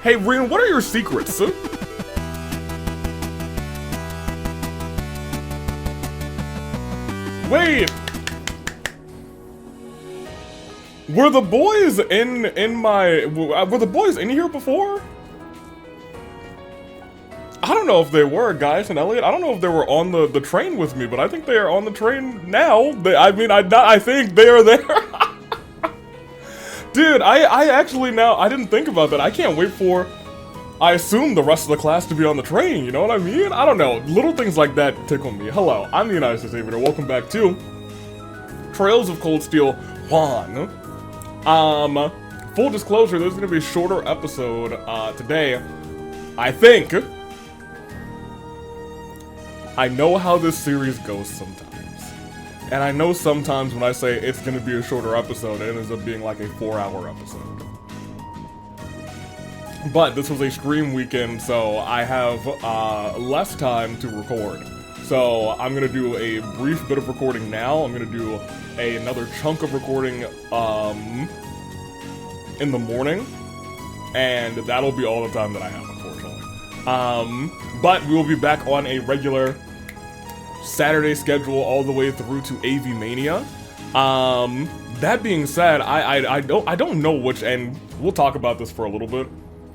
Hey, Rean, what are your secrets? Wait. Were the boys were the boys in here before? I don't know if they were, guys and Elliot. I don't know if they were on the train with me, but I think they are on the train now. I think they are there. Dude, I actually now, I didn't think about that. I can't wait for, I assume, the rest of the class to be on the train, you know what I mean? I don't know. Little things like that tickle me. Hello, I'm the United States Aviator. Welcome back to Trails of Cold Steel 1. Full disclosure, there's gonna be a shorter episode, today. I think. I know how this series goes sometimes. And I know sometimes when I say it's gonna be a shorter episode, it ends up being like a 4-hour episode. But this was a stream weekend, so I have, less time to record. So I'm gonna do a brief bit of recording now. I'm gonna do another chunk of recording, in the morning. And that'll be all the time that I have, unfortunately. But we will be back on a regular Saturday schedule all the way through to AV Mania. That being said, I don't know which, and we'll talk about this for a little bit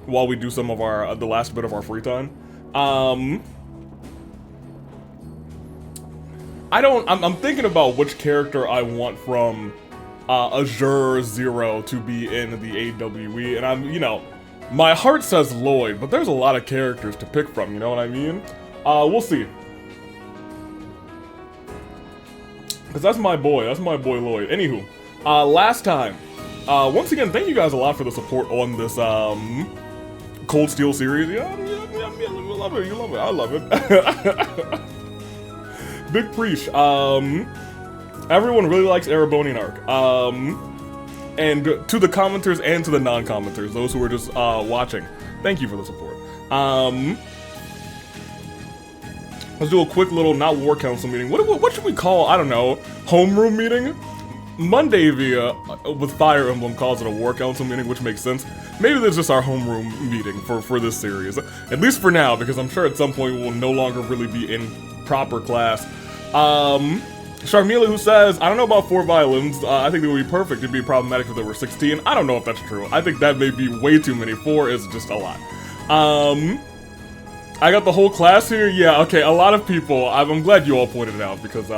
while we do some of our the last bit of our free time. I'm thinking about which character I want from Azure Zero to be in the AWE, and you know, my heart says Lloyd, but there's a lot of characters to pick from, you know what I mean? We'll see. Because that's my boy Lloyd. Anywho, last time, once again, thank you guys a lot for the support on this, Cold Steel series. Yeah, you love it, I love it. Big preach. Everyone really likes Erebonian Arc. And to the commenters and to the non-commenters, those who are just watching, thank you for the support. Let's do a quick little, not war council meeting. What should we call, I don't know, homeroom meeting? Monday with Fire Emblem calls it a war council meeting, which makes sense. Maybe that's just our homeroom meeting for this series. At least for now, because I'm sure at some point we will no longer really be in proper class. Sharmila, who says, I don't know about 4 violins. I think they would be perfect. It'd be problematic if there were 16. I don't know if that's true. I think that may be way too many. 4 is just a lot. I got the whole class here. Yeah, okay, a lot of people. I'm glad you all pointed it out because,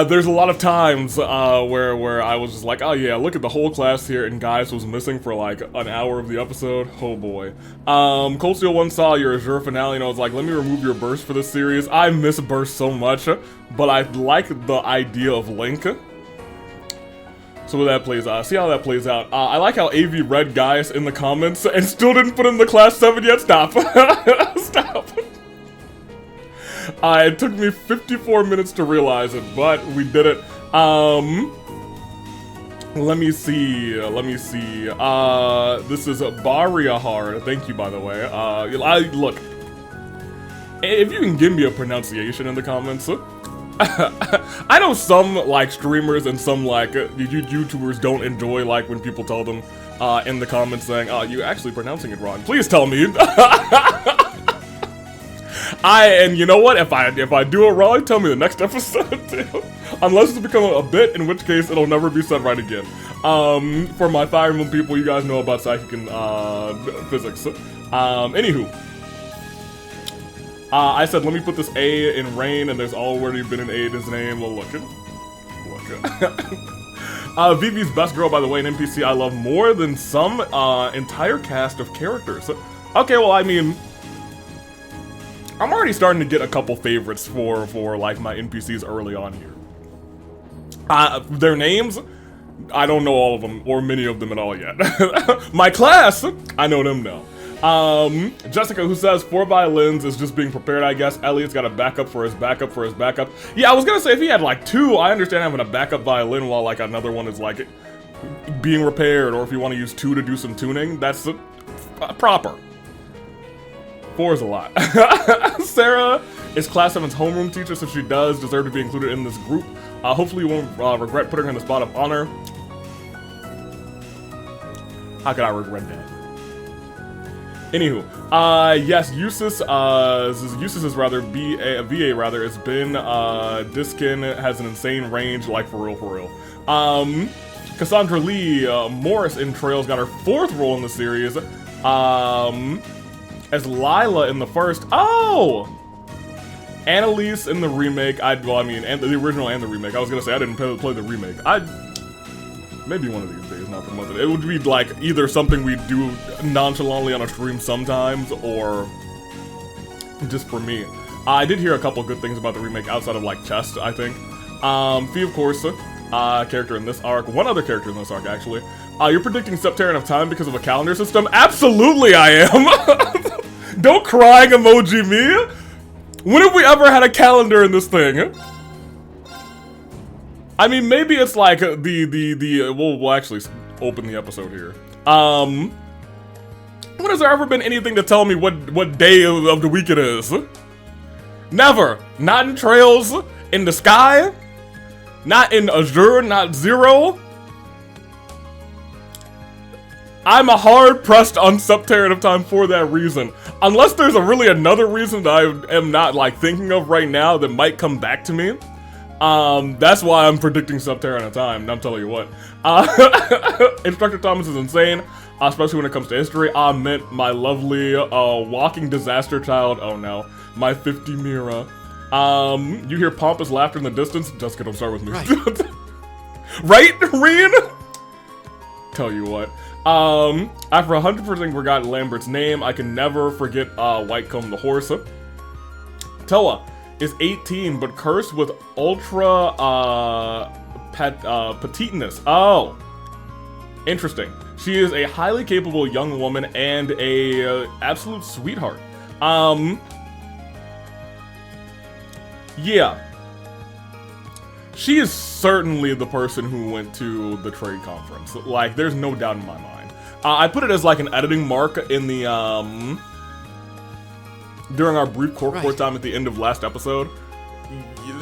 there's a lot of times, where I was just like, oh yeah, look at the whole class here, and Guys was missing for like an hour of the episode. Oh boy. Cold Steel 1 saw your Azure finale and I was like, let me remove your burst for this series. I miss burst so much, but I like the idea of Link. So that plays out. See how that plays out. I like how AV read Guys in the comments and still didn't put in the class 7 yet. Stop. Stop. It took me 54 minutes to realize it, but we did it. Let me see. This is Bariahar. Thank you, by the way. Look, if you can give me a pronunciation in the comments. I know some, like, streamers and some, like, YouTubers don't enjoy, like, when people tell them in the comments saying, oh, you're actually pronouncing it wrong. Please tell me. And you know what? If I do it wrong, tell me the next episode too. Unless it's become a bit, in which case it'll never be said right again. For my Fire Emblem people, you guys know about psychic and physics. Anywho, I said let me put this A in Rean, and there's already been an A in his name. Well, look it. Vivi's best girl, by the way, an NPC I love more than some entire cast of characters. Okay, well, I mean, I'm already starting to get a couple favorites for like my NPCs early on here. Their names, I don't know all of them or many of them at all yet. My class, I know them now. Jessica, who says 4 violins is just being prepared, I guess. Elliot's got a backup for his backup for his backup. Yeah, I was gonna say if he had like 2, I understand having a backup violin while like another one is like being repaired, or if you want to use 2 to do some tuning, that's proper. 4 is a lot. Sarah is Class 7's homeroom teacher, so she does deserve to be included in this group. Hopefully you won't regret putting her in the spot of honor. How could I regret that? Anywho, yes, Eustace is rather VA rather. It's been Diskin has an insane range, like for real. Cassandra Lee Morris in Trails got her 4th role in the series. As Lila in the first. Oh, Annalise in the remake. And the original and the remake. I was gonna say I didn't play the remake. Maybe one of these days, not for the month. It would be like either something we do nonchalantly on a stream sometimes, or just for me. I did hear a couple good things about the remake outside of like chest, I think. Fee, of course, character in this arc. One other character in this arc, actually. You're predicting Septarian of Time because of a calendar system? Absolutely I am! Don't crying emoji me! When have we ever had a calendar in this thing? I mean, maybe it's like we'll actually open the episode here. When has there ever been anything to tell me what day of the week it is? Never. Not in Trails, in the sky, not in Azure, not Zero. I'm a hard-pressed on Septarian of Time for that reason. Unless there's really another reason that I am not like thinking of right now that might come back to me. That's why I'm predicting Septarian of Time, and I'm telling you what. Instructor Thomas is insane, especially when it comes to history. I meant my lovely, walking disaster child. Oh no. My 50 Mira. You hear pompous laughter in the distance? Jessica, don't start with me. Right, right, Rean? Tell you what. After 100% forgot Lambert's name, I can never forget, Whitecomb the horse. Toa is 18, but cursed with ultra, petiteness. Oh. Interesting. She is a highly capable young woman and a absolute sweetheart. Yeah. She is certainly the person who went to the trade conference. Like, there's no doubt in my mind. I put it as like an editing mark in the, during our brief court time at the end of last episode.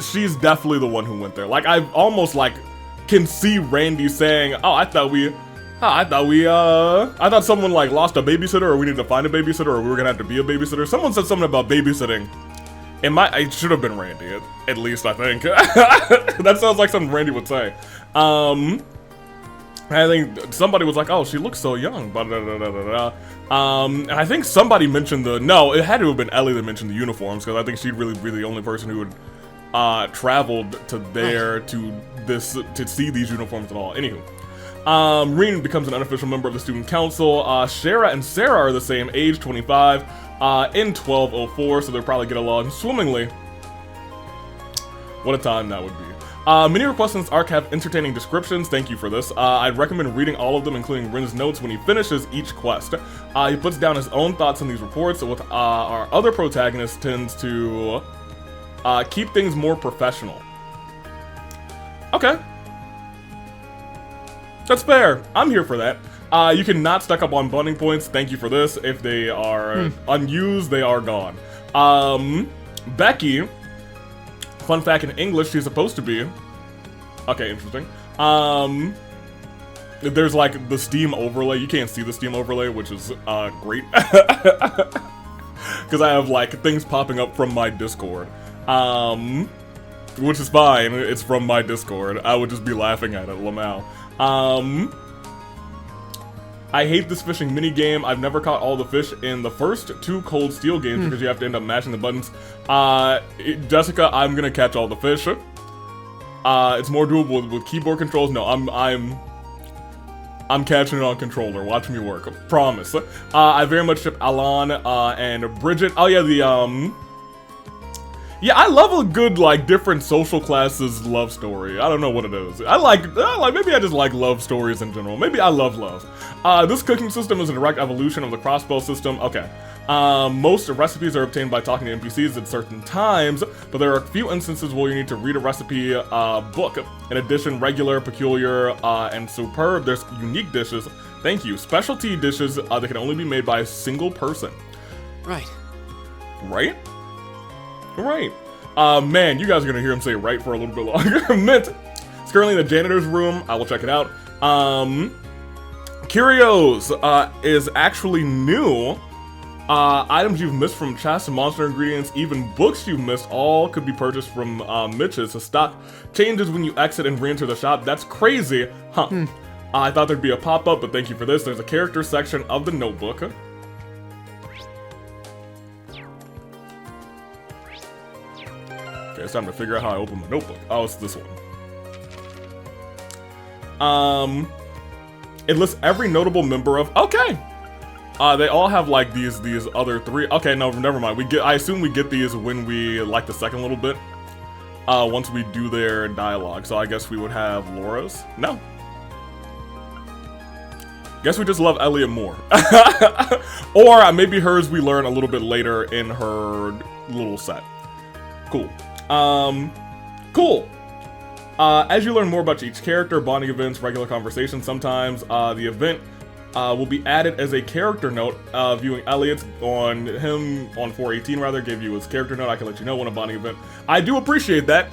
She's definitely the one who went there. Like, I almost like can see Randy saying, oh, I thought someone like lost a babysitter, or we need to find a babysitter, or we were gonna have to be a babysitter. Someone said something about babysitting. It should have been Randy, at least I think. That sounds like something Randy would say. I think somebody was like, oh, she looks so young, and I think somebody mentioned no, it had to have been Ellie that mentioned the uniforms, because I think she'd really be the only person who had traveled to there to see these uniforms at all. Anywho. Rean becomes an unofficial member of the student council. Shara and Sarah are the same age, 25, in 1204, so they'll probably get along swimmingly. What a time that would be. Many requests in this arc have entertaining descriptions. Thank you for this. I'd recommend reading all of them, including Rin's notes when he finishes each quest. He puts down his own thoughts on these reports, with our other protagonist tends to keep things more professional. Okay. That's fair. I'm here for that. You can not stack up on bonding points. Thank you for this. If they are unused, they are gone. Becky, fun fact in English, she's supposed to be. Okay, interesting. There's like the Steam overlay. You can't see the Steam overlay, which is great. Because I have like things popping up from my Discord. Which is fine. It's from my Discord. I would just be laughing at it, Lamau. I hate this fishing minigame. I've never caught all the fish in the first 2 Cold Steel games because you have to end up mashing the buttons. Jessica, I'm gonna catch all the fish. It's more doable with keyboard controls. No, I'm catching it on controller. Watch me work. Promise. I very much ship Alan and Bridget. Oh yeah, yeah, I love a good, like, different social classes love story. I don't know what it is. Maybe I just like love stories in general. Maybe I love love. This cooking system is a direct evolution of the crossbow system. Okay. Most recipes are obtained by talking to NPCs at certain times, but there are a few instances where you need to read a recipe book. In addition, regular, peculiar, and superb, there's unique dishes. Thank you. Specialty dishes that can only be made by a single person. Right. Right? Right. Man, you guys are gonna hear him say right for a little bit longer. Mint. It's currently in the janitor's room. I will check it out. Curios is actually new. Items you've missed from chests, monster ingredients, even books you've missed, all could be purchased from Mitch's. The stock changes when you exit and re-enter the shop. That's crazy, huh? I thought there'd be a pop-up, but thank you for this. There's a character section of the notebook. Okay, it's time to figure out how I open the notebook. Oh, it's this one. It lists every notable member of. Okay. They all have like these other three. Okay, no, never mind. I assume we get these when we like the second little bit. Once we do their dialogue. So I guess we would have Laura's. No. Guess we just love Elliot more. Or maybe hers we learn a little bit later in her little set. Cool. Cool. As you learn more about each character, bonding events, regular conversations, sometimes the event will be added as a character note. Viewing Elliot's on him on 418 rather gave you his character note. I can let you know when a bonding event. I do appreciate that,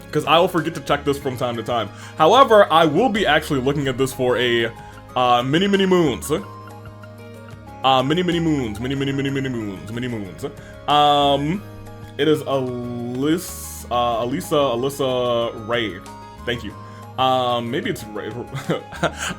because I will forget to check this from time to time. However, I will be actually looking at this for a many moons. Many moons. It is Alyssa Ray. Thank you. Maybe it's Ray.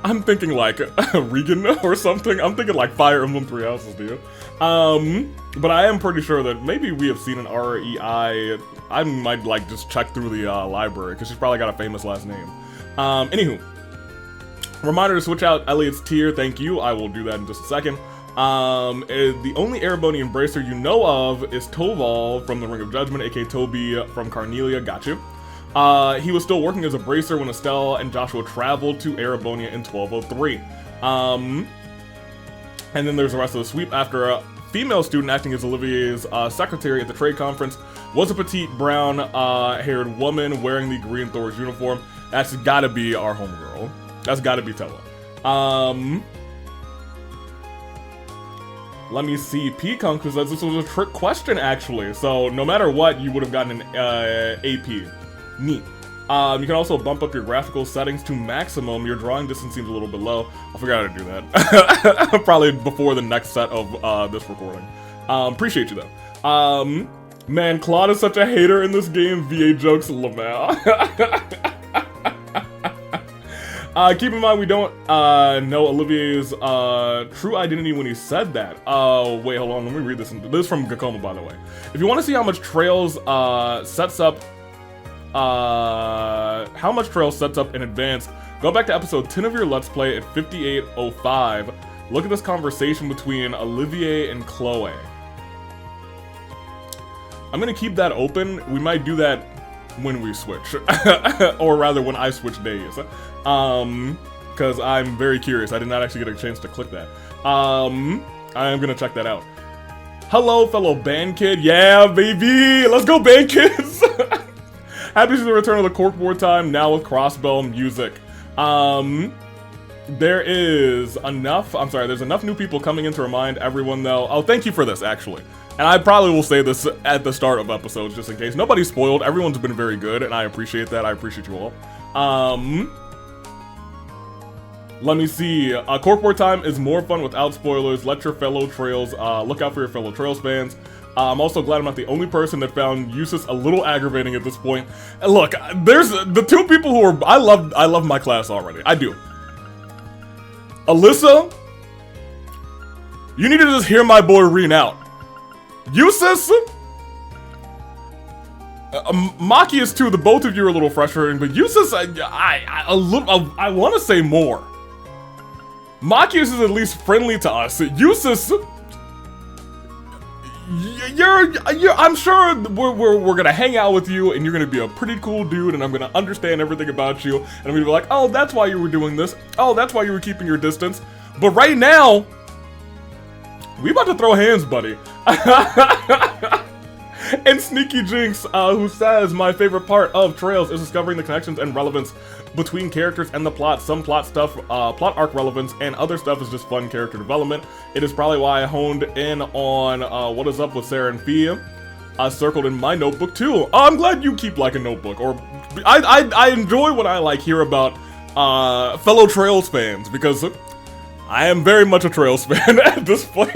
I'm thinking like Regan or something. I'm thinking like Fire Emblem Three Houses, dude. But I am pretty sure that maybe we have seen an REI. I might like just check through the library, because she's probably got a famous last name. Anywho, reminder to switch out Elliot's tier. Thank you. I will do that in just a second. The only Erebonian bracer you know of is Toval from the Ring of Judgment, aka Toby from Carnelia. Got you. He was still working as a bracer when Estelle and Joshua traveled to Erebonia in 1203. And then there's the rest of the sweep. After a female student acting as Olivier's secretary at the trade conference was a petite brown haired woman wearing the Green Thor's uniform. That's gotta be our homegirl. That's gotta be Tella. Let me see. Peacock says this was a trick question, actually. So no matter what, you would have gotten an AP. Neat. You can also bump up your graphical settings to maximum. Your drawing distance seems a little bit low. I'll figure out how to do that. Probably before the next set of this recording. Appreciate you though. Man, Claude is such a hater in this game. VA jokes, Lamau. Keep in mind we don't know Olivier's true identity when he said that. Oh, wait, hold on. Let me read this. This is from Gakoma, by the way. If you want to see how much Trails sets up in advance, go back to episode 10 of your Let's Play at 5805. Look at this conversation between Olivier and Chloe. I'm gonna keep that open. We might do that when we switch. Or rather, when I switch days. Because I'm very curious. I did not actually get a chance to click that. I am gonna check that out. Hello, fellow band kid. Yeah, baby! Let's go, band kids! Happy to see the return of the corkboard time, now with crossbell music. There's enough new people coming in to remind everyone, though. Oh, thank you for this, actually. And I probably will say this at the start of episodes, just in case. Nobody's spoiled. Everyone's been very good, and I appreciate that. I appreciate you all. Let me see. Corkboard time is more fun without spoilers. Let your fellow Trails, look out for your fellow Trails fans. I'm also glad I'm not the only person that found Eustace a little aggravating at this point. And look, there's the two people who are, I love my class already. I do. Alyssa, you need to just hear my boy Rean out. Eustace, Machias too. The both of you are a little frustrating, but Eustace, I want to say more. Machias is at least friendly to us. Eustace, I'm sure we're gonna hang out with you, and you're gonna be a pretty cool dude, and I'm gonna understand everything about you, and I'm gonna be like, oh, that's why you were doing this. Oh, that's why you were keeping your distance. But right now, we about to throw hands, buddy. And Sneaky Jinx, who says, my favorite part of Trails is discovering the connections and relevance between characters and the plot. Some plot stuff, plot arc relevance, and other stuff is just fun character development. It is probably why I honed in on what is up with Sarah and Fia, circled in my notebook too. I'm glad you keep like a notebook, or I enjoy when I like hear about fellow Trails fans, because I am very much a Trails fan at this point.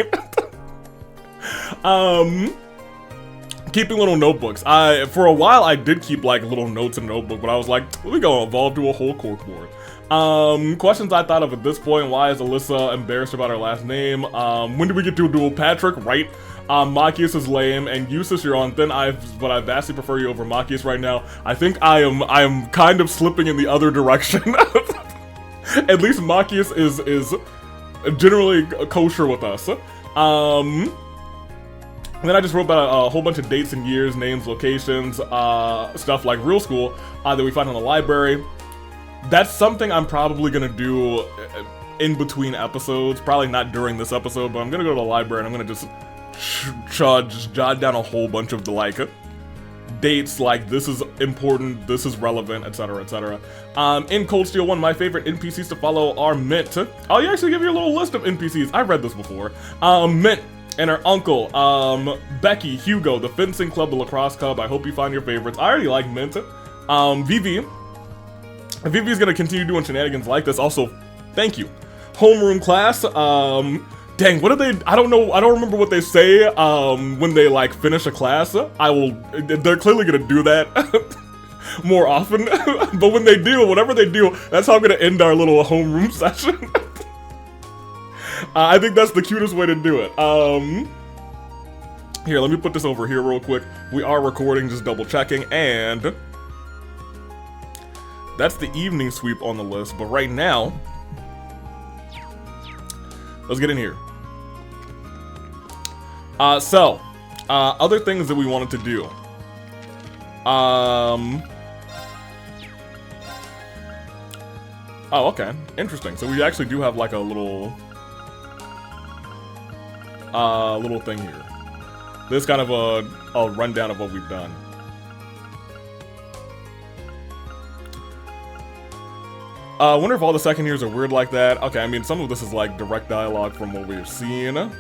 Keeping little notebooks. For a while I did keep like little notes in a notebook, but I was like, we gonna evolve to a whole corkboard. Questions I thought of at this point: why is Alyssa embarrassed about her last name? When did we get to a duel? Patrick, right? Machias is lame, and Eustace, you're on thin ice, but I vastly prefer you over Machias right now. I think I am kind of slipping in the other direction. At least Machias is generally kosher with us. And then I just wrote about a whole bunch of dates and years, names, locations, stuff like real school that we find in the library. That's something I'm probably gonna do in between episodes. Probably not during this episode, but I'm gonna go to the library and I'm gonna just jot down a whole bunch of the like dates, like this is important, this is relevant, etc, etc. In Cold Steel 1, my favorite NPCs to follow are Mint. Oh, you actually give you a little list of NPCs. I've read this before. Mint and her uncle, Becky, Hugo, the fencing club, the lacrosse club. I hope you find your favorites. I already like Mint. Vivi. Vivi's gonna continue doing shenanigans like this. Also, thank you. Homeroom class. Dang, what do they? I don't know. I don't remember what they say. When they like finish a class, they're clearly gonna do that more often. But when they do, whatever they do, that's how I'm gonna end our little homeroom session. I think that's the cutest way to do it. Here, let me put this over here real quick. We are recording, just double checking, and that's the evening sweep on the list. But right now, let's get in here. Other things that we wanted to do. Oh, okay, interesting. So we actually do have like a little thing here. This is kind of a rundown of what we've done. I wonder if all the second years are weird like that. Okay, I mean, some of this is like direct dialogue from what we've seen. Let's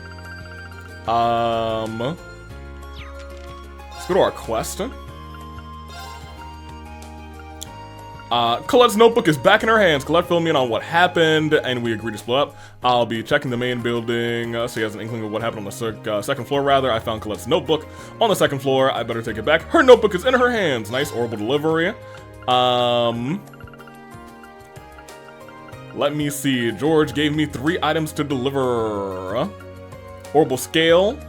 go to our quest. Colette's notebook is back in her hands. Colette filled me in on what happened, and we agreed to split up. I'll be checking the main building, so he has an inkling of what happened on the second floor, rather. I found Colette's notebook on the second floor. I better take it back. Her notebook is in her hands. Nice orbital delivery. Let me see. George gave me 3 items to deliver. Orbital scale.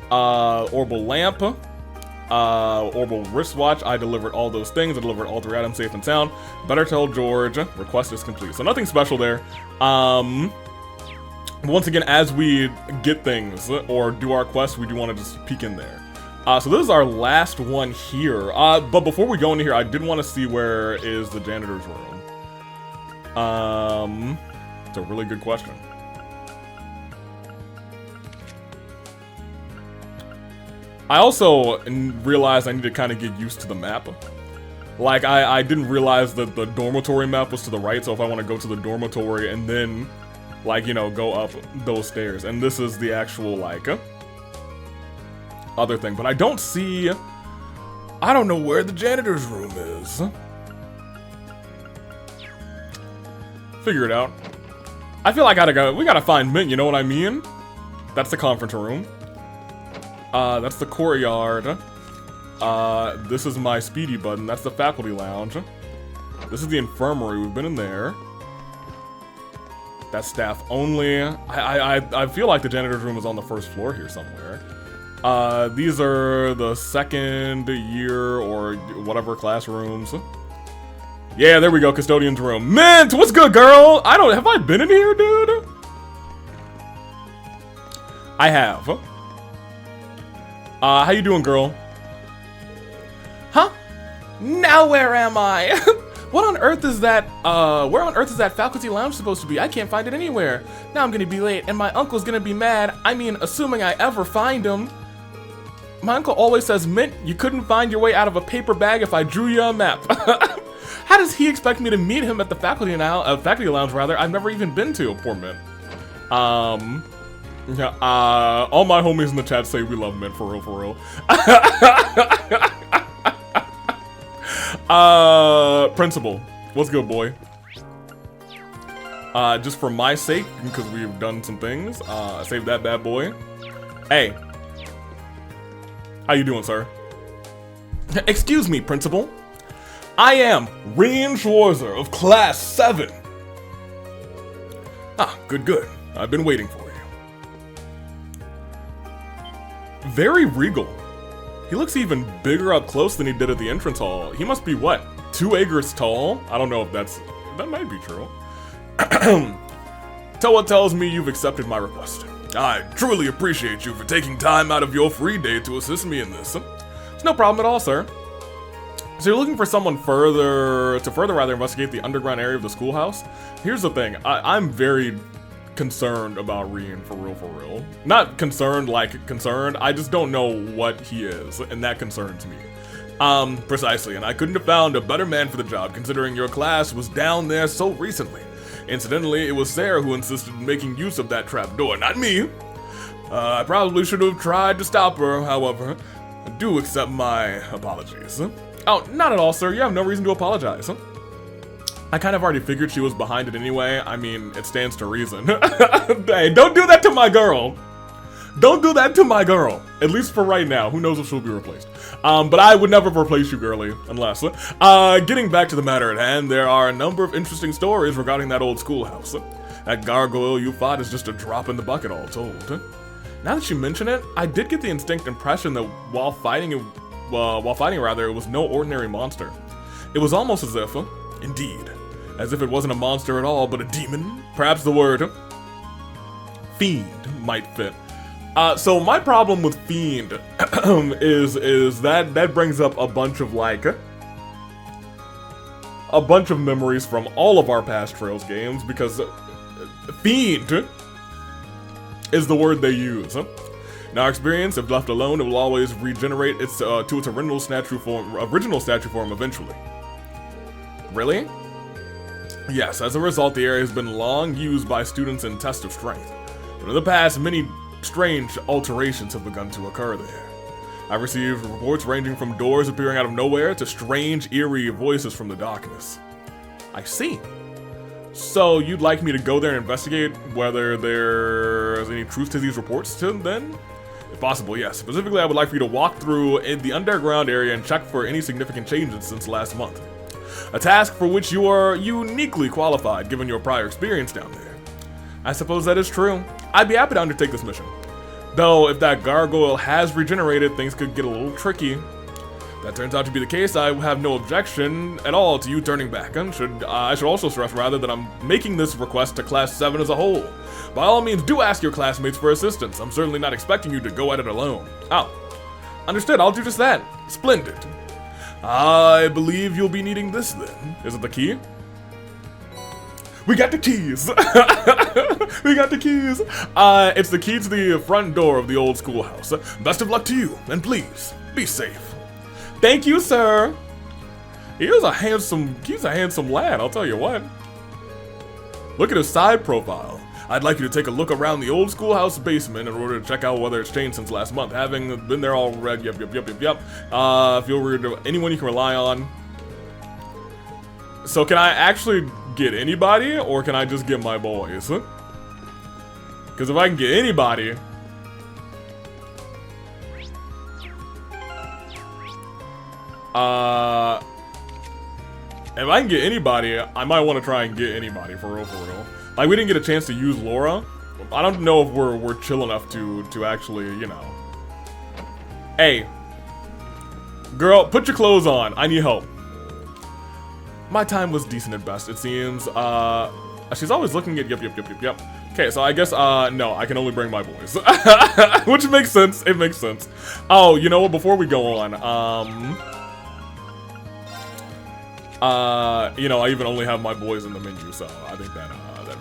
Orbital lamp. Orbital wristwatch. I delivered all those things. I delivered all 3 items safe and sound. Better tell George. Request is complete. So nothing special there. Once again, as we get things or do our quest, we do want to just peek in there. So this is our last one here. But before we go into here, I did want to see where is the janitor's room. It's a really good question. I also realized I need to kind of get used to the map. Like, I didn't realize that the dormitory map was to the right, so if I want to go to the dormitory and then, like, you know, go up those stairs. And this is the actual, like, other thing. But I don't see... I don't know where the janitor's room is. Figure it out. I feel like we gotta find Mint, you know what I mean? That's the conference room. That's the courtyard. This is my speedy button. That's the faculty lounge. This is the infirmary. We've been in there. That's staff only. I feel like the janitor's room is on the first floor here somewhere. These are the second year or whatever classrooms. Yeah, there we go, custodian's room. Mint, what's good, girl? Have I been in here, dude? I have. How you doing, girl? Huh? Now where am I? What on earth is that, where on earth is that faculty lounge supposed to be? I can't find it anywhere. Now I'm gonna be late, and my uncle's gonna be mad. I mean, assuming I ever find him. My uncle always says, Mint, you couldn't find your way out of a paper bag if I drew you a map. How does he expect me to meet him at the faculty lounge, rather? I've never even been to. Poor Mint. Yeah, all my homies in the chat say we love Mint, for real, for real. Principal, what's good, boy? just for my sake, because we've done some things. Save that bad boy. Hey. How you doing, sir? Excuse me, Principal. I am Rean of Class 7. Ah, good. I've been waiting for you. Very regal. He looks even bigger up close than he did at the entrance hall. He must be, what, 2 acres tall? I don't know if that might be true. Tell what tells me you've accepted my request. I truly appreciate you for taking time out of your free day to assist me in this. It's no problem at all, sir. So you're looking for someone to further investigate the underground area of the schoolhouse? Here's the thing, I'm very concerned about Rean, for real. Not concerned like concerned, I just don't know what he is, and that concerns me. Precisely, and I couldn't have found a better man for the job, considering your class was down there so recently. Incidentally, it was Sarah who insisted on making use of that trapdoor, not me. I probably should have tried to stop her, however. I do accept my apologies. Oh, not at all, sir. You have no reason to apologize. I kind of already figured she was behind it anyway. I mean, it stands to reason. Hey, don't do that to my girl. Don't do that to my girl. At least for right now. Who knows if she'll be replaced. But I would never replace you, girlie, unless. Getting back to the matter at hand, there are a number of interesting stories regarding that old schoolhouse. That gargoyle you fought is just a drop in the bucket, all told. Now that you mention it, I did get the instinct impression that while fighting, it was no ordinary monster. It was almost as if, indeed, as if it wasn't a monster at all, but a demon. Perhaps the word fiend might fit. So my problem with fiend is that brings up a bunch of memories from all of our past Trails games, because fiend is the word they use. In our experience, if left alone, it will always regenerate to its original statue form eventually. Really? Yes, as a result, the area has been long used by students in tests of strength. But in the past, many strange alterations have begun to occur there. I've received reports ranging from doors appearing out of nowhere to strange, eerie voices from the darkness. I see. So you'd like me to go there and investigate whether there's any truth to these reports then? If possible, yes. Specifically, I would like for you to walk through the underground area and check for any significant changes since last month. A task for which you are uniquely qualified given your prior experience down there. I suppose that is true. I'd be happy to undertake this mission. Though, if that gargoyle has regenerated, things could get a little tricky. If that turns out to be the case, I have no objection at all to you turning back. I should also stress, rather, that I'm making this request to Class 7 as a whole. By all means, do ask your classmates for assistance. I'm certainly not expecting you to go at it alone. Oh, understood. I'll do just that. Splendid. I believe you'll be needing this then. Is it the key? We got the keys. We got the keys. It's the key to the front door of the old schoolhouse. Best of luck to you, and please, be safe. Thank you, sir. He's a handsome lad, I'll tell you what. Look at his side profile. I'd like you to take a look around the old schoolhouse basement in order to check out whether it's changed since last month. Having been there already, yep. Feel weird to anyone you can rely on. So can I actually get anybody, or can I just get my boys? Because if I can get anybody... if I can get anybody, I might want to try and get anybody, for real. Like, we didn't get a chance to use Laura. I don't know if we're chill enough to actually, you know. Hey. Girl, put your clothes on. I need help. My time was decent at best, it seems. She's always looking at yep. Okay, so I guess, no, I can only bring my boys. Which makes sense, it makes sense. Oh, you know what, before we go on, you know, I even only have my boys in the menu, so I think that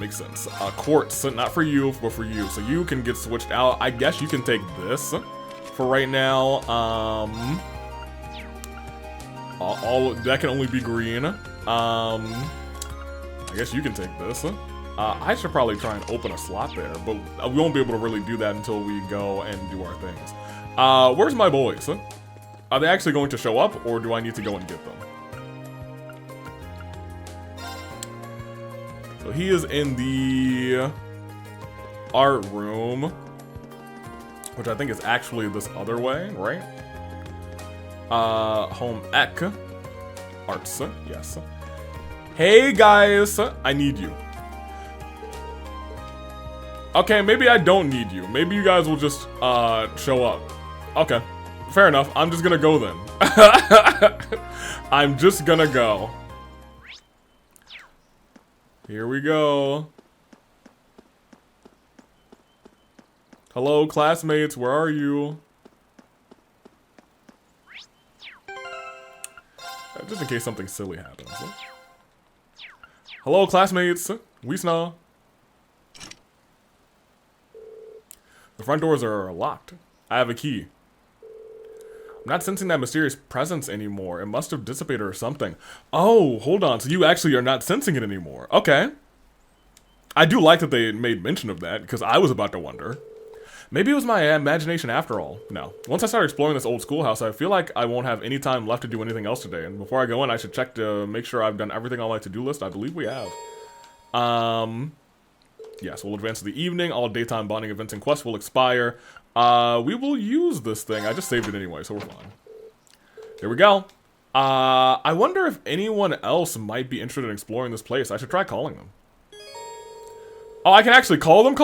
makes sense. Quartz, not for you, but for you. So you can get switched out. I guess you can take this for right now. All that can only be green. I guess you can take this. I should probably try and open a slot there, but we won't be able to really do that until we go and do our things. Where's my boys? Are they actually going to show up, or do I need to go and get them? So he is in the art room, which I think is actually this other way, right? Home ec. Arts, yes. Hey guys, I need you. Okay, maybe I don't need you. Maybe you guys will just, show up. Okay, fair enough. I'm just gonna go then. I'm just gonna go. Here we go. Hello, classmates, where are you? Just in case something silly happens. Hello, classmates. Wiesna. The front doors are locked. I have a key. I'm not sensing that mysterious presence anymore. It must have dissipated or something. Oh, hold on. So you actually are not sensing it anymore. Okay. I do like that they made mention of that, because I was about to wonder. Maybe it was my imagination after all. No. Once I start exploring this old schoolhouse, I feel like I won't have any time left to do anything else today. And before I go in, I should check to make sure I've done everything on my to-do list. I believe we have. Yes, we'll advance to the evening. All daytime bonding events and quests will expire. We will use this thing. I just saved it anyway, so we're fine. There we go. I wonder if anyone else might be interested in exploring this place. I should try calling them. Oh, I can actually call them?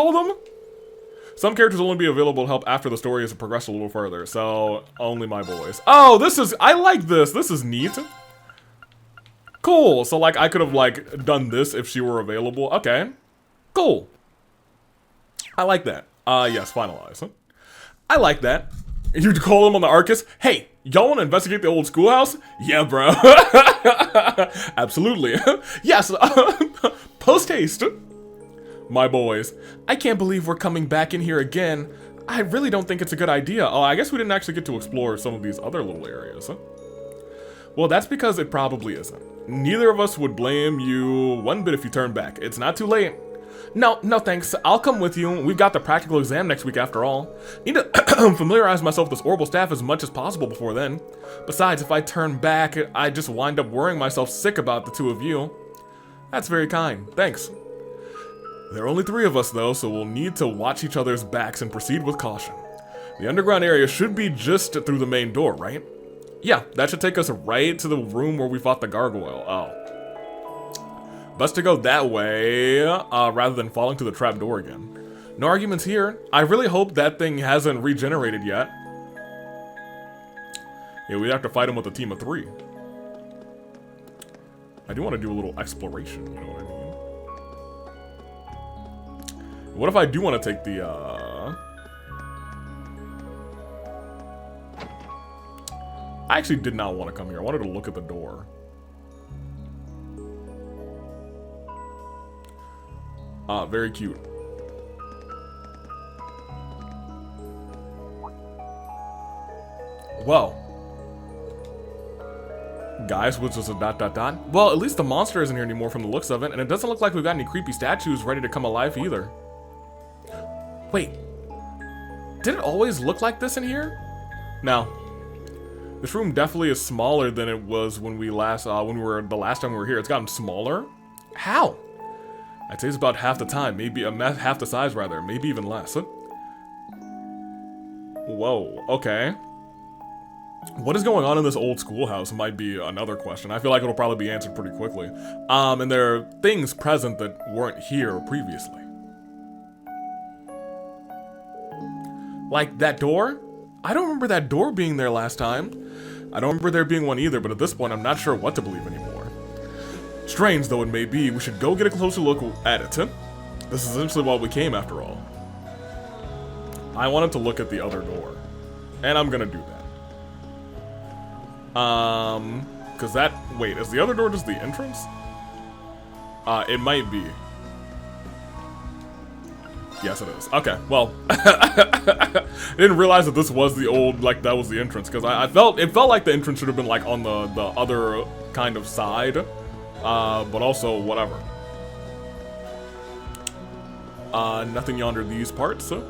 Some characters will only be available to help after the story has progressed a little further, so only my boys. Oh, I like this. This is neat. Cool. So, like, I could have, like, done this if she were available. Okay. Cool. I like that. Yes, finalize. I like that. You'd call them on the Arcus. Hey, y'all want to investigate the old schoolhouse? Yeah, bro. Absolutely. Yes. Post haste. My boys. I can't believe we're coming back in here again. I really don't think it's a good idea. Oh, I guess we didn't actually get to explore some of these other little areas, huh? Well, that's because it probably isn't. Neither of us would blame you one bit if you turn back. It's not too late. No thanks. I'll come with you. We've got the practical exam next week after all. Need to familiarize myself with this horrible staff as much as possible before then. Besides, if I turn back, I just wind up worrying myself sick about the two of you. That's very kind. Thanks. There are only 3 of us though, so we'll need to watch each other's backs and proceed with caution. The underground area should be just through the main door, right? Yeah, that should take us right to the room where we fought the gargoyle. Oh. Best to go that way, rather than falling to the trap door again. No arguments here. I really hope that thing hasn't regenerated yet. Yeah, we'd have to fight him with a team of 3. I do want to do a little exploration, you know what I mean? What if I do want to take the, I actually did not want to come here. I wanted to look at the door. Very cute. Well. Guys, which was a ... Well, at least the monster isn't here anymore from the looks of it, and it doesn't look like we've got any creepy statues ready to come alive either. Wait. Did it always look like this in here? No. This room definitely is smaller than it was when the last time we were here. It's gotten smaller? How? I'd say it's about half the time, maybe half the size rather, maybe even less. Whoa, okay. What is going on in this old schoolhouse might be another question. I feel like it'll probably be answered pretty quickly. And there are things present that weren't here previously. Like that door? I don't remember that door being there last time. I don't remember there being one either, but at this point I'm not sure what to believe anymore. Strange though it may be, we should go get a closer look at it. This is essentially why we came after all. I wanted to look at the other door. And I'm gonna do that. Cause that, wait, is the other door just the entrance? It might be. Yes, it is. Okay, well, I didn't realize that this was the old, like, that was the entrance, because it felt like the entrance should have been, like, on the other kind of side, but also, whatever. Nothing yonder these parts. Give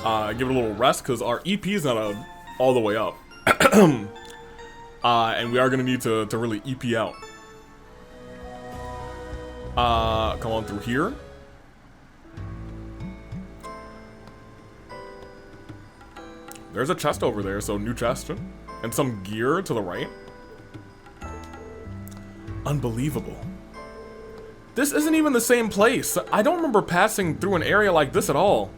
it a little rest, because our EP is not all the way up. And we are going to need to really EP out. Come on through here. There's a chest over there, so new chest. And some gear to the right. Unbelievable. This isn't even the same place. I don't remember passing through an area like this at all.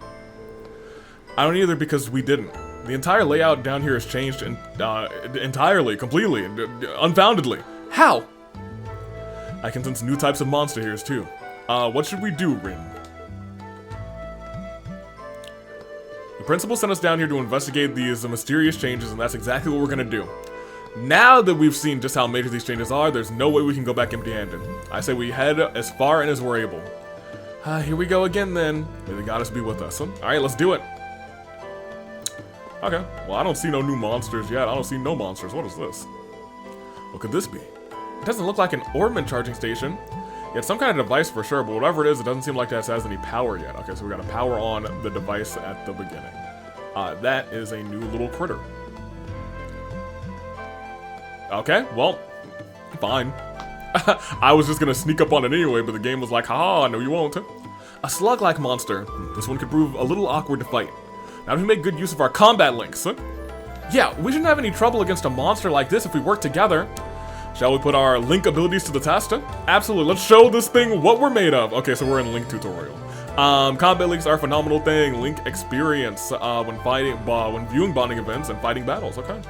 I don't either because we didn't. The entire layout down here has changed entirely, completely, unfoundedly. How? I can sense new types of monster here too. What should we do, Rean? The principal sent us down here to investigate these mysterious changes, and that's exactly what we're gonna do. Now that we've seen just how major these changes are, there's no way we can go back empty-handed. I say we head as far in as we're able. Here we go again then. May the goddess be with us. Alright, let's do it. Okay, well I don't see no new monsters yet. I don't see no monsters. What is this? What could this be? It doesn't look like an ornament charging station. It's some kind of device for sure, but whatever it is, it doesn't seem like it has any power yet. Okay, so we gotta power on the device at the beginning. That is a new little critter. Okay, well, fine. I was just gonna sneak up on it anyway, but the game was like, haha, no you won't. A slug-like monster. This one could prove a little awkward to fight. Now do we make good use of our combat links? Yeah, we shouldn't have any trouble against a monster like this if we work together. Shall we put our link abilities to the test? Absolutely, let's show this thing what we're made of. Okay, so we're in link tutorial. Combat links are a phenomenal thing. Link experience when viewing bonding events and fighting battles, okay.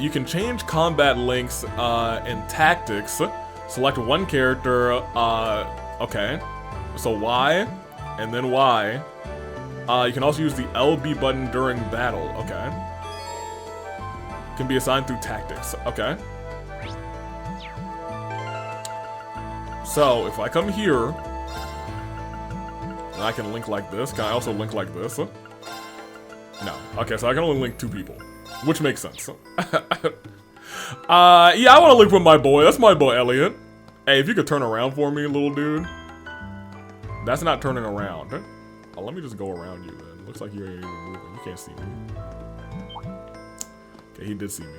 You can change combat links in tactics. Select one character, okay. So Y, and then Y. You can also use the LB button during battle, okay. Can be assigned through tactics, okay. So, if I come here, and I can link like this, can I also link like this? No, okay, so I can only link two people. Which makes sense. Yeah, I want to link with my boy. That's my boy, Elliot. Hey, if you could turn around for me, little dude. That's not turning around. Oh, let me just go around you then. Looks like you ain't even moving. You can't see me. Okay, he did see me.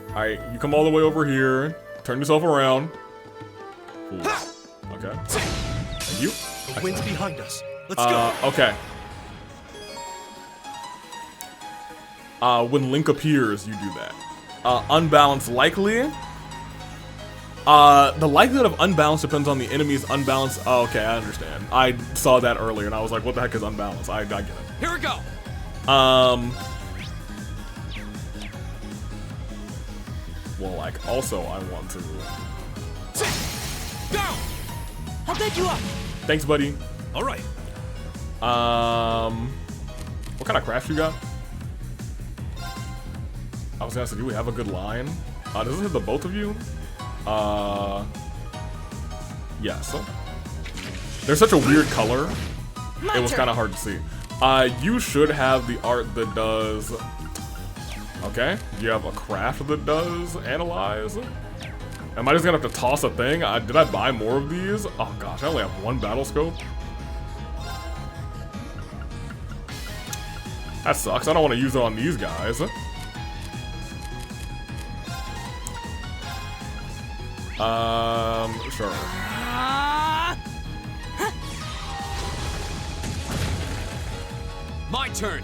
Alright, you come all the way over here. Turn yourself around. Ooh. Okay. And you? The wind's behind us. Let's go. Okay. When Link appears, you do that. Unbalanced likely. The likelihood of unbalance depends on the enemy's unbalance. Oh, okay, I understand. I saw that earlier and I was like, what the heck is unbalance? I get it. Here we go. Well, like, also I want to. Go! I'll take you up. Thanks, buddy. All right. What kind of craft you got? I was gonna say, do we have a good line? Does it hit the both of you? Yes. There's such a weird color. It was kind of hard to see. You should have the art that does. Okay. Do you have a craft that does analyze? Am I just gonna have to toss a thing? Did I buy more of these? Oh gosh, I only have one battle scope. That sucks. I don't want to use it on these guys. Sure. My turn.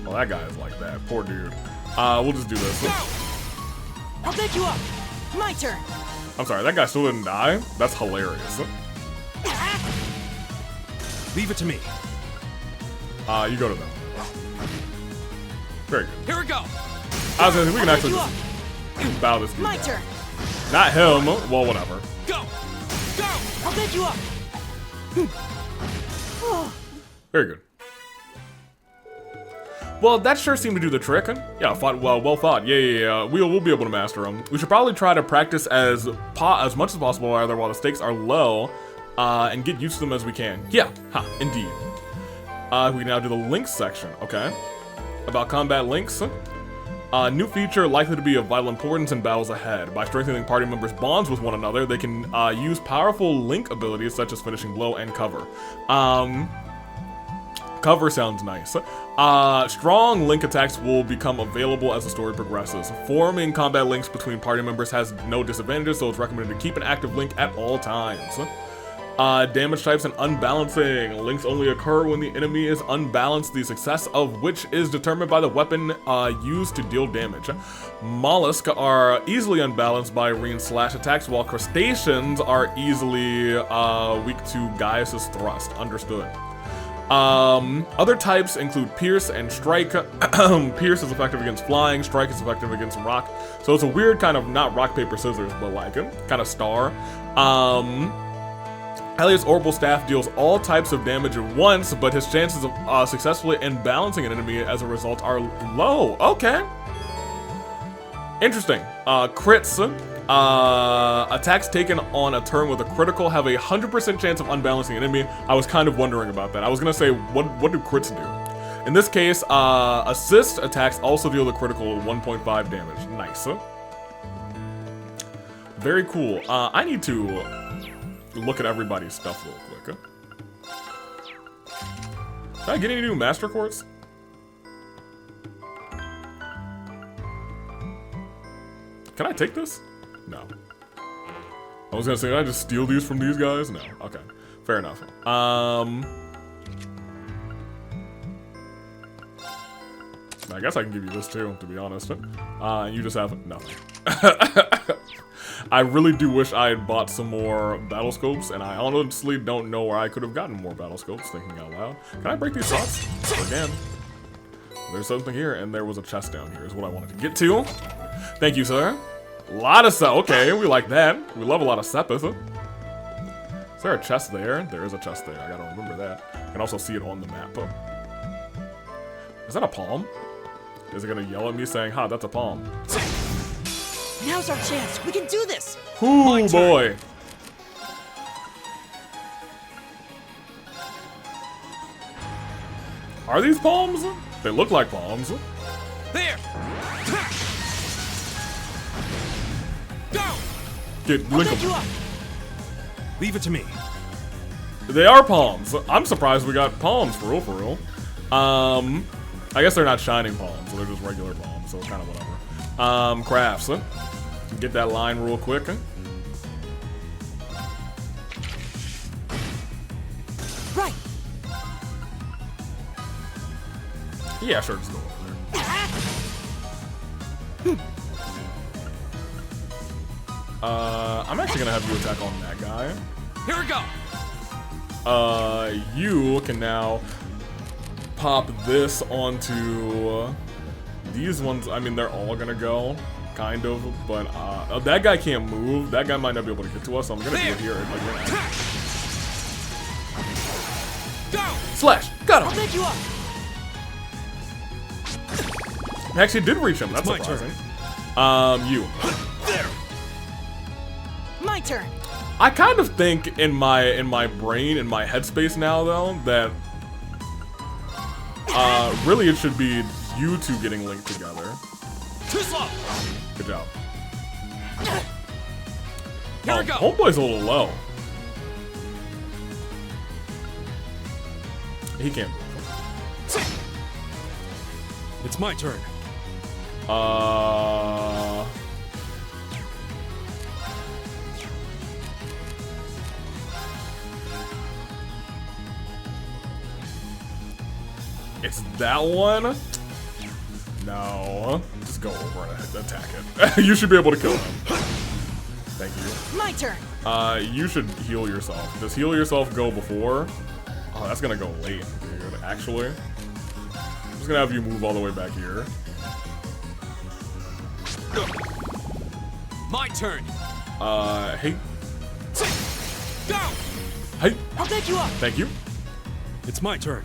Well, that guy is like that. Poor dude. We'll just do this. Go. I'll take you up. My turn. I'm sorry, that guy still didn't die? That's hilarious. Leave it to me. You go to them. Very good. Here we go. I was gonna say, we can actually just bow this dude My down. turn. Not him. Well, whatever. Go. Go. I'll take you up. Very good. Well, that sure seemed to do the trick. Yeah, fought well. Well fought. Yeah. We'll be able to master them. We should probably try to practice as much as possible, rather, while the stakes are low, and get used to them as we can. Yeah. Indeed. We can now do the links section. Okay. About combat links. New feature likely to be of vital importance in battles ahead. By strengthening party members' bonds with one another, they can use powerful link abilities such as finishing blow and cover. Cover sounds nice. Strong link attacks will become available as the story progresses. Forming combat links between party members has no disadvantages, so it's recommended to keep an active link at all times. Damage types and unbalancing. Links only occur when the enemy is unbalanced, the success of which is determined by the weapon used to deal damage. Mollusks are easily unbalanced by Rean slash attacks, while crustaceans are easily weak to Gaius's thrust. Understood. Other types include Pierce and Strike. Pierce is effective against flying, Strike is effective against rock. So it's a weird kind of, not rock, paper, scissors, but like kind of star. Elliot's Orbital Staff deals all types of damage at once, but his chances of successfully balancing an enemy as a result are low. Okay. Interesting. Crits. Attacks taken on a turn with a critical have a 100% chance of unbalancing an enemy. I was kind of wondering about that. I was gonna say, what do crits do? In this case, assist attacks also deal the critical 1.5 damage. Nice. Very cool. I need to look at everybody's stuff real quick. Can I get any new Master Quartz? Can I take this? No. I was gonna say, can I just steal these from these guys? No. Okay. Fair enough. I guess I can give you this too, to be honest. You just have nothing. I really do wish I had bought some more battle scopes, and I honestly don't know where I could have gotten more battle scopes, thinking out loud. Can I break these slots? Again. There's something here, and there was a chest down here, is what I wanted to get to. Thank you, sir. A lot of stuff. Okay, we like that. We love a lot of Sepith. Is there a chest there? There is a chest there. I gotta remember that. I can also see it on the map. Is that a palm? Is it gonna yell at me saying, ha, that's a palm? Now's our chance. We can do this. Ooh, boy. Are these palms? They look like palms. There. Go. Get I'll lick pick you 'em. up. Leave it to me. They are palms. I'm surprised we got palms for real. I guess they're not shining palms, so they're just regular palms, so it's kind of whatever. Crafts. Get that line real quick. Right. Yeah, sure, just go over there. I'm actually gonna have you attack on that guy. Here we go. You can now pop this onto these ones. I mean, they're all gonna go, kind of, but that guy can't move. That guy might not be able to get to us, so I'm gonna do it here. Like, Go. slash! Got I'll him! pick you up. Actually, did reach him. That's my surprising. You. There. My turn. I kind of think in my brain, in my headspace now, though, that really it should be you two getting linked together. Too slow. Good job. Here we go. Homeboy's a little low. He can't. It's my turn. It's that one? No. Just go over and attack it. You should be able to kill him. Thank you. My turn. You should heal yourself. Does heal yourself go before? Oh, that's gonna go late, dude. Actually. I'm just gonna have you move all the way back here. My turn. Hey. Go. Hey. I'll pick you up. Thank you. It's my turn.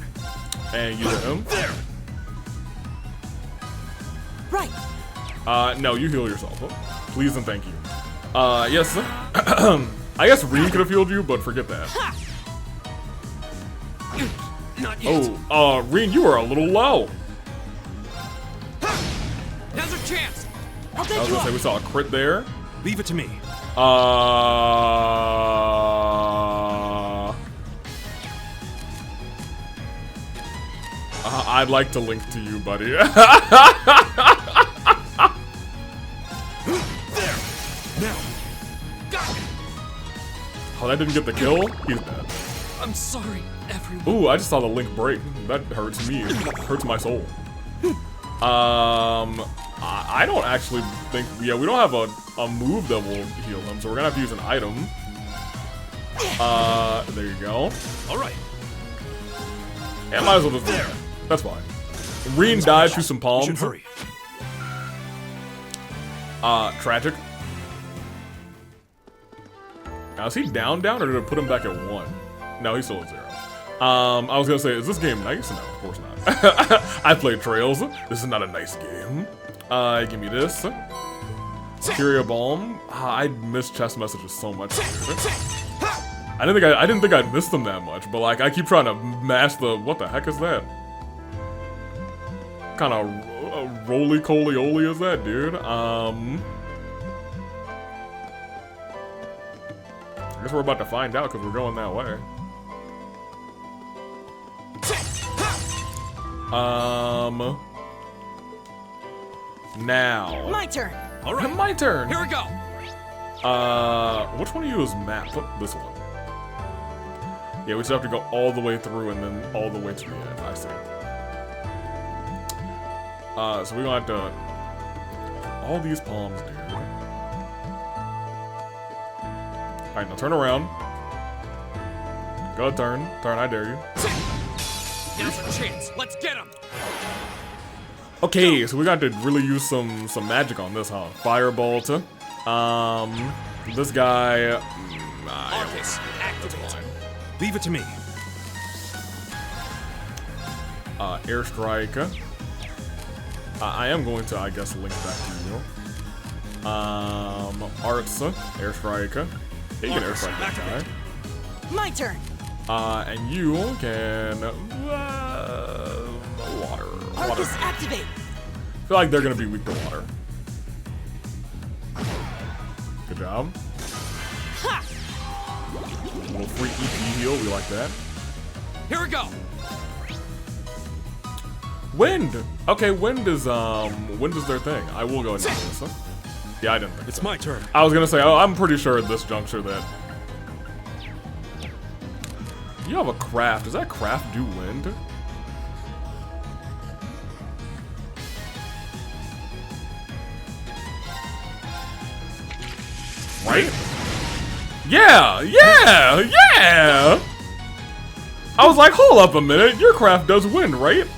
And you hit him. There. Right. No, you heal yourself. Please and thank you. Yes. I guess Rean could have healed you, but forget that. Ha! Not yet. Oh, Rean, you are a little low. Now's our chance. I'll I pick was you gonna say up. we saw a crit there. Leave it to me. I'd like to link to you, buddy. There. Now. Oh, that didn't get the kill? He's dead. I'm sorry, everyone. Ooh, I just saw the link break. That hurts me. It hurts my soul. I don't actually think... Yeah, we don't have a move that will heal him, so we're gonna have to use an item. There you go. Alright. Yeah, might as well just do that. That's fine. Rean died through some We palms. should hurry. Tragic. Now, is he down, or did it put him back at 1? No, he's still at 0. I was gonna say, is this game nice? No, of course not. I played Trails. This is not a nice game. Give me this. Curia Balm. I miss chest messages so much. I didn't think I'd miss them that much, but like I keep trying to mash the. What the heck is that? Kind of roly-coly-oly is that, dude? I guess we're about to find out because we're going that way. Now. My turn. All right. My turn. Here we go. Which one of you is map? This one. Yeah, we still have to go all the way through and then all the way to the end. I see. So we're gonna have to... All these palms, dude. Alright, now turn around. Go turn. Turn, I dare you. Now's our chance. Let's get him. Okay, so we got to really use some magic on this, huh? Firebolt. This guy... Arcus, activate. Leave it to me. Airstrike. I am going to, I guess, link back to you. Arts. Airstrike. Yeah, you can airstrike that guy. My turn. And you can... water. Arcus, activate. I feel like they're gonna be weak to water. Good job. Ha! A little free EP heal, we like that. Here we go. Wind! Okay, wind is their thing. I will go ahead and do this, huh? Yeah, I didn't think It's so. my turn. I was gonna say, oh, I'm pretty sure at this juncture that... You have a craft. Does that craft do wind? Right? Yeah! I was like, hold up a minute. Your craft does wind, right?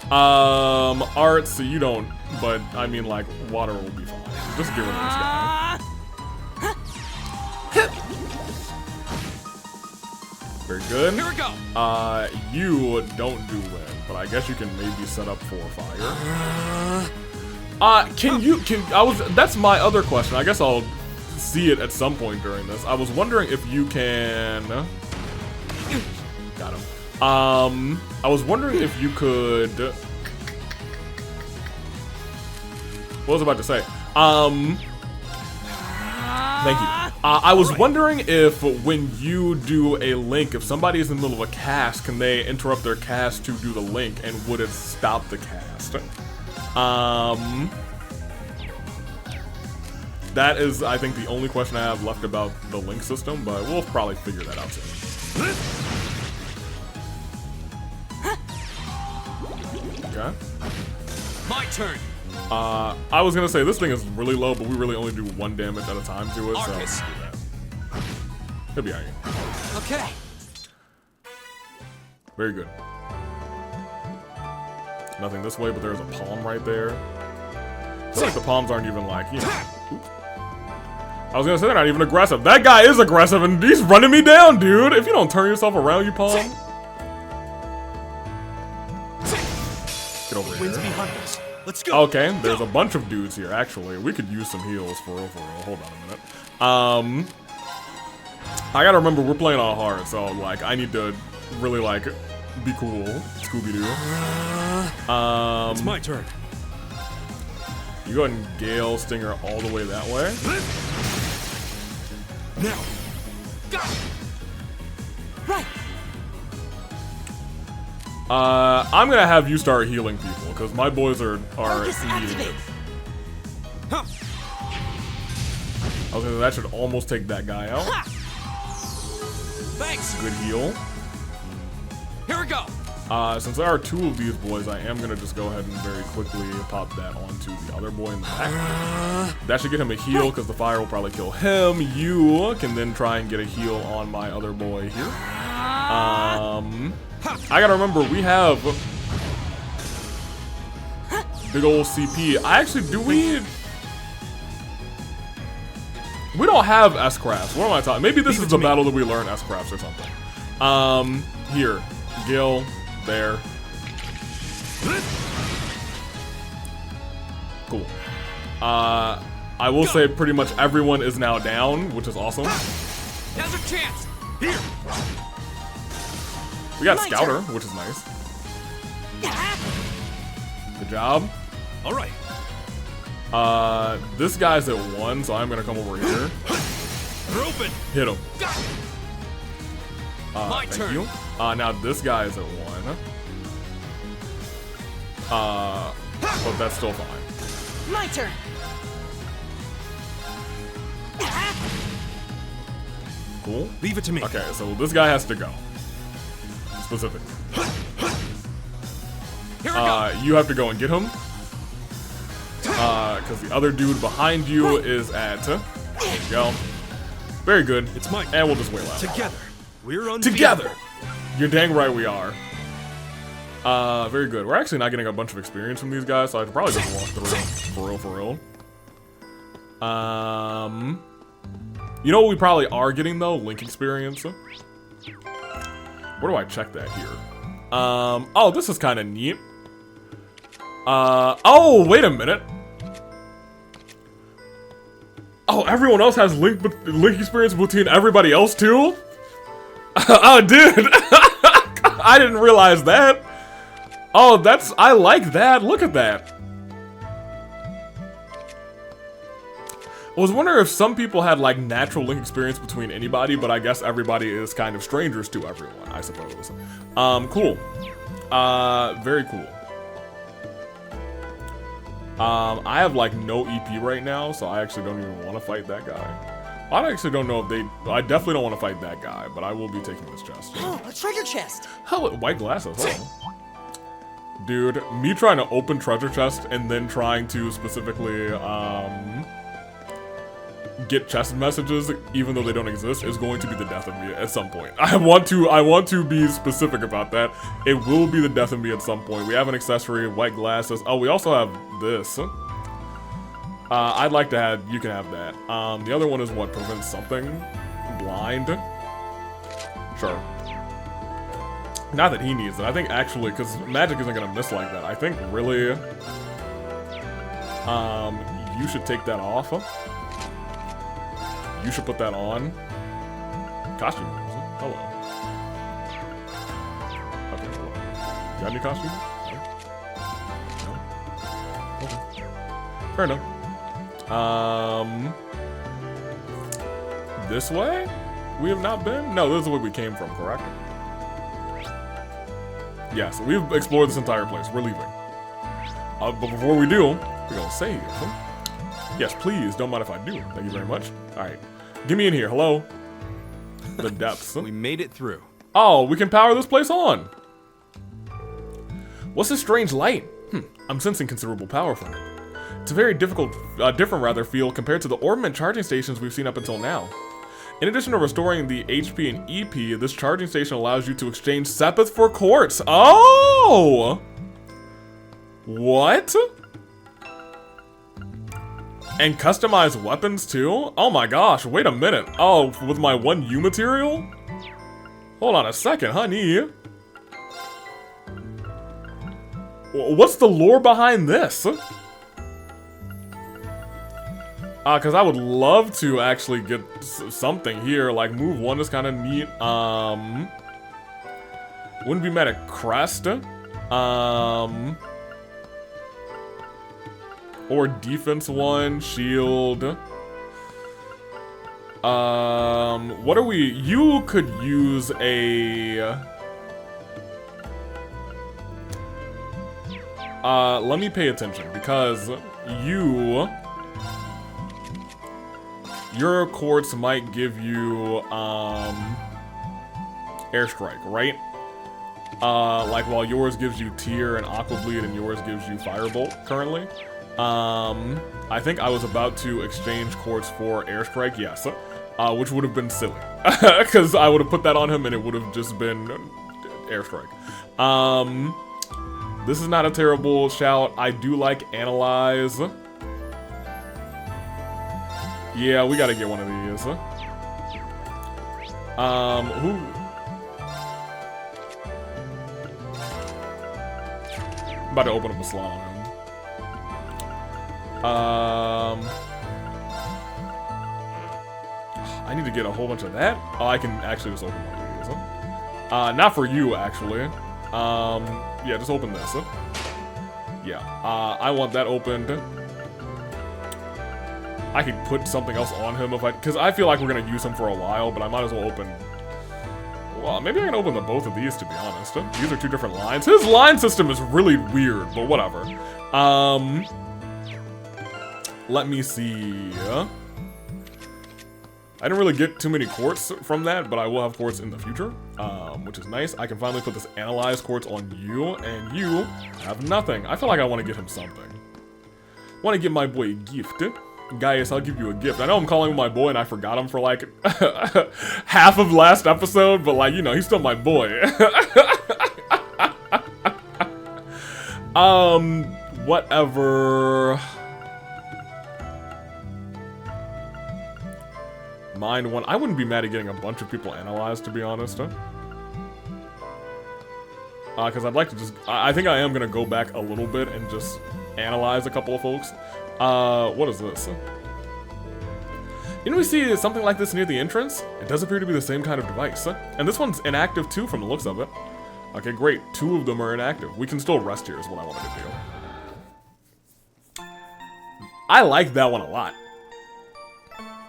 Arts, you don't, but I mean, like, water will be fine. Just get rid of this guy. Very good. Here we go. You don't do wind, but I guess you can maybe set up for fire. That's my other question. I guess I'll see it at some point during this. I was wondering if you can... Got him. I was wondering if you could... What was I about to say? Thank you. I was wondering if when you do a link, if somebody is in the middle of a cast, can they interrupt their cast to do the link, and would it stop the cast? That is, I think, the only question I have left about the link system, but we'll probably figure that out soon. Okay. My turn. I was gonna say this thing is really low, but we really only do 1 damage at a time to it, Arcus. so he'll be alright. Okay. Very good. Nothing this way, but there's a palm right there. I feel like the palms aren't even like, you know. Oops. I was gonna say they're not even aggressive. That guy is aggressive, and he's running me down, dude. If you don't turn yourself around, you palm. Get over Wind's here. behind us. Let's go. Okay, there's a bunch of dudes here, actually. We could use some heals for real, Hold on a minute. I gotta remember we're playing on hard, so, like, I need to really, like, be cool. Scooby-Doo. It's my turn. You go ahead and Gale Stinger all the way that way. Now. Go. Right. I'm gonna have you start healing people, because my boys are Focus needing activate. it. Huh. I was gonna say, that should almost take that guy out. Ha! Thanks. Good heal. Here we go. Since there are 2 of these boys, I am gonna just go ahead and very quickly pop that onto the other boy in the back. That should get him a heal, because the fire will probably kill him. You can then try and get a heal on my other boy here. I gotta remember, we have big old CP. We don't have S-Crafts. What am I talking? Maybe this is the battle that we learn S-Crafts or something. Here. Gil. There. Cool. I will say pretty much everyone is now down, which is awesome. Now's our chance. Here. We got My Scouter, turn. which is nice. Ah! Good job. All right. This guy's at 1, so I'm gonna come over here. They're open. Hit him. Got it. My Thank turn. you. Now this guy is at 1. But that's still fine. My turn. Ah! Cool. Leave it to me. Okay, so this guy has to go. Specifically. Here we go. You have to go and get him. Because the other dude behind you is at... There you go. Very good. It's mine. And we'll just wait out. Together, we're unbeatable. Together! You're dang right we are. Very good. We're actually not getting a bunch of experience from these guys, so I could probably just walk through. For real. You know what we probably are getting, though? Link experience. Where do I check that here? Oh, this is kind of neat. Oh, wait a minute. Oh, everyone else has link experience between everybody else, too? Oh, dude. I didn't realize that. Oh, I like that. Look at that. I was wondering if some people had, like, natural link experience between anybody, but I guess everybody is kind of strangers to everyone, I suppose. Cool. Very cool. I have, like, no EP right now, so I actually don't even want to fight that guy. I actually don't know if I definitely don't want to fight that guy, but I will be taking this chest. Oh, a treasure chest. Hello, white glasses, hello. Dude, me trying to open treasure chest and then trying to specifically, get chest messages, even though they don't exist, is going to be the death of me at some point. I want to be specific about that. It will be the death of me at some point. We have an accessory, white glasses. Oh, we also have this. I'd like to have, you can have that. The other one is what, prevents something? Blind? Sure. Not that he needs it. I think actually, because magic isn't gonna miss like that. I think really, you should take that off. You should put that on. Costume. Hello. Okay, hello. You got any costume? No? Okay. Fair enough. This way? We have not been? No, this is the way we came from, correct? Yes, we've explored this entire place. We're leaving. But before we do, we're gonna save. Yes, please. Don't mind if I do. Thank you very much. Alright. Get me in here. Hello? The depths. We made it through. Oh, we can power this place on. What's this strange light? I'm sensing considerable power from it. It's a very different feel compared to the ornament charging stations we've seen up until now. In addition to restoring the HP and EP, this charging station allows you to exchange Sepith for quartz. Oh! What? And customize weapons too? Oh my gosh, wait a minute. Oh, with my 1U material? Hold on a second, honey. What's the lore behind this? Cause I would love to actually get something here. Like move 1 is kind of neat. Wouldn't be mad at Crest. Or defense 1, shield. What are we? You could use a. let me pay attention, because your quartz might give you, airstrike, right? Like, while yours gives you tear and aqua bleed and yours gives you firebolt currently. I think I was about to exchange quartz for airstrike, yes, which would have been silly, because I would have put that on him and it would have just been airstrike. This is not a terrible shout. I do like analyze. Yeah, we gotta get one of these. Who? I'm about to open up a slot on him. I need to get a whole bunch of that. Oh, I can actually just open one of these. Not for you, actually. Yeah, just open this. Yeah, I want that opened. I could put something else on him if because I feel like we're gonna use him for a while, but I might as well open. Well, maybe I can open both of these, to be honest. These are two different lines. His line system is really weird, but whatever. Let me see. I didn't really get too many quartz from that, but I will have quartz in the future, which is nice. I can finally put this analyze quartz on you, and you have nothing. I feel like I want to get him something. Want to get my boy a gift. Guys, I'll give you a gift. I know I'm calling him my boy and I forgot him for like half of last episode, but like, you know, he's still my boy. Whatever. Mind one. I wouldn't be mad at getting a bunch of people analyzed, to be honest. Because I'd like to just... I think I am going to go back a little bit and just analyze a couple of folks. What is this? Didn't we see something like this near the entrance? It does appear to be the same kind of device. And this one's inactive too, from the looks of it. Okay, great. 2 of them are inactive. We can still rest here is what I wanted to do. I like that one a lot.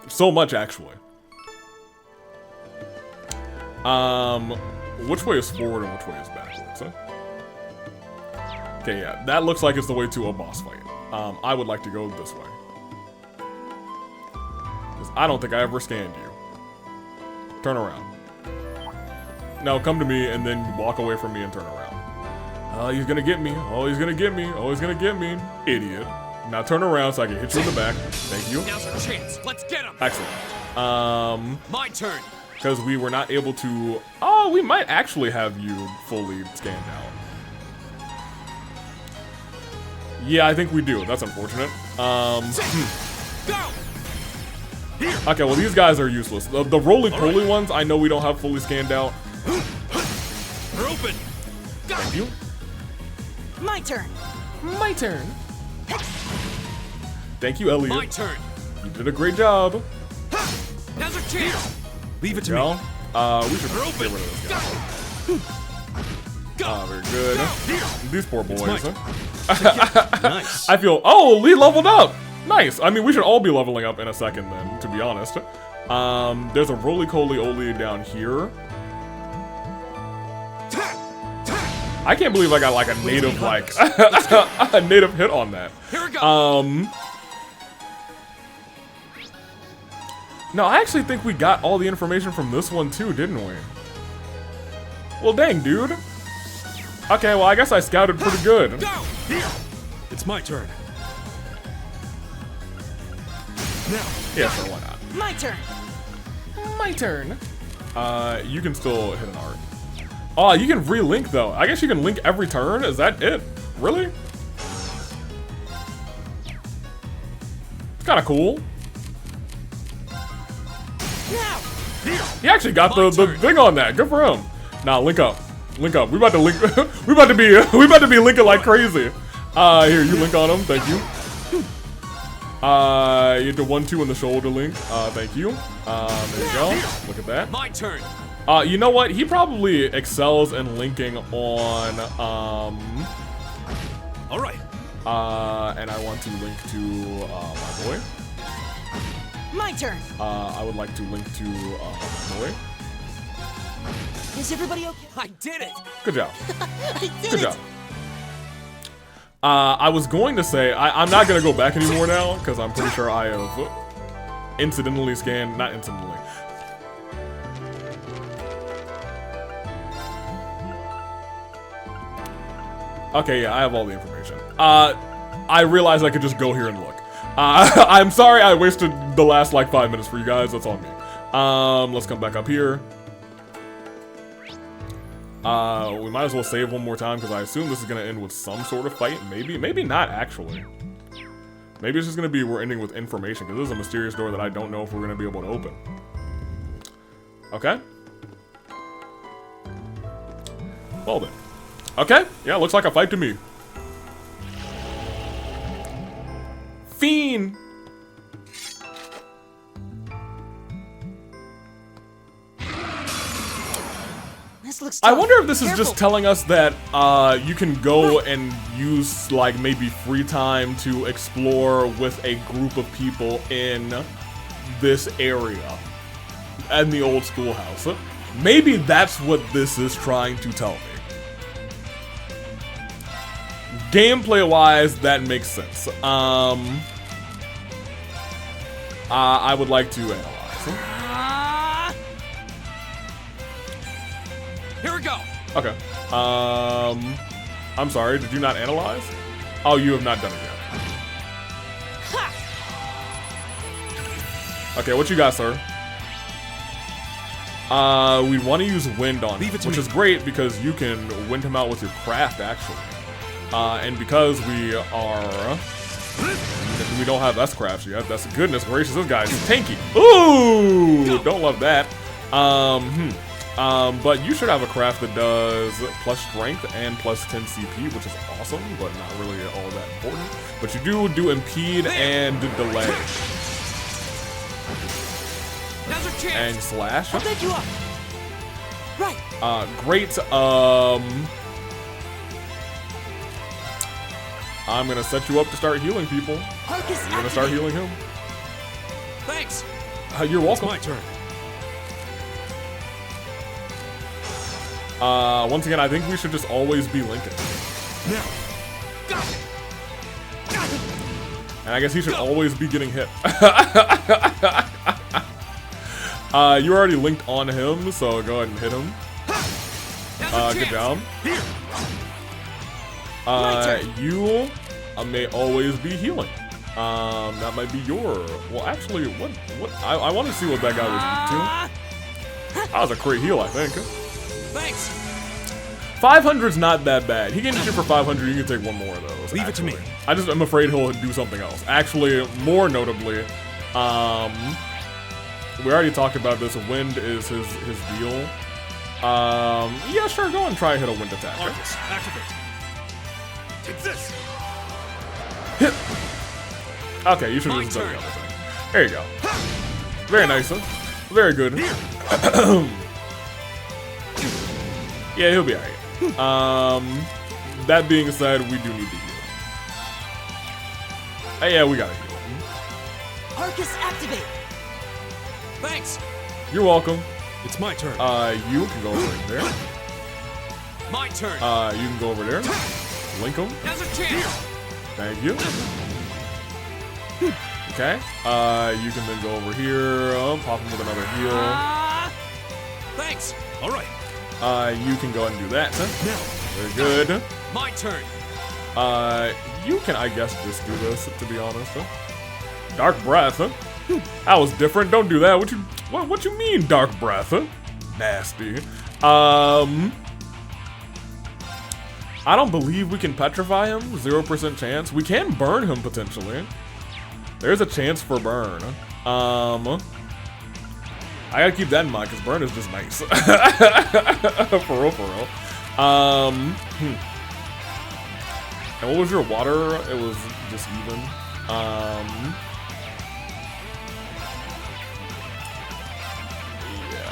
So much, actually. Which way is forward and which way is backwards? Okay, yeah. That looks like it's the way to a boss fight. I would like to go this way. Because I don't think I ever scanned you. Turn around. No, come to me and then walk away from me and turn around. Oh, he's gonna get me. Oh, he's gonna get me. Oh, he's gonna get me. Idiot. Now turn around so I can hit you in the back. Thank you. Now's our chance. Let's get him. Excellent. My turn. Because we were not able to... Oh, we might actually have you fully scanned out. Yeah, I think we do. That's unfortunate. Go. Here. Okay, well, these guys are useless. The roly-poly ones, I know we don't have fully scanned out. We're open. Thank you. My turn. My turn. Thank you, Elliot. My turn. You did a great job. Now's our chance. Leave it to me. We should get rid of this guy. Very good. These poor boys. Nice. I feel... Oh, Lee leveled up. Nice. I mean, we should all be leveling up in a second then, to be honest. There's a roly-coly-oly down here. I can't believe I got like a native, like, a native hit on that. Here we go. No, I actually think we got all the information from this one too, didn't we? Well, dang, dude. Okay, well, I guess I scouted pretty good. Go. Here. It's my turn. Now. Yeah, sure, why not? My turn. My turn. You can still hit an art. Oh, you can relink though. I guess you can link every turn. Is that it? Really? It's kind of cool. Now. He actually got the thing on that. Good for him. Nah, link up. Link up. We about to link. we about to be linking like crazy. Here, you link on him. Thank you. You hit the 1-2 in the shoulder link. Thank you. There you go. Look at that. My turn. You know what? He probably excels in linking on, All right. and I want to link to, my boy. My turn. I would like to link to, my boy. Is everybody okay? I did it. Good job. I did Good it. job. I was going to say, I'm not going to go back anymore now, because I'm pretty sure I have incidentally scanned, not incidentally. Okay, yeah, I have all the information. I realized I could just go here and look. I'm sorry I wasted the last, like, 5 minutes for you guys, that's on me. Let's come back up here. We might as well save one more time because I assume this is gonna end with some sort of fight. Maybe not actually. Maybe it's just gonna be we're ending with information because this is a mysterious door that I don't know if we're gonna be able to open. Okay. Well then. Okay. Yeah, looks like a fight to me. Fiend. I wonder if this is just telling us that you can go and use like maybe free time to explore with a group of people in this area and the old schoolhouse. Maybe that's what this is trying to tell me. Gameplay wise, that makes sense. I would like to analyze. Here we go. Okay. I'm sorry, did you not analyze? Oh, you have not done it yet. Okay, what you got, sir? We want to use wind on him, which is great because you can wind him out with your craft, actually. And because we don't have S-crafts yet, that's goodness gracious, this guy's tanky. Ooh, don't love that. But you should have a craft that does plus strength and plus 10 CP, which is awesome, but not really all that important. But you do impede and delay. And slash. I'll take you up. Right. Great. I'm gonna set you up to start healing people. You're gonna start healing him. Thanks. You're welcome. It's my turn. Once again, I think we should just always be Lincoln. Now. Got it. And I guess he should always be getting hit. You already linked on him, so go ahead and hit him. Good job. You may always be healing. That might be your... Well, actually, what? I want to see what that guy was weak to. That was a crit heal, I think. Thanks. 500's not that bad. He can hit you for 500. You can take one more of those. Leave it to me. I'm afraid he'll do something else. Actually, more notably, we already talked about this. Wind is his deal. Yeah, sure. Go and try and hit a wind attack. Marcus, activate. Take this. Hit. Okay, you should have just done the other thing. There you go. Very nice. Huh? Very good. Yeah, he'll be alright. That being said, we do need to heal. Yeah, we gotta heal. Arcus activate. Thanks. You're welcome. It's my turn. You can go over there. My turn. You can go over there. Link him. Now's a chance. Thank you. Okay. You can then go over here. Pop him with another heal. Thanks. All right. You can go ahead and do that. Now. Very good. My turn. You can, I guess, just do this, to be honest. Dark breath, huh? That was different. Don't do that. What you mean, dark breath, huh? Nasty. I don't believe we can petrify him. 0% chance. We can burn him, potentially. There's a chance for burn. I gotta keep that in mind, because burn is just nice. For real, for real. And what was your water? It was just even. Yeah,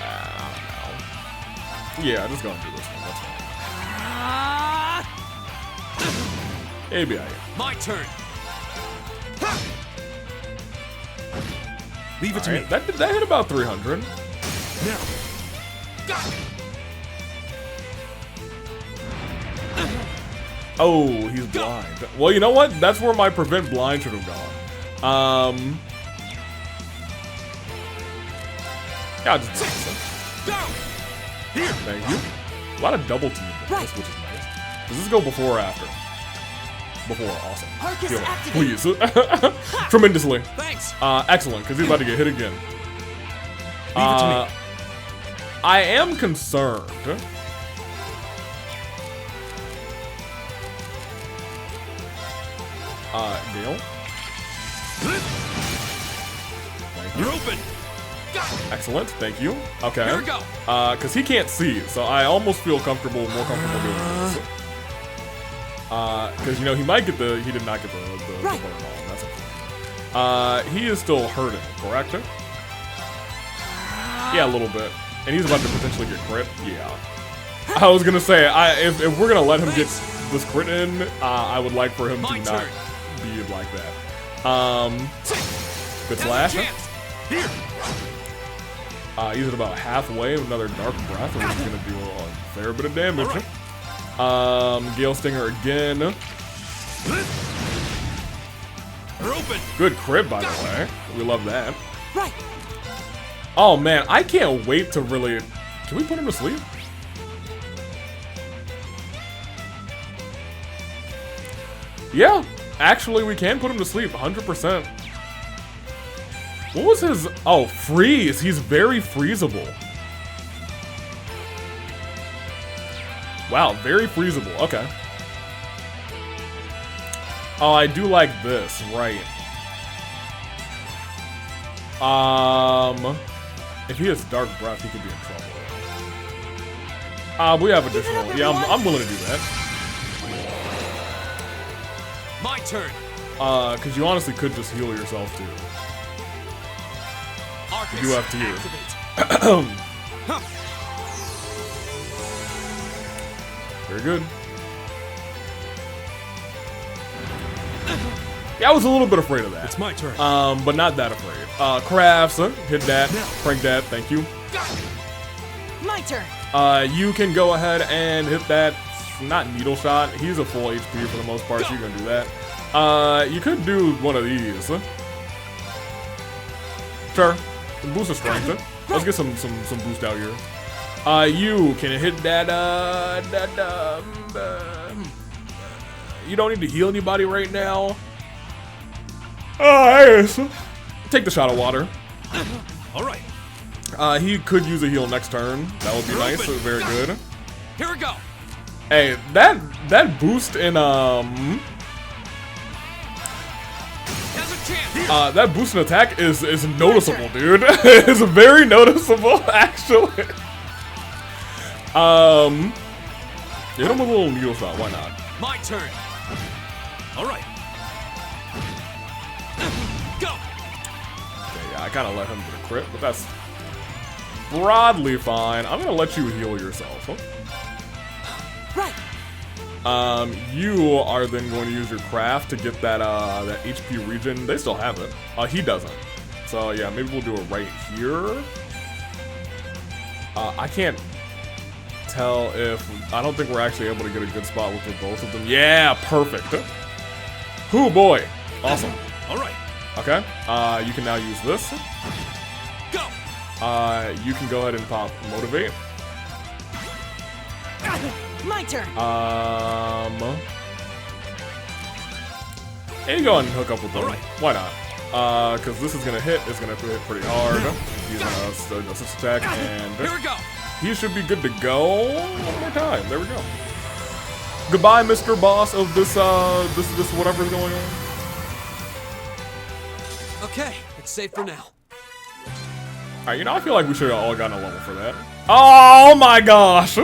I don't know. Yeah, just go and do this one. That's fine. ABI. My turn. Leave it to me. That hit about 300. Now. Got it. Oh, he's blind. Well, you know what? That's where my prevent blind should have gone. Yeah, I'll just do this. Go! Here! Thank you. A lot of double team Right. which is nice. Does this go before or after? Before, awesome. Arcus Heal him, activate. please. Tremendously. Thanks! Excellent, because he's about to get hit again. Leave it to me. I am concerned. Gale. Thank you. You're open! Go! Excellent, thank you. Okay. Here we go! Because he can't see, so I almost feel more comfortable doing this. Because, you know, he might get he did not get the Right. burn on, that's okay. He is still hurting, correct? Yeah, a little bit. And he's about to potentially get crit, yeah. I was gonna say, if we're gonna let him get this crit in, I would like for him My to not turn. be like that. Good slash. Chance. Here! He's at about halfway with another Dark Breath, which is going to do a fair bit of damage. Gale Stinger again. You're open! Good crit, by the way. We love that. Right. Oh, man, I can't wait to really... Can we put him to sleep? Yeah, actually, we can put him to sleep, 100%. What was his... Oh, freeze. He's very freezable. Wow, very freezable. Okay. Oh, I do like this. Right. If he has Dark Breath, he could be in trouble. We have additional... Yeah, I'm willing to do that. My turn! Because you honestly could just heal yourself, too. Arcus, You have to heal. activate. Very good. Yeah, I was a little bit afraid of that. It's my turn. But not that afraid. Crafts, hit that, prank that, thank you. My turn. You can go ahead and hit that, not needle shot. He's a full HP for the most part, so you're gonna do that. You could do one of these. Sure. Boost of strength. Let's get some boost out here. You can hit that, you don't need to heal anybody right now. Yes. Take the shot of water. Alright, He could use a heal next turn. That would be nice. open. Very good. here we go! Hey, that boost in There's a chance! that boost in attack is noticeable, dude. It's very noticeable, actually. Hit him with a little needle shot. Why not? My turn! Alright. Go! Okay, yeah, I kind of let him get a crit, but that's broadly fine. I'm gonna let you heal yourself. Right. You are then going to use your craft to get that that HP regen. They still have it. He doesn't. So yeah, maybe we'll do it right here. I can't tell if... I don't think we're actually able to get a good spot with both of them. Yeah, perfect. Hoo boy. Awesome. Alright, Okay. You can now use this. go! You can go ahead and pop Motivate. My turn. And you go ahead and hook up with them. Alright. Why not? Because this is gonna hit. It's gonna hit pretty hard. He's gonna assist attack, Here and we go! he should be good to go. One more time. There we go. Goodbye, Mr. Boss of this this whatever's going on. Okay, it's safe for now. All right, you know, I feel like we should have all gotten a level for that. Oh my gosh!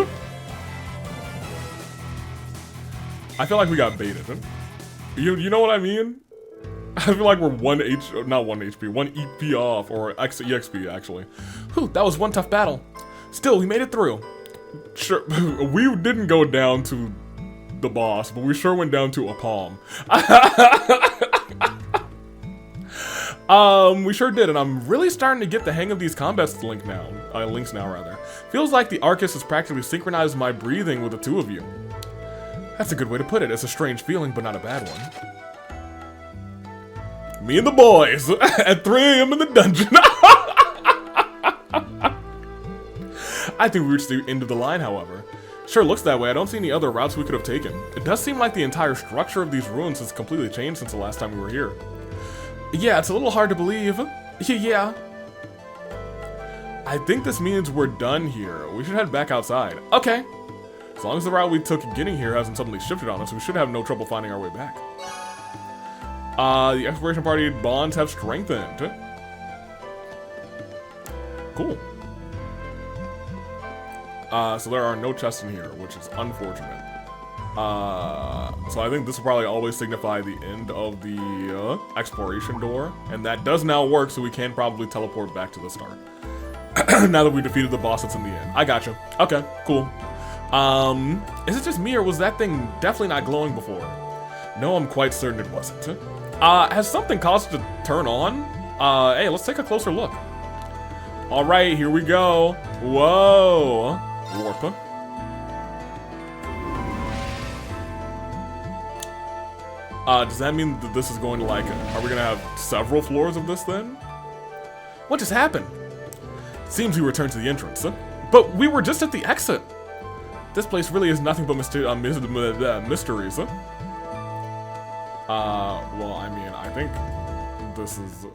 I feel like we got baited. You know what I mean? I feel like we're one EP off, or EXP actually. Whew, that was one tough battle. Still, we made it through. Sure, we didn't go down to the boss, but we sure went down to a palm. We sure did, and I'm really starting to get the hang of these combat links now. Feels like the Arcus has practically synchronized my breathing with the two of you. That's a good way to put it. It's a strange feeling, but not a bad one. Me and the boys at 3 a.m. in the dungeon. I think we reached the end of the line, however. Sure looks that way. I don't see any other routes we could have taken. It does seem like the entire structure of these ruins has completely changed since the last time we were here. Yeah, it's a little hard to believe. Yeah. I think this means we're done here. We should head back outside. Okay. As long as the route we took getting here hasn't suddenly shifted on us, we should have no trouble finding our way back. The exploration party bonds have strengthened. Cool. So there are no chests in here, which is unfortunate. So I think this will probably always signify the end of the exploration door, and that does now work, so we can probably teleport back to the start. Now that we defeated the boss that's in the end. I gotcha. Okay, cool. Is it just me, or was that thing definitely not glowing before? No, I'm quite certain it wasn't. Has something caused it to turn on? Hey, let's take a closer look. Alright, here we go. Whoa. Warp. Does that mean that this is going to, like, are we gonna have several floors of this then? What just happened? Seems we returned to the entrance, but we were just at the exit. This place really is nothing but mysteries, well, I mean, I think this is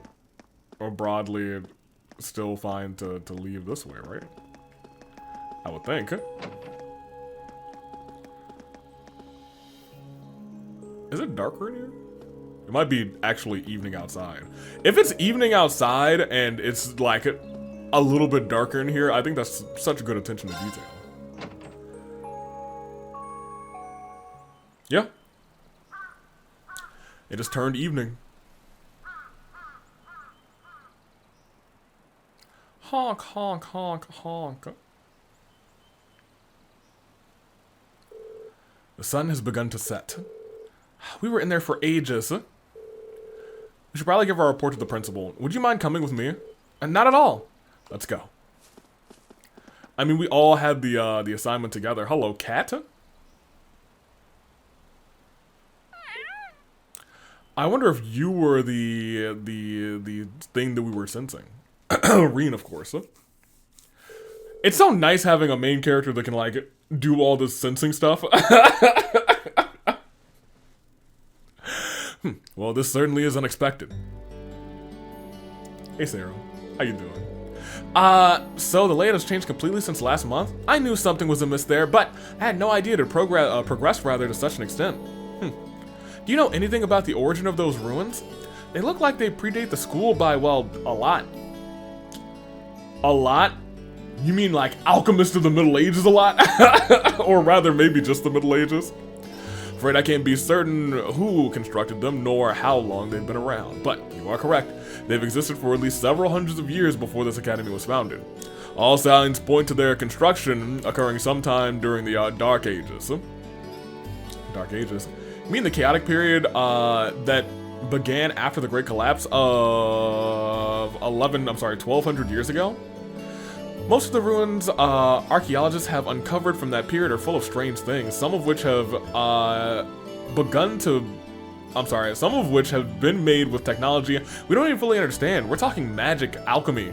broadly still fine to leave this way, right? I would think. Is it darker in here? It might be actually evening outside. If it's evening outside and it's like a little bit darker in here, I think that's such good attention to detail. Yeah. It just turned evening. Honk, honk, honk, honk. The sun has begun to set. We were in there for ages. We should probably give our report to the principal. Would you mind coming with me? Not at all. Let's go. I mean, we all had the assignment together. Hello, cat. I wonder if you were the thing that we were sensing. Rean, of course. It's so nice having a main character that can, like, do all this sensing stuff. Well, this certainly is unexpected. Hey, Sarah. How you doing? So the layout has changed completely since last month? I knew something was amiss there, but I had no idea to progress rather to such an extent. Do you know anything about the origin of those ruins? They look like they predate the school by, well, a lot. A lot? You mean like alchemists of the Middle Ages a lot? Or rather, maybe just the Middle Ages? Afraid I can't be certain who constructed them, nor how long they've been around. But you are correct. They've existed for at least several hundreds of years before this academy was founded. All signs point to their construction occurring sometime during the Dark Ages. Dark Ages? You mean the chaotic period that began after the Great Collapse of 1,200 years ago? Most of the ruins archaeologists have uncovered from that period are full of strange things, some of which have some of which have been made with technology we don't even fully understand. We're talking magic, alchemy.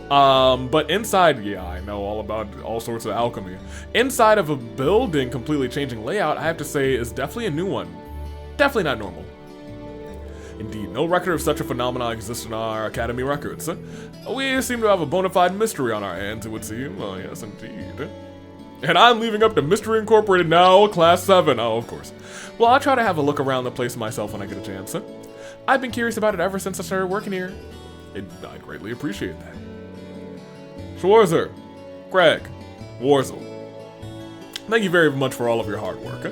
But inside, yeah, I know all about all sorts of alchemy. Inside of a building completely changing layout, I have to say, is definitely a new one. Definitely not normal. Indeed, no record of such a phenomenon exists in our academy records. We seem to have a bona fide mystery on our hands, it would seem. Oh, yes, indeed. And I'm leaving up to Mystery Incorporated now, Class 7. Oh, of course. Well, I'll try to have a look around the place myself when I get a chance. I've been curious about it ever since I started working here. I greatly appreciate that. Schwarzer, Greg, Warzel, thank you very much for all of your hard work.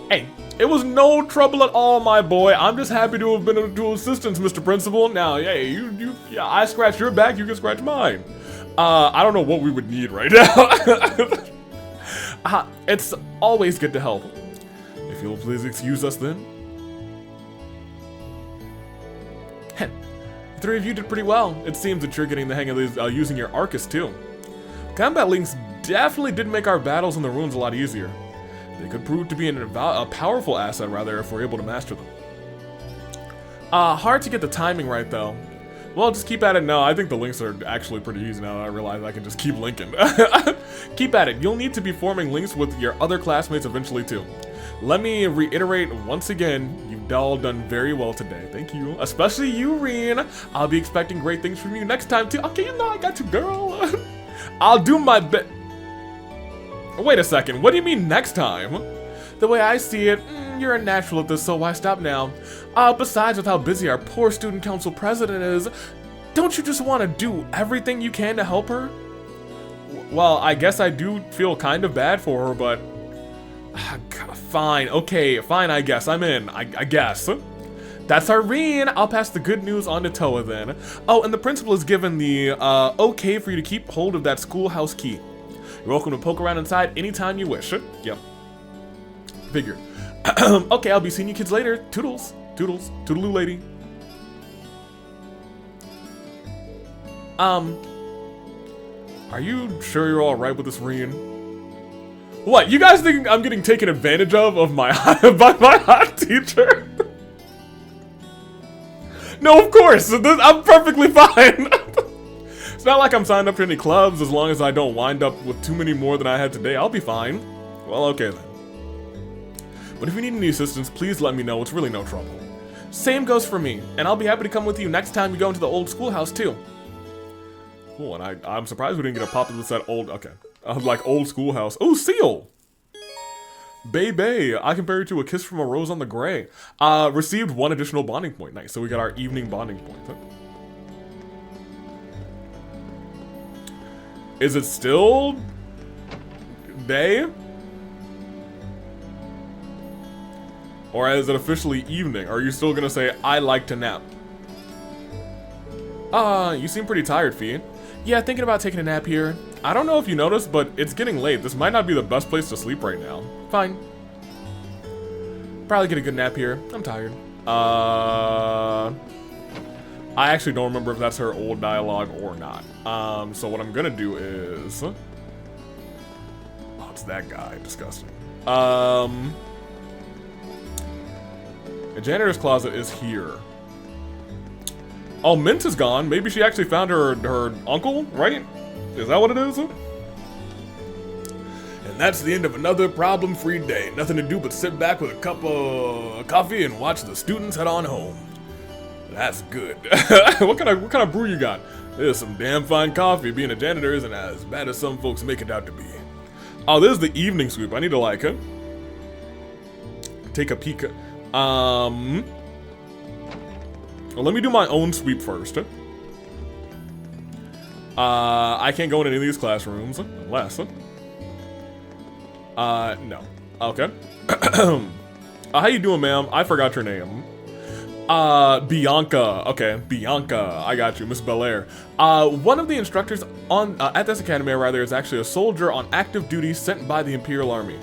Hey, it was no trouble at all, my boy. I'm just happy to have been of assistance, Mr. Principal. Now, hey, yeah, I scratch your back, you can scratch mine. I don't know what we would need right now. It's always good to help. If you'll please excuse us then. The three of you did pretty well. It seems that you're getting the hang of these, using your Arcus too. Combat links definitely did make our battles in the ruins a lot easier. They could prove to be a powerful asset, rather, if we're able to master them. Hard to get the timing right, though. Well, just keep at it. No, I think the links are actually pretty easy now that I realize I can just keep linking. Keep at it. You'll need to be forming links with your other classmates eventually, too. Let me reiterate once again, you've all done very well today. Thank you. Especially you, Rean. I'll be expecting great things from you next time, too. Okay, you know I got you, girl. I'll do my best. Wait a second. What do you mean next time? The way I see it, you're a natural at this, so why stop now? Besides, with how busy our poor student council president is, don't you just want to do everything you can to help her? Well, I guess I do feel kind of bad for her, but... fine, okay, fine, I guess. I'm in, I guess. That's our Rean. I'll pass the good news on to Toa then. Oh, and the principal has given the okay for you to keep hold of that schoolhouse key. You're welcome to poke around inside anytime you wish. Yep. Figured. Okay, I'll be seeing you kids later. Toodles. Toodles. Toodaloo, lady. Are you sure you're alright with this, Rean? What, you guys think I'm getting taken advantage of my by my hot teacher? No, of course. I'm perfectly fine. It's not like I'm signed up to any clubs. As long as I don't wind up with too many more than I had today, I'll be fine. Well, okay then. But if you need any assistance, please let me know. It's really no trouble. Same goes for me, and I'll be happy to come with you next time you go into the old schoolhouse too. Cool, and I'm surprised we didn't get a pop-up that said old, okay. Like old schoolhouse. Oh, seal! Baby, I compare you to a kiss from a rose on the gray. Received 1 additional bonding point. Nice, so we got our evening bonding point. Huh? Is it still day? Or is it officially evening? Are you still gonna say, I like to nap? You seem pretty tired, Fee. Yeah, thinking about taking a nap here. I don't know if you noticed, but it's getting late. This might not be the best place to sleep right now. Fine. Probably get a good nap here. I'm tired. I actually don't remember if that's her old dialogue or not. So what I'm gonna do is... Oh, it's that guy. Disgusting. The janitor's closet is here. Oh, Mint is gone. Maybe she actually found her uncle, right? Is that what it is? And that's the end of another problem-free day. Nothing to do but sit back with a cup of coffee and watch the students head on home. That's good. What kind of brew you got? There's some damn fine coffee. Being a janitor isn't as bad as some folks make it out to be. Oh, this is the evening sweep. I need to like take a peek. Well, let me do my own sweep first. I can't go in any of these classrooms unless. No. Okay. How you doing, ma'am? I forgot your name. Bianca. Okay, Bianca. I got you, Miss Belair. One of the instructors on at this academy, rather, is actually a soldier on active duty sent by the Imperial Army.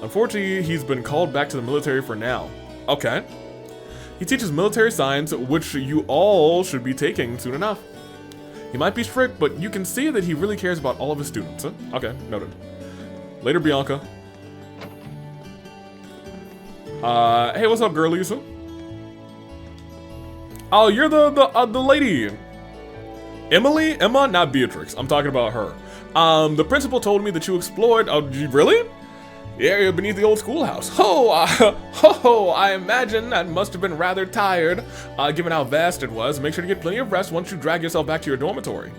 Unfortunately, he's been called back to the military for now. Okay. He teaches military science, which you all should be taking soon enough. He might be strict, but you can see that he really cares about all of his students. Huh? Okay, noted. Later, Bianca. Hey, what's up, girlies? Oh, you're the lady. Emily? Emma? Not Beatrix. I'm talking about her. The principal told me that you explored... Oh, really? The area beneath the old schoolhouse. I imagine that must have been rather tired, given how vast it was. Make sure to get plenty of rest once you drag yourself back to your dormitory.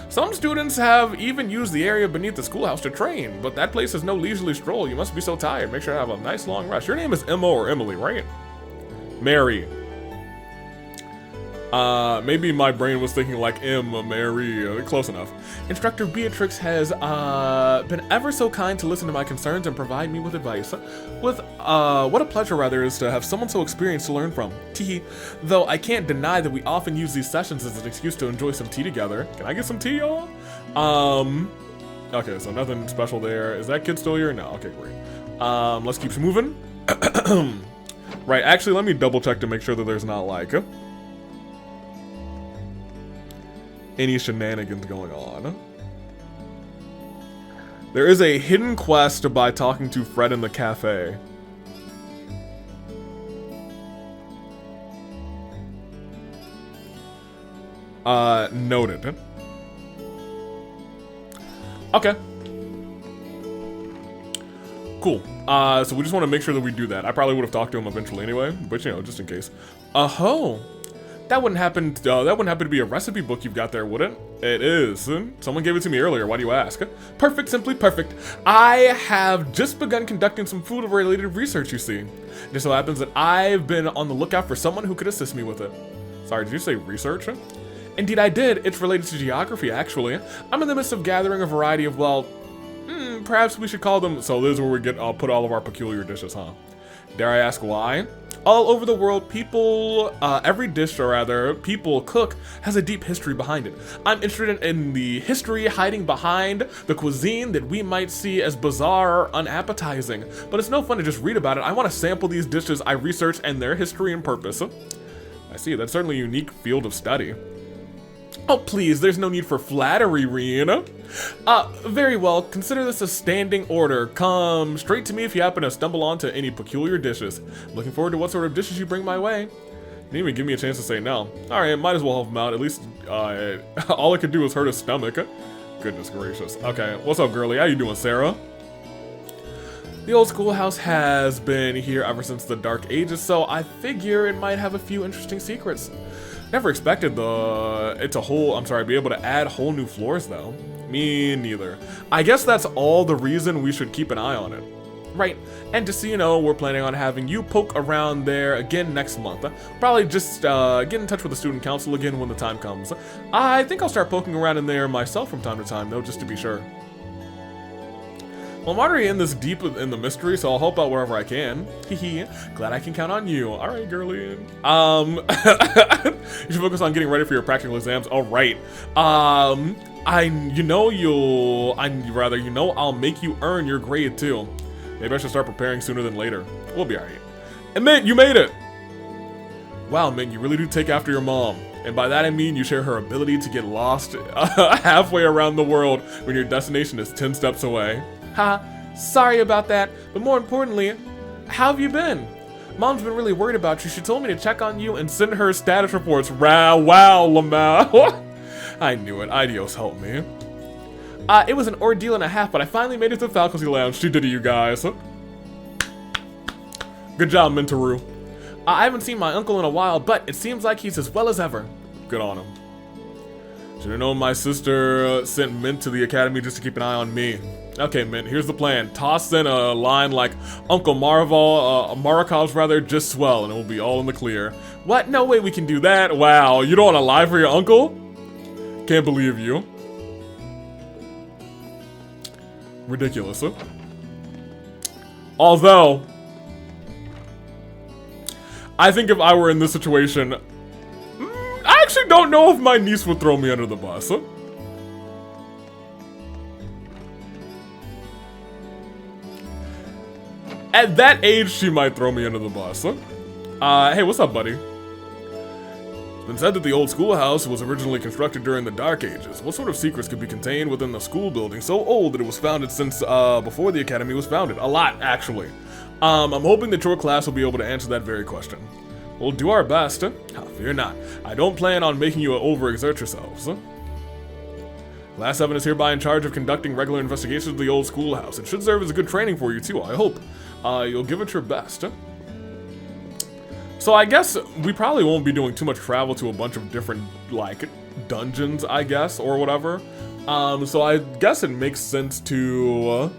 Some students have even used the area beneath the schoolhouse to train, but that place is no leisurely stroll. You must be so tired. Make sure to have a nice long rest. Your name is Emma or Emily, right? Mary. Maybe my brain was thinking like Emma, Mary, close enough. Instructor Beatrix has, been ever so kind to listen to my concerns and provide me with advice. What a pleasure, rather, is to have someone so experienced to learn from. Tee. Though I can't deny that we often use these sessions as an excuse to enjoy some tea together. Can I get some tea, y'all? Okay, so nothing special there. Is that kid still here? No, okay, great. Let's keep moving. Right, actually, let me double check to make sure that there's not, like... any shenanigans going on. There is a hidden quest by talking to Fred in the cafe. Noted. Okay. Cool. So we just want to make sure that we do that. I probably would have talked to him eventually anyway, but you know, just in case. Oh. That wouldn't happen to be a recipe book you've got there, would it? It is. Someone gave it to me earlier. Why do you ask? Perfect, simply perfect. I have just begun conducting some food-related research, you see. It just so happens that I've been on the lookout for someone who could assist me with it. Sorry, did you say research? Indeed I did. It's related to geography, actually. I'm in the midst of gathering a variety of, well, perhaps we should call them, so this is where we get, put all of our peculiar dishes, huh? Dare I ask why? All over the world, people, every dish, or rather, people cook has a deep history behind it. I'm interested in the history hiding behind the cuisine that we might see as bizarre or unappetizing. But it's no fun to just read about it. I want to sample these dishes I research and their history and purpose. I see, that's certainly a unique field of study. Oh, please, there's no need for flattery, Rean. Very well, consider this a standing order. Come straight to me if you happen to stumble onto any peculiar dishes. Looking forward to what sort of dishes you bring my way. You didn't even give me a chance to say no. Alright, might as well help him out. At least, all it could do was hurt his stomach. Goodness gracious. Okay, what's up, girlie? How you doing, Sarah? The old schoolhouse has been here ever since the Dark Ages, so I figure it might have a few interesting secrets. Never expected be able to add whole new floors though. Me neither. I guess that's all the reason we should keep an eye on it. Right, and just so you know, we're planning on having you poke around there again next month. Probably just get in touch with the student council again when the time comes. I think I'll start poking around in there myself from time to time though, just to be sure. Well, I'm already in this deep in the mystery, so I'll help out wherever I can. Hehe. Glad I can count on you. All right, girlie. You should focus on getting ready for your practical exams. All right. I'll make you earn your grade too. Maybe I should start preparing sooner than later. We'll be all right. And Mint, you made it. Wow, Mint, you really do take after your mom. And by that I mean you share her ability to get lost halfway around the world when your destination is 10 steps away. Ha, sorry about that, but more importantly, how have you been? Mom's been really worried about you. She told me to check on you and send her status reports. Wow, Lamau. I knew it. Ideos helped me. It was an ordeal and a half, but I finally made it to the faculty lounge. She did it, you guys. Good job, Mintaru. I haven't seen my uncle in a while, but it seems like he's as well as ever. Good on him. Should have known my sister sent Mint to the academy just to keep an eye on me. Okay, Mint, here's the plan. Toss in a line like Uncle Marakov's rather, just swell, and it will be all in the clear. What? No way we can do that. Wow, you don't want to lie for your uncle? Can't believe you. Ridiculous, huh? Although, I think if I were in this situation, I actually don't know if my niece would throw me under the bus, huh? At that age, she might throw me under the bus. Hey, what's up, buddy? It's been said that the old schoolhouse was originally constructed during the Dark Ages. What sort of secrets could be contained within the school building so old that it was founded since before the academy was founded? A lot, actually. I'm hoping that your class will be able to answer that very question. We'll do our best. Fear not. I don't plan on making you overexert yourselves. Class 7 is hereby in charge of conducting regular investigations of the old schoolhouse. It should serve as a good training for you too, I hope. You'll give it your best. So I guess we probably won't be doing too much travel to a bunch of different, like, dungeons, I guess, or whatever. So I guess it makes sense to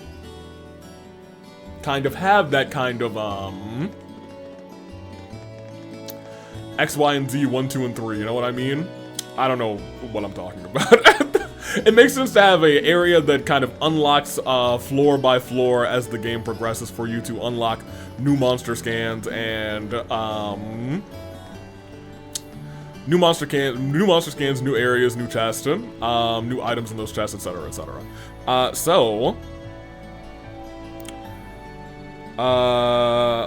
kind of have that kind of, X, Y, and Z, 1, 2, and 3, you know what I mean? I don't know what I'm talking about. It makes sense to have an area that kind of unlocks floor by floor as the game progresses for you to unlock new monster scans and new monster scans, new areas, new chests, new items in those chests, etc., etc.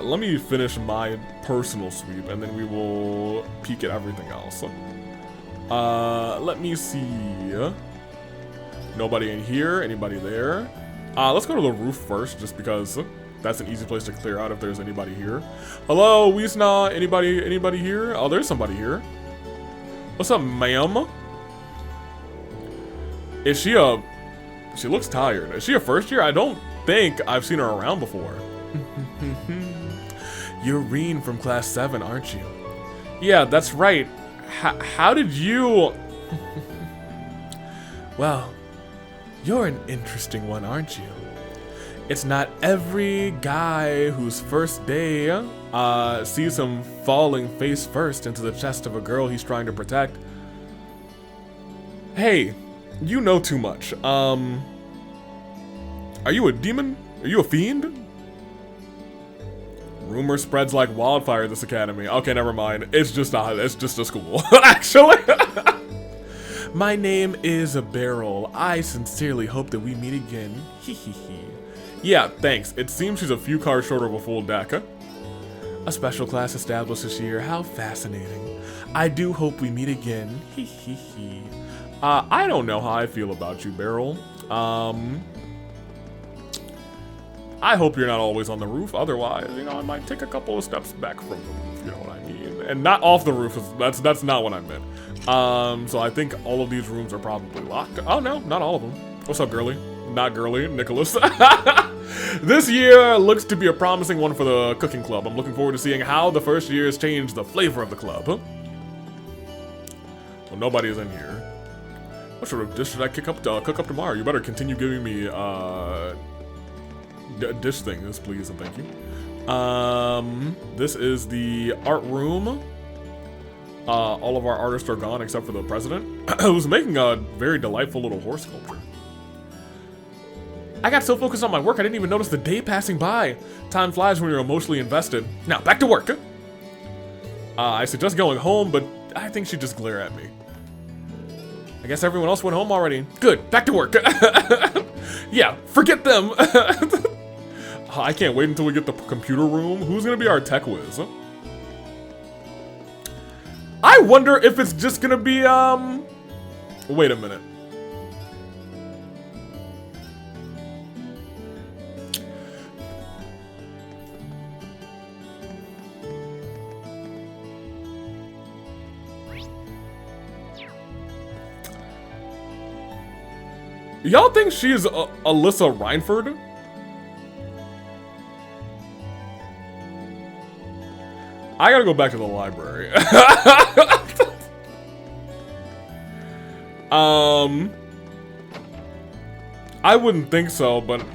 Let me finish my personal sweep, and then we will peek at everything else. Let me see. Nobody in here. Anybody there? Let's go to the roof first, just because that's an easy place to clear out if there's anybody here. Hello, Wiesna, anybody here? Oh, there's somebody here. What's up, ma'am? Is she she looks tired. Is she a first year? I don't think I've seen her around before. You're Rean from class 7, aren't you? Yeah, that's right. How did you... Well, you're an interesting one, aren't you? It's not every guy whose first day sees him falling face first into the chest of a girl he's trying to protect. Hey, you know too much. Are you a demon? Are you a fiend? Rumor spreads like wildfire at this academy. Okay, never mind. It's just a school, actually. My name is a Beryl. I sincerely hope that we meet again. Hehehe. Yeah, thanks. It seems she's a few cards short of a full deck. A special class established this year. How fascinating. I do hope we meet again. Hehehe. I don't know how I feel about you, Beryl. I hope you're not always on the roof. Otherwise, you know, I might take a couple of steps back from the roof. You know what I mean? And not off the roof. That's not what I meant. So I think all of these rooms are probably locked. Oh no, not all of them. What's up, girly? Not girly, Nicholas. This year looks to be a promising one for the cooking club. I'm looking forward to seeing how the first years change the flavor of the club. Well, nobody's in here. What sort of dish should I cook up tomorrow? You better continue giving me dish things, please and thank you. This is the art room. All of our artists are gone except for the president, who's making a very delightful little horse sculpture. I got so focused on my work I didn't even notice the day passing by. Time flies when you're emotionally invested. Now, back to work. I suggest going home, but I think she'd just glare at me. I guess everyone else went home already. Good, back to work. Yeah, forget them. I can't wait until we get the computer room. Who's gonna be our tech whiz? I wonder if it's just gonna be, wait a minute. Y'all think she's Alyssa Reinford? I gotta go back to the library. I wouldn't think so, but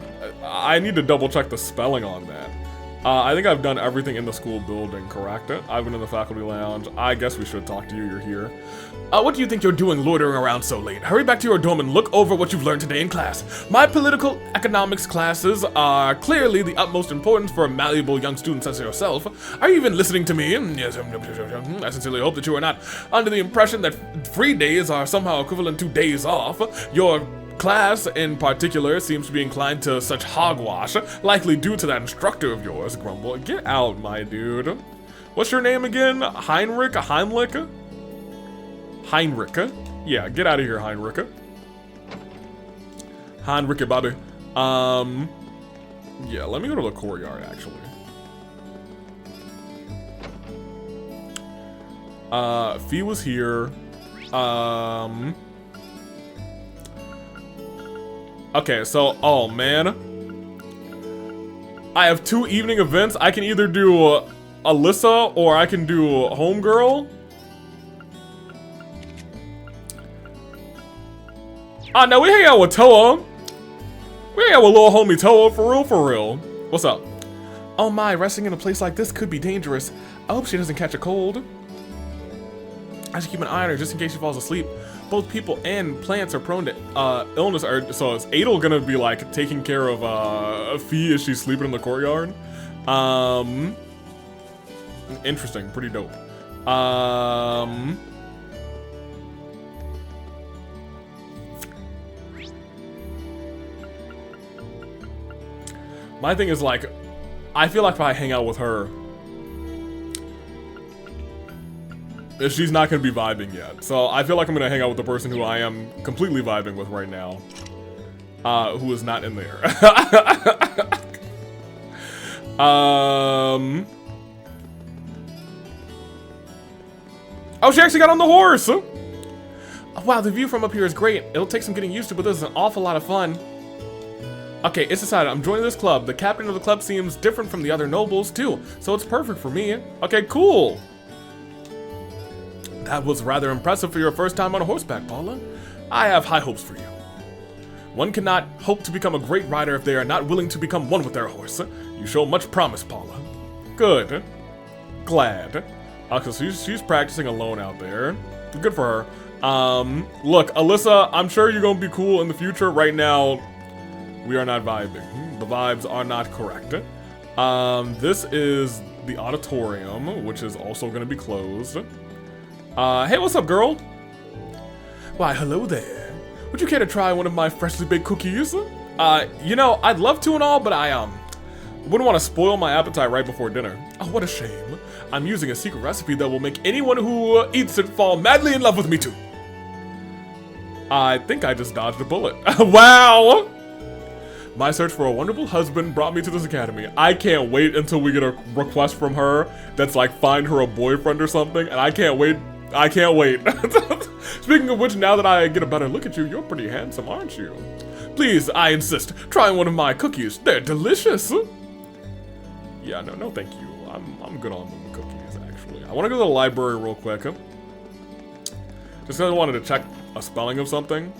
I need to double check the spelling on that. I think I've done everything in the school building, correct? I've been in the faculty lounge. I guess we should talk to you, you're here. What do you think you're doing loitering around so late? Hurry back to your dorm and look over what you've learned today in class. My political economics classes are clearly the utmost importance for malleable young students such as yourself. Are you even listening to me? Yes, I sincerely hope that you are not under the impression that free days are somehow equivalent to days off. Your class, in particular, seems to be inclined to such hogwash, likely due to that instructor of yours, Grumble. Get out, my dude. What's your name again? Heinrich? Heimlich? Heinrich? Yeah, get out of here, Heinrich. Heinrich, Bobby. Yeah, let me go to the courtyard, actually. Fee was here. Okay, so, oh man. I have 2 evening events. I can either do Alyssa or I can do Homegirl. Now we hang out with Toa. We hang out with little homie Toa, for real, for real. What's up? Oh my, resting in a place like this could be dangerous. I hope she doesn't catch a cold. I should keep an eye on her just in case she falls asleep. Both people and plants are prone to illness. So is Adel gonna be like taking care of Fee as she's sleeping in the courtyard? Interesting, pretty dope. My thing is like, I feel like if I hang out with her, she's not gonna be vibing yet. So I feel like I'm gonna hang out with the person who I am completely vibing with right now. who is not in there. Oh, she actually got on the horse! Oh, wow, the view from up here is great. It'll take some getting used to, but this is an awful lot of fun. Okay, it's decided. I'm joining this club. The captain of the club seems different from the other nobles, too, so it's perfect for me. Okay, cool. That was rather impressive for your first time on a horseback, Paula. I have high hopes for you. One cannot hope to become a great rider if they are not willing to become one with their horse. You show much promise, Paula. Good. Glad. Okay, so she's practicing alone out there. Good for her. Look, Alyssa, I'm sure you're gonna be cool in the future. Right now, we are not vibing. The vibes are not correct. This is the auditorium, which is also gonna be closed. Hey, what's up, girl? Why, hello there. Would you care to try one of my freshly baked cookies? You know, I'd love to and all, but I wouldn't want to spoil my appetite right before dinner. Oh, what a shame. I'm using a secret recipe that will make anyone who eats it fall madly in love with me too. I think I just dodged a bullet. Wow! My search for a wonderful husband brought me to this academy. I can't wait until we get a request from her that's like find her a boyfriend or something, and I can't wait. I can't wait. Speaking of which, now that I get a better look at you, you're pretty handsome, aren't you? Please, I insist, try one of my cookies. They're delicious. Yeah, no, thank you. I'm good on the cookies, actually. I want to go to the library real quick. Just because I wanted to check a spelling of something.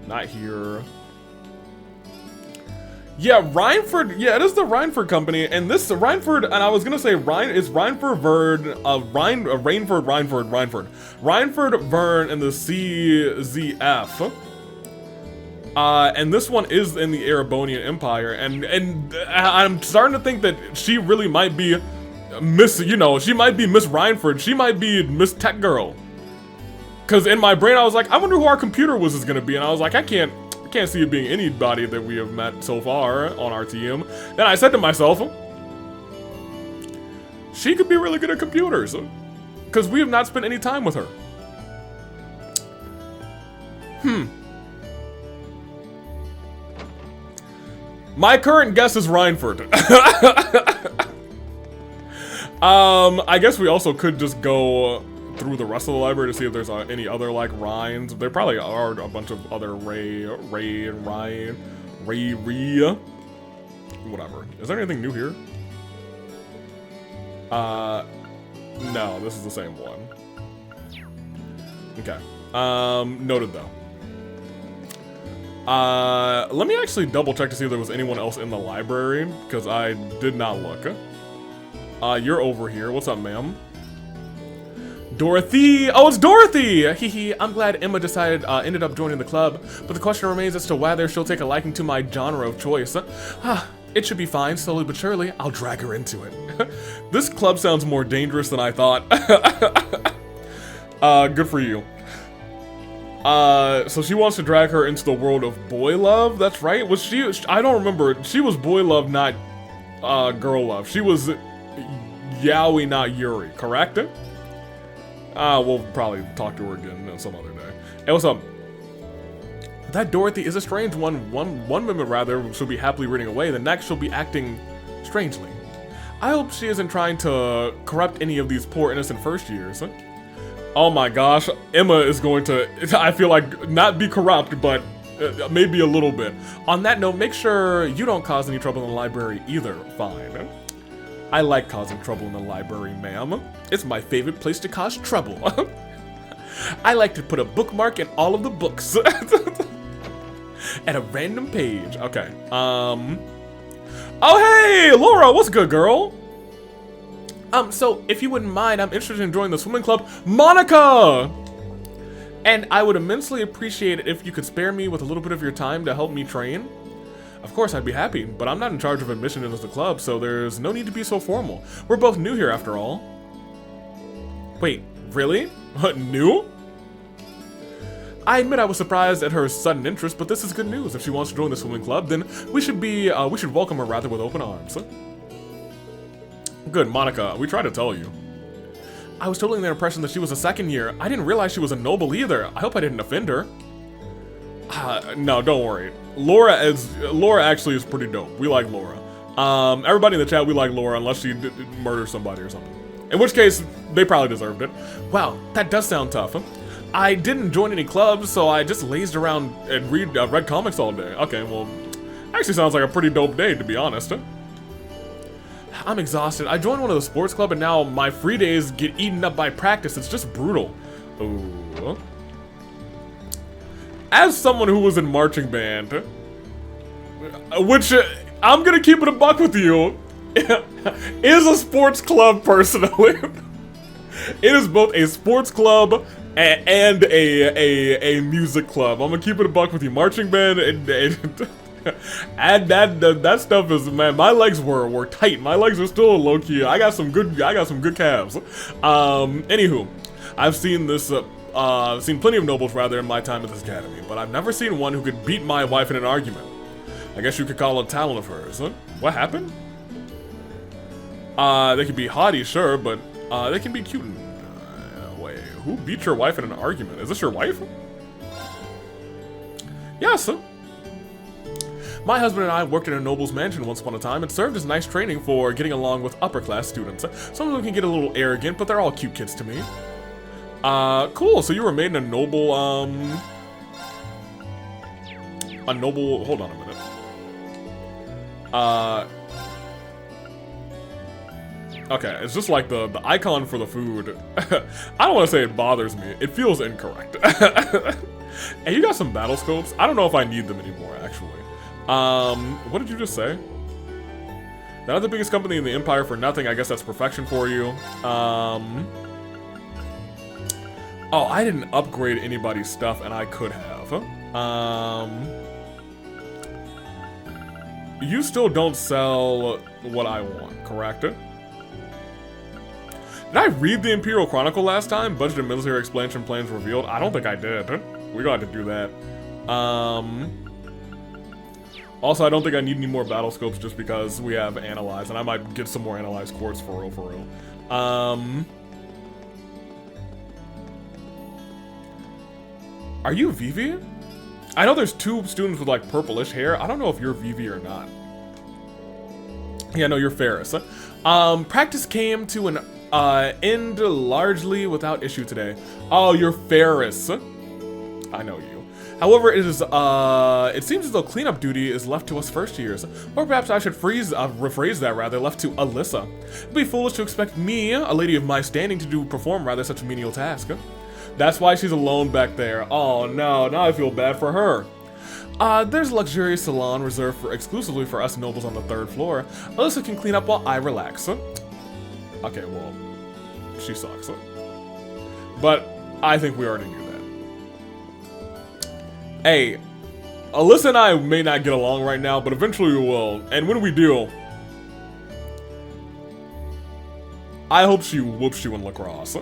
Not here. Yeah, Rhineford. Yeah, it is the Rhineford company, and this Rhineford. And I was gonna say Rhineford Vern in the CZF. And this one is in the Erebonian Empire, and I'm starting to think that she really might be Miss. You know, she might be Miss Rhineford. She might be Miss Tech Girl. Cause in my brain I was like, I wonder who our computer whiz is gonna be, and I was like, I can't see it being anybody that we have met so far on our team. Then I said to myself, she could be really good at computers, because we have not spent any time with her. My current guess is Rhineford. I guess we also could just go through the rest of the library to see if there's any other like Rhines. There probably are a bunch of other Ray, whatever. Is there anything new here? No, this is the same one. Okay. Noted though. Let me actually double check to see if there was anyone else in the library, because I did not look. You're over here. What's up, ma'am? Dorothy! Oh, it's Dorothy! Hehe, I'm glad Emma ended up joining the club, but the question remains as to whether she'll take a liking to my genre of choice. It should be fine, slowly but surely, I'll drag her into it. This club sounds more dangerous than I thought. Good for you. So she wants to drag her into the world of boy love, that's right? Was she, I don't remember, she was boy love, not, girl love. She was yaoi, not Yuri, correct? We'll probably talk to her again some other day. Hey, what's up? That Dorothy is a strange one. One minute, rather, she'll be happily reading away. The next, she'll be acting strangely. I hope she isn't trying to corrupt any of these poor innocent first years. Oh my gosh, Emma is going to, I feel like, not be corrupt, but maybe a little bit. On that note, make sure you don't cause any trouble in the library either. Fine. I like causing trouble in the library, ma'am. It's my favorite place to cause trouble. I like to put a bookmark in all of the books. At a random page. Okay. Oh, hey, Laura, what's good, girl? So, if you wouldn't mind, I'm interested in joining the swimming club. Monica! And I would immensely appreciate it if you could spare me with a little bit of your time to help me train. Of course, I'd be happy, but I'm not in charge of admission into the club, so there's no need to be so formal. We're both new here, after all. Wait, really? New? I admit I was surprised at her sudden interest, but this is good news. If she wants to join the swimming club, then we should welcome her rather with open arms. Good, Monica, we tried to tell you. I was totally under the impression that she was a second year. I didn't realize she was a noble either. I hope I didn't offend her. No, don't worry. Laura actually is pretty dope. We like Laura. Everybody in the chat, we like Laura unless she murders somebody or something. In which case, they probably deserved it. Wow, that does sound tough. Huh? I didn't join any clubs, so I just lazed around and read comics all day. Okay, well, actually sounds like a pretty dope day, to be honest. Huh? I'm exhausted. I joined one of the sports club, and now my free days get eaten up by practice. It's just brutal. Ooh. As someone who was in marching band, which I'm gonna keep it a buck with you, is a sports club personally. It is both a sports club and a music club. I'm gonna keep it a buck with you. Marching band and that stuff is, man, my legs were tight. My legs are still low key. I got some good calves. Anywho, I've seen this. Seen plenty of nobles rather in my time at this academy, but I've never seen one who could beat my wife in an argument. I guess you could call it a talent of hers. Huh? What happened? They could be haughty, sure, but they can be cute. Wait, who beat your wife in an argument? Is this your wife? Yes. My husband and I worked in a noble's mansion once upon a time and served as nice training for getting along with upper class students. Some of them can get a little arrogant, but they're all cute kids to me. Cool, so you were made in a noble, hold on a minute. Okay, it's just like the icon for the food. I don't want to say it bothers me. It feels incorrect. Hey, you got some battle scopes? I don't know if I need them anymore, actually. What did you just say? Not the biggest company in the Empire for nothing. I guess that's perfection for you. Oh, I didn't upgrade anybody's stuff, and I could have. You still don't sell what I want, correct? Did I read the Imperial Chronicle last time? Budget and military expansion plans revealed? I don't think I did. We're gonna have to do that. Also, I don't think I need any more battle scopes just because we have Analyze, and I might get some more Analyze quartz for real. Are you Vivi? I know there's two students with like purplish hair. I don't know if you're Vivi or not. Yeah, no, you're Ferris. Practice came to an end largely without issue today. Oh, you're Ferris. I know you. However, it seems as though cleanup duty is left to us first years. Or perhaps I should rephrase that rather, left to Alyssa. It'd be foolish to expect me, a lady of my standing, to perform rather such a menial task. That's why she's alone back there. Oh no, now I feel bad for her. There's a luxurious salon reserved exclusively for us nobles on the 3rd floor. Alyssa can clean up while I relax. Okay, well, she sucks. But I think we already knew that. Hey, Alyssa and I may not get along right now, but eventually we will. And when we do, I hope she whoops you in lacrosse.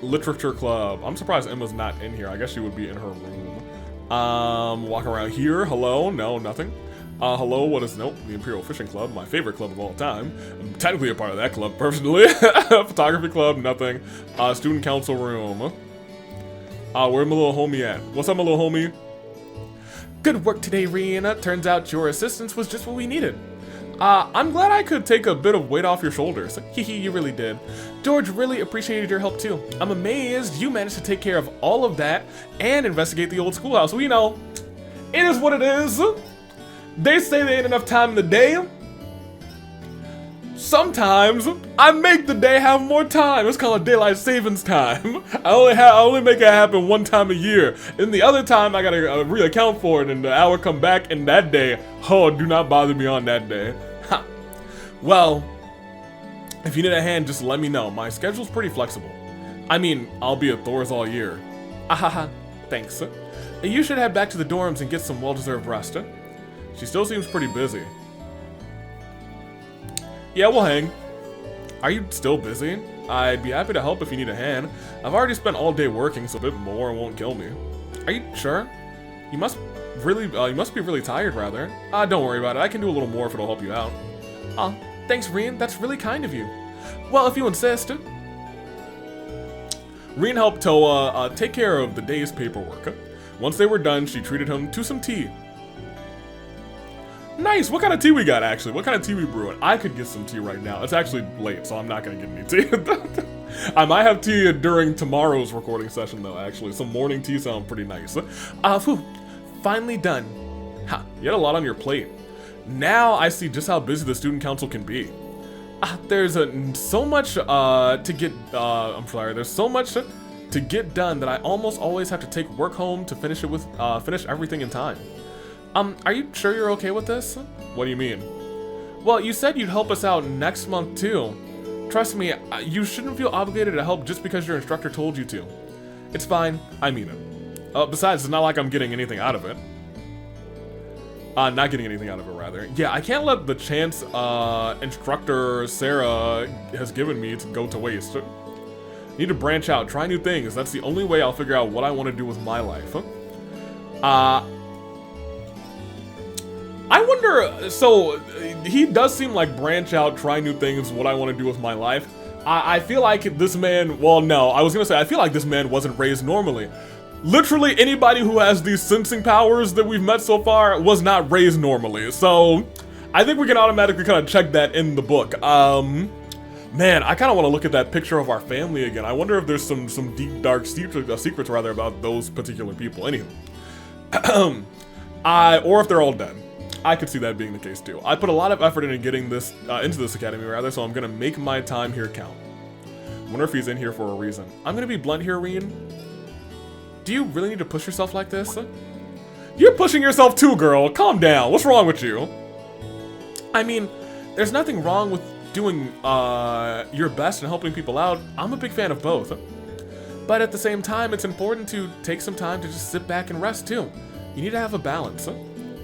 Literature club. I'm surprised Emma's not in here. I guess she would be in her room. Walk around here. Hello? No, nothing. Hello, what is... Nope, the Imperial Fishing Club, my favorite club of all time. I'm technically a part of that club, personally. Photography club, nothing. Student council room. Where my little homie at? What's up, my little homie? Good work today, Rean. Turns out your assistance was just what we needed. I'm glad I could take a bit of weight off your shoulders. Hehe, you really did. George really appreciated your help too. I'm amazed you managed to take care of all of that and investigate the old schoolhouse. Well, you know, it is what it is. They say there ain't enough time in the day. Sometimes I make the day have more time. It's called daylight savings time. I only make it happen one time a year. And the other time I gotta reaccount for it, and the hour come back in that day. Oh, do not bother me on that day. Ha. Well, if you need a hand, just let me know. My schedule's pretty flexible. I mean, I'll be at Thor's all year. Ahaha, thanks. You should head back to the dorms and get some well-deserved rest. She still seems pretty busy. Yeah, we'll hang. Are you still busy? I'd be happy to help if you need a hand. I've already spent all day working, so a bit more won't kill me. Are you sure? You must be really tired, rather. Don't worry about it. I can do a little more if it'll help you out. Thanks, Rean. That's really kind of you. Well, if you insist. Rean helped Toa take care of the day's paperwork. Once they were done, she treated him to some tea. Nice! What kind of tea we got, actually? What kind of tea we brewing? I could get some tea right now. It's actually late, so I'm not gonna get any tea. I might have tea during tomorrow's recording session, though, actually. Some morning tea sounds pretty nice. Phew. Finally done. Ha, you had a lot on your plate. Now I see just how busy the student council can be. There's so much to get, I'm sorry, there's so much to get done that I almost always have to take work home to finish it with, finish everything in time. Are you sure you're okay with this? What do you mean? Well, you said you'd help us out next month too. Trust me, you shouldn't feel obligated to help just because your instructor told you to. It's fine, I mean it. Besides, it's not like I'm getting anything out of it. Not getting anything out of it, rather. Yeah, I can't let the chance instructor Sarah has given me to go to waste. Need to branch out, try new things. That's the only way I'll figure out what I want to do with my life. I wonder, so he does seem like branch out, try new things, what I want to do with my life. I feel like this man, well, no, I was gonna say, I feel like this man wasn't raised normally. Literally anybody who has these sensing powers that we've met so far was not raised normally. So I think we can automatically kind of check that in the book. Man, I kind of want to look at that picture of our family again. I wonder if there's some deep, dark secrets rather about those particular people. Anywho, or if they're all dead. I could see that being the case too. I put a lot of effort into getting this into this academy rather, so I'm gonna make my time here count. Wonder if he's in here for a reason. I'm gonna be blunt here, Rean. Do you really need to push yourself like this? You're pushing yourself too, girl. Calm down. What's wrong with you? I mean, there's nothing wrong with doing your best and helping people out. I'm a big fan of both. But at the same time, it's important to take some time to just sit back and rest too. You need to have a balance.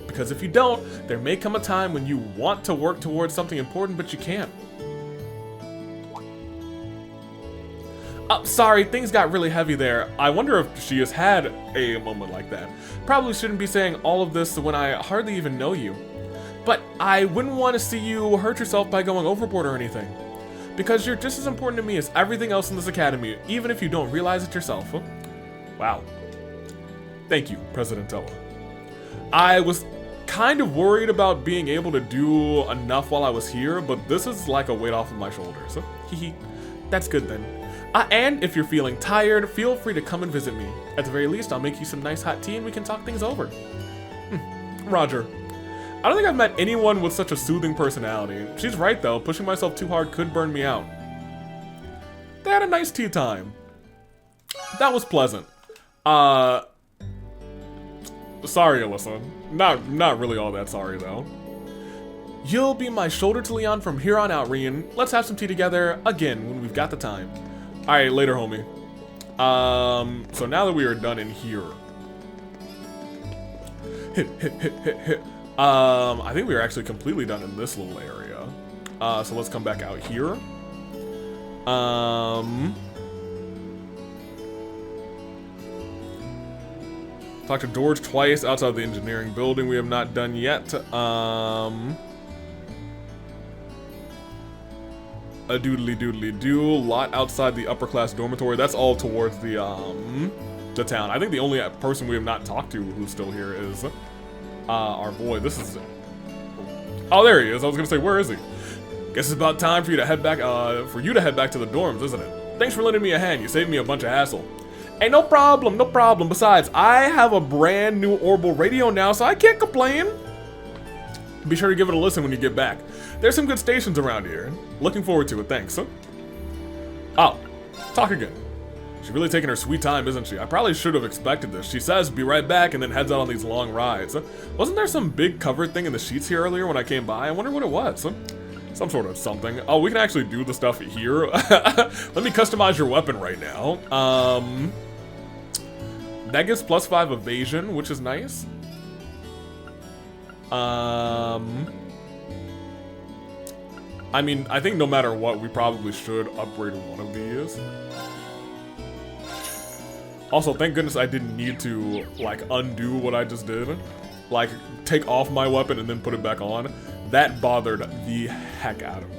Because if you don't, there may come a time when you want to work towards something important, but you can't. Sorry, things got really heavy there. I wonder if she has had a moment like that. Probably shouldn't be saying all of this when I hardly even know you. But I wouldn't want to see you hurt yourself by going overboard or anything. Because you're just as important to me as everything else in this academy, even if you don't realize it yourself. Wow. Thank you, President Toa. I was kind of worried about being able to do enough while I was here, but this is like a weight off of my shoulders. Hehe. That's good then. And if you're feeling tired, feel free to come and visit me. At the very least, I'll make you some nice hot tea and we can talk things over. Roger. I don't think I've met anyone with such a soothing personality. She's right though, pushing myself too hard could burn me out. They had a nice tea time. That was pleasant. Sorry, Alyssa. Not really all that sorry though. You'll be my shoulder to lean on from here on out, Rean. Let's have some tea together again when we've got the time. Alright, later, homie. So now that we are done in here. I think we are actually completely done in this little area. So let's come back out here. Talked to George twice outside the engineering building. We have not done yet. A doodly-doodly-doo. Lot outside the upper class dormitory. That's all towards the town. I think the only person we have not talked to who's still here is our boy. This is... Oh, there he is. I was gonna say, where is he? Guess it's about time for you to head back, to the dorms, isn't it? Thanks for lending me a hand. You saved me a bunch of hassle. Hey, no problem, no problem. Besides, I have a brand new orbital radio now, so I can't complain. Be sure to give it a listen when you get back. There's some good stations around here. Looking forward to it, thanks. Oh, talk again. She's really taking her sweet time, isn't she? I probably should have expected this. She says, be right back, and then heads out on these long rides. Wasn't there some big covered thing in the sheets here earlier when I came by? I wonder what it was. Some sort of something. Oh, we can actually do the stuff here. Let me customize your weapon right now. That gives +5 evasion, which is nice. I mean, I think no matter what, we probably should upgrade one of these. Also, thank goodness I didn't need to, like, undo what I just did. Like, take off my weapon and then put it back on. That bothered the heck out of me.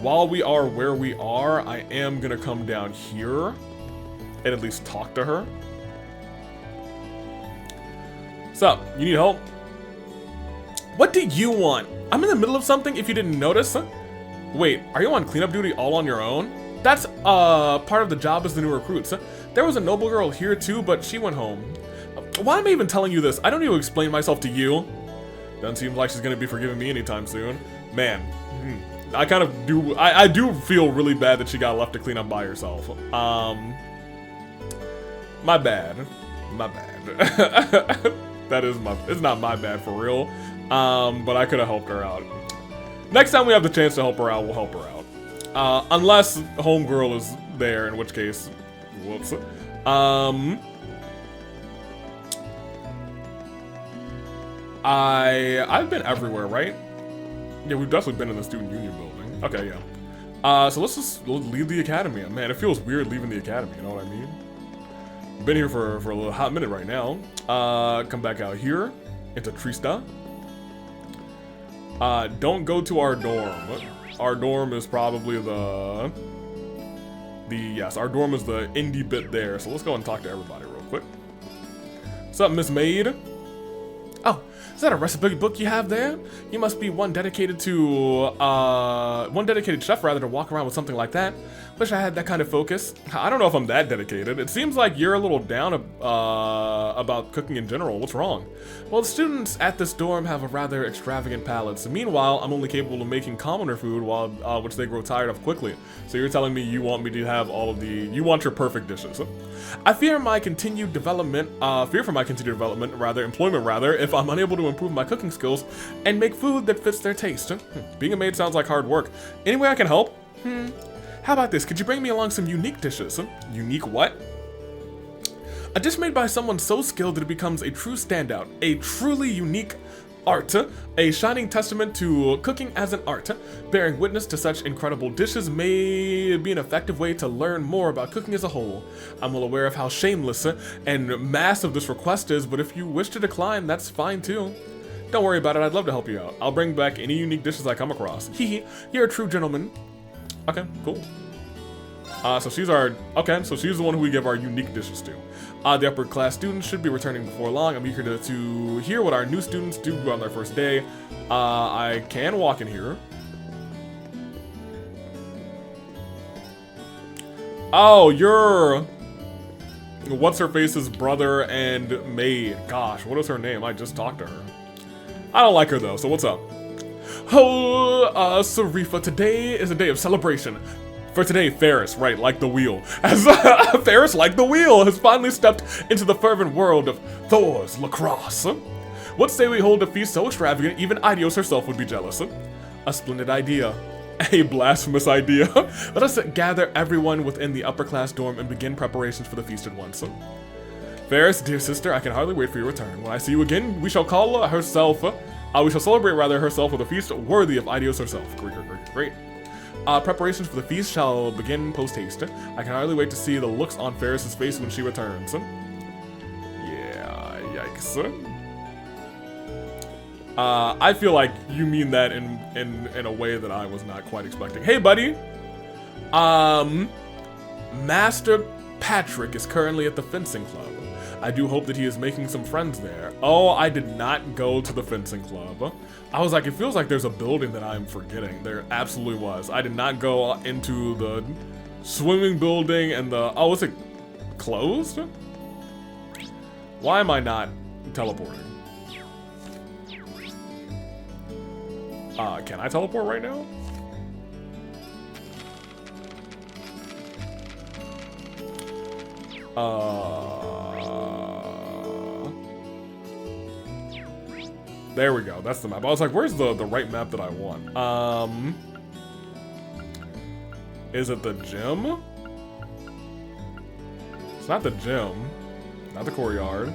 while we are where we are, I am gonna come down here and at least talk to her. What's up? You need help? What do you want? I'm in the middle of something if you didn't notice. Wait, are you on cleanup duty all on your own? That's part of the job as the new recruits. There was a noble girl here too, but she went home. Why am I even telling you this? I don't need to explain myself to you. Doesn't seem like she's gonna be forgiving me anytime soon. Man, I kind of do, I do feel really bad that she got left to clean up by herself. My bad. My bad. That is it's not my bad for real. But I could have helped her out. Next time we have the chance to help her out, we'll help her out. Unless homegirl is there, in which case, whoops. I've been everywhere, right? Yeah, we've definitely been in the student union building. Okay, yeah. So let's just leave the academy. Man, it feels weird leaving the academy, you know what I mean? Been here for a little hot minute right now. Come back out here into Trista. Don't go to our dorm. Our dorm is probably yes, our dorm is the indie bit there. So let's go and talk to everybody real quick. What's up, Miss Maid? Oh, is that a recipe book you have there? You must be one dedicated chef rather to walk around with something like that. Wish I had that kind of focus. I don't know if I'm that dedicated. It seems like you're a little down about cooking in general. What's wrong? Well, the students at this dorm have a rather extravagant palates. Meanwhile, I'm only capable of making commoner food, which they grow tired of quickly. So you're telling me you want me to have you want your perfect dishes. I fear for my continued development, employment rather, if I'm unable to improve my cooking skills and make food that fits their taste. Being a maid sounds like hard work. Any way I can help? How about this? Could you bring me along some unique dishes? Unique what? A dish made by someone so skilled that it becomes a true standout, a truly unique art, a shining testament to cooking as an art. Bearing witness to such incredible dishes may be an effective way to learn more about cooking as a whole. I'm well aware of how shameless and massive this request is, but if you wish to decline, that's fine too. Don't worry about it, I'd love to help you out. I'll bring back any unique dishes I come across. Hee, you're a true gentleman. Okay, cool. So she's the one who we give our unique dishes to. The upper class students should be returning before long. I'm eager to hear what our new students do on their first day. I can walk in here. Oh, you're what's-her-face's brother and maid. Gosh, what is her name? I just talked to her. I don't like her though, so what's up? Oh, Sarifa, today is a day of celebration. For today, Ferris, right, like the wheel, Ferris, like the wheel, has finally stepped into the fervent world of Thor's lacrosse. What say we hold a feast so extravagant, even Idios herself would be jealous? A splendid idea. A blasphemous idea. Let us gather everyone within the upper class dorm and begin preparations for the feast at once. Ferris, dear sister, I can hardly wait for your return. When I see you again, we shall call herself, we shall celebrate rather herself with a feast worthy of Idios herself. Great. Preparations for the feast shall begin post-haste. I can hardly wait to see the looks on Ferris's face when she returns. Yeah, yikes. I feel like you mean that in a way that I was not quite expecting. Hey, buddy! Master Patrick is currently at the fencing club. I do hope that he is making some friends there. Oh, I did not go to the fencing club. I was like, it feels like there's a building that I'm forgetting. There absolutely was. I did not go into the swimming building and oh, is it closed? Why am I not teleporting? Can I teleport right now? There we go, that's the map. I was like, where's the right map that I want? Is it the gym? It's not the gym. Not the courtyard.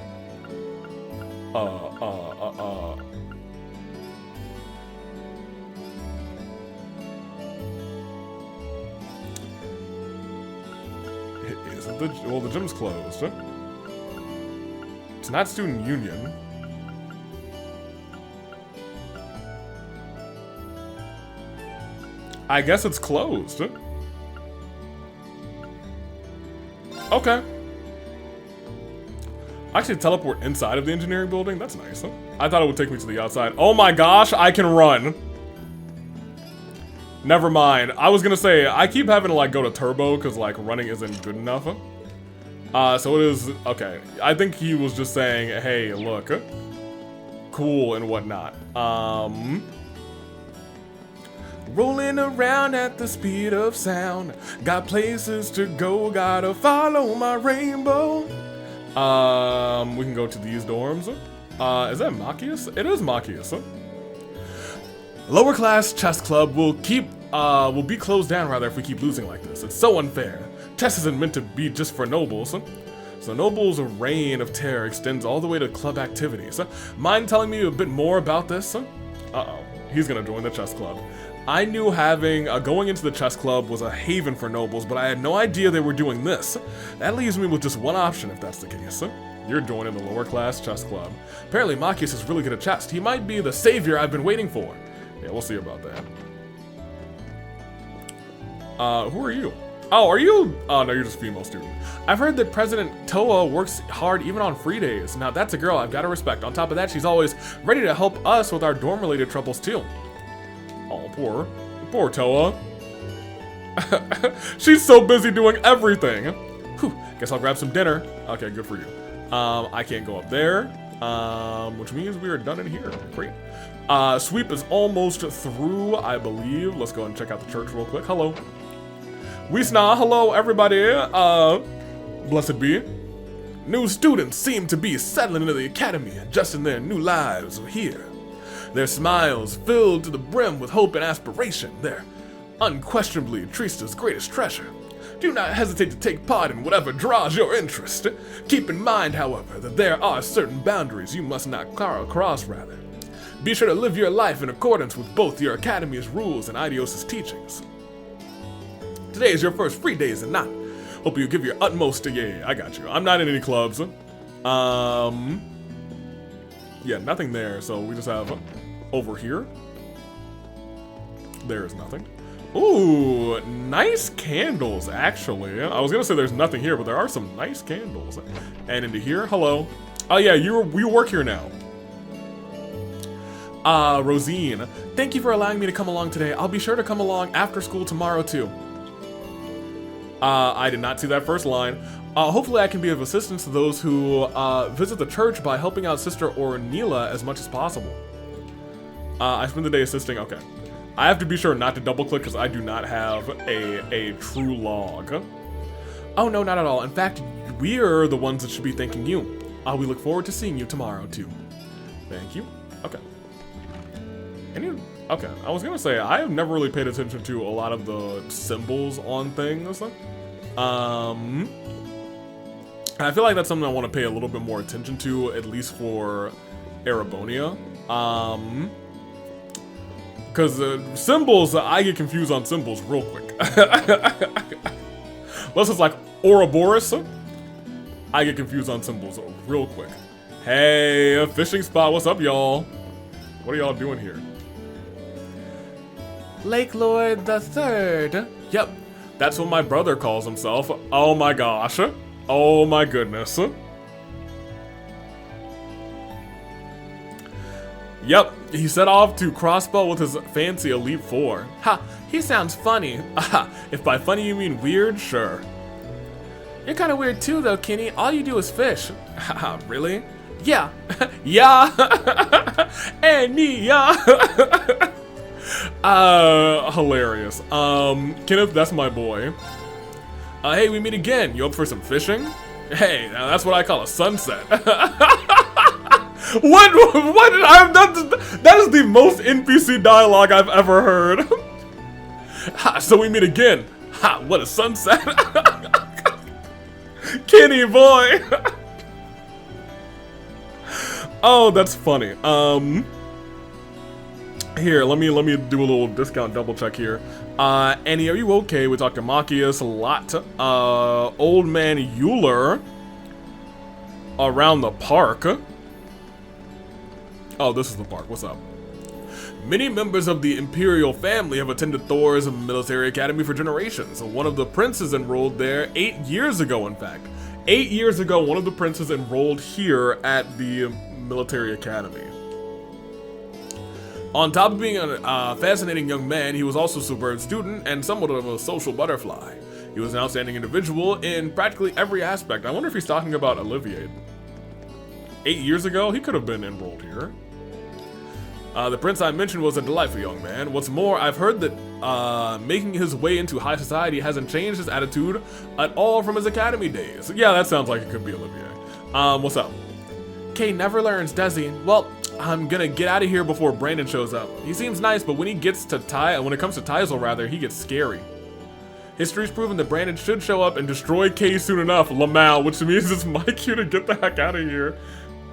Is it well, the gym's closed. It's not student union. I guess it's closed. Okay. Actually, teleport inside of the engineering building? That's nice. I thought it would take me to the outside. Oh my gosh, I can run. Never mind. I was gonna say, I keep having to like go to turbo because like running isn't good enough. So it is, okay. I think he was just saying, hey, look. Cool and whatnot. Rolling around at the speed of sound. Got places to go, gotta follow my rainbow. We can go to these dorms. Is that Machias? It is Machias. Lower class chess club will be closed down rather if we keep losing like this. It's so unfair. Chess isn't meant to be just for nobles. So nobles' reign of terror extends all the way to club activities. Mind telling me a bit more about this? Uh-oh, he's gonna join the chess club. I knew going into the chess club was a haven for nobles, but I had no idea they were doing this. That leaves me with just one option if that's the case. You're joining the lower class chess club. Apparently Machias is really good at chess. He might be the savior I've been waiting for. Yeah, we'll see about that. Who are you? Oh, are you? Oh, no, you're just a female student. I've heard that President Toa works hard even on free days. Now, that's a girl I've got to respect. On top of that, she's always ready to help us with our dorm-related troubles, too. Oh, poor Toa. She's so busy doing everything. Whew, guess I'll grab some dinner. Okay, good for you. I can't go up there, which means we are done in here. Great. Sweep is almost through, I believe. Let's go and check out the church real quick. Hello. Wisna, hello everybody. Blessed be. New students seem to be settling into the academy, adjusting their new lives here. Their smiles filled to the brim with hope and aspiration. They're unquestionably Trista's greatest treasure. Do not hesitate to take part in whatever draws your interest. Keep in mind, however, that there are certain boundaries you must not cross, rather. Be sure to live your life in accordance with both your academy's rules and Idios' teachings. Today is your first free day, is it not? Hope you give your utmost to, yeah, I got you. I'm not in any clubs. Yeah, nothing there, so we just have over here. There is nothing. Ooh, nice candles, actually. I was gonna say there's nothing here, but there are some nice candles. And into here, hello. Oh yeah, you work here now. Rosine, thank you for allowing me to come along today. I'll be sure to come along after school tomorrow, too. I did not see that first line. Hopefully I can be of assistance to those who visit the church by helping out Sister Ornila as much as possible. I spend the day assisting, okay. I have to be sure not to double click because I do not have a true log. Oh no, not at all. In fact, we're the ones that should be thanking you. We look forward to seeing you tomorrow too. Thank you. Okay. Okay, I was gonna say, I have never really paid attention to a lot of the symbols on things. I feel like that's something I want to pay a little bit more attention to, at least for Erebonia. Because symbols, I get confused on symbols real quick. Unless it's like Ouroboros, I get confused on symbols real quick. Hey, a fishing spot, what's up, y'all? What are y'all doing here? Lake Lord the Third. Yep, that's what my brother calls himself. Oh my gosh. Oh my goodness. Yep, he set off to crossbow with his fancy Elite Four. Ha, he sounds funny. Aha, if by funny you mean weird, sure. You're kinda weird too though, Kenny. All you do is fish. Haha, really? Yeah. Yeah. And me, yeah. Hilarious. Kenneth, that's my boy. Hey, we meet again. You up for some fishing? Hey, now that's what I call a sunset. What that is the most NPC dialogue I've ever heard. Ha, so we meet again. Ha, what a sunset. Kenny boy. Oh, that's funny. Here, let me do a little discount double check here. Annie, are you okay? We talked to Machias a lot. Old man Euler around the park. Oh, this is the park. What's up? Many members of the Imperial family have attended Thor's military academy for generations. One of the princes enrolled there 8 years ago, in fact. 8 years ago, one of the princes enrolled here at the military academy. On top of being a fascinating young man, he was also a superb student and somewhat of a social butterfly. He was an outstanding individual in practically every aspect. I wonder if he's talking about Olivier. 8 years ago, he could have been enrolled here. The prince I mentioned was a delightful young man. What's more, I've heard that making his way into high society hasn't changed his attitude at all from his academy days. Yeah, that sounds like it could be Olivier. What's up? Kay never learns, does he? Well, I'm gonna get out of here before Brandon shows up. He seems nice, but when it comes to Teisel, he gets scary. History's proven that Brandon should show up and destroy Kay soon enough, Lamau, which means it's my cue to get the heck out of here.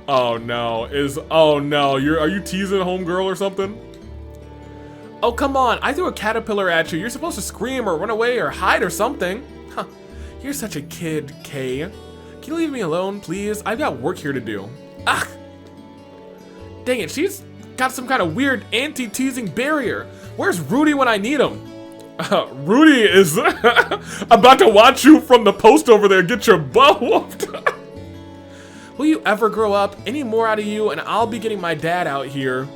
Oh no, are you teasing homegirl or something? Oh come on, I threw a caterpillar at you. You're supposed to scream or run away or hide or something. Huh, you're such a kid, Kay. Can you leave me alone, please? I've got work here to do. Ugh! Dang it, she's got some kind of weird anti-teasing barrier. Where's Rudy when I need him? Rudy is about to watch you from the post over there get your butt whooped. Will you ever grow up? Any more out of you and I'll be getting my dad out here.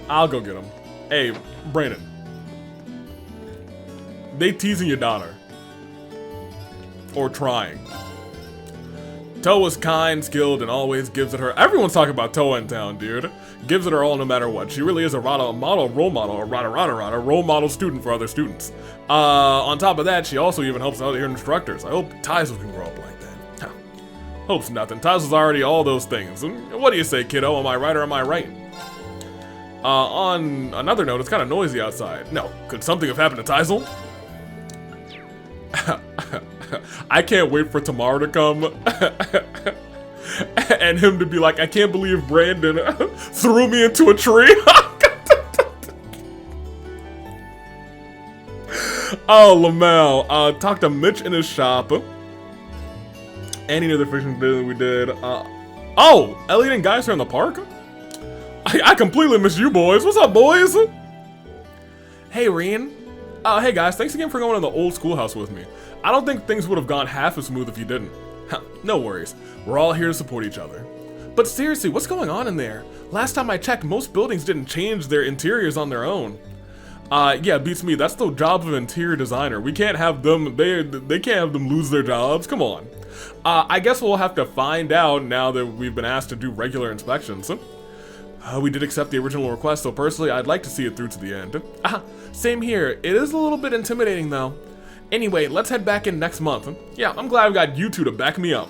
I'll go get him. Hey, Brandon. They teasing your daughter. Or trying. Toa is kind, skilled, and always gives it her. Everyone's talking about Toa in town, dude. Gives it her all no matter what. She really is a role model student for other students. On top of that, she also even helps out her instructors. I hope Teisel can grow up like that. Huh. Hope's nothing. Teisel's already all those things. What do you say, kiddo? Am I right or am I right? On another note, it's kind of noisy outside. No, could something have happened to Teisel? I can't wait for tomorrow to come and him to be like, I can't believe Brandon threw me into a tree. Oh, Lamau. Talked to Mitch in his shop. Any other fiction that we did. Oh, Elliot and Guys are in the park? I completely missed you boys. What's up, boys? Hey, Rean. Hey guys, thanks again for going to the old schoolhouse with me. I don't think things would have gone half as smooth if you didn't. No worries, we're all here to support each other. But seriously, what's going on in there? Last time I checked, most buildings didn't change their interiors on their own. Yeah, beats me, that's the job of an interior designer. We can't have them, they can't have them lose their jobs, come on. I guess we'll have to find out now that we've been asked to do regular inspections. We did accept the original request, so personally, I'd like to see it through to the end. Same here. It is a little bit intimidating, though. Anyway, let's head back in next month. Yeah, I'm glad we got you two to back me up.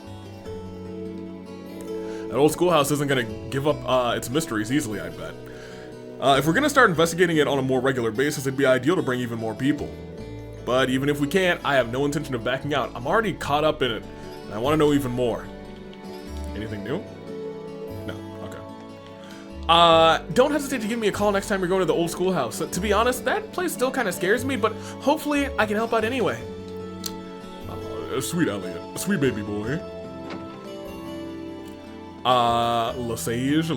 That old schoolhouse isn't gonna give up its mysteries easily, I bet. If we're gonna start investigating it on a more regular basis, it'd be ideal to bring even more people. But even if we can't, I have no intention of backing out. I'm already caught up in it, and I want to know even more. Anything new? No. Don't hesitate to give me a call next time you're going to the old schoolhouse. To be honest, that place still kind of scares me, but hopefully I can help out anyway. Sweet Elliot. Sweet baby boy. Lesage.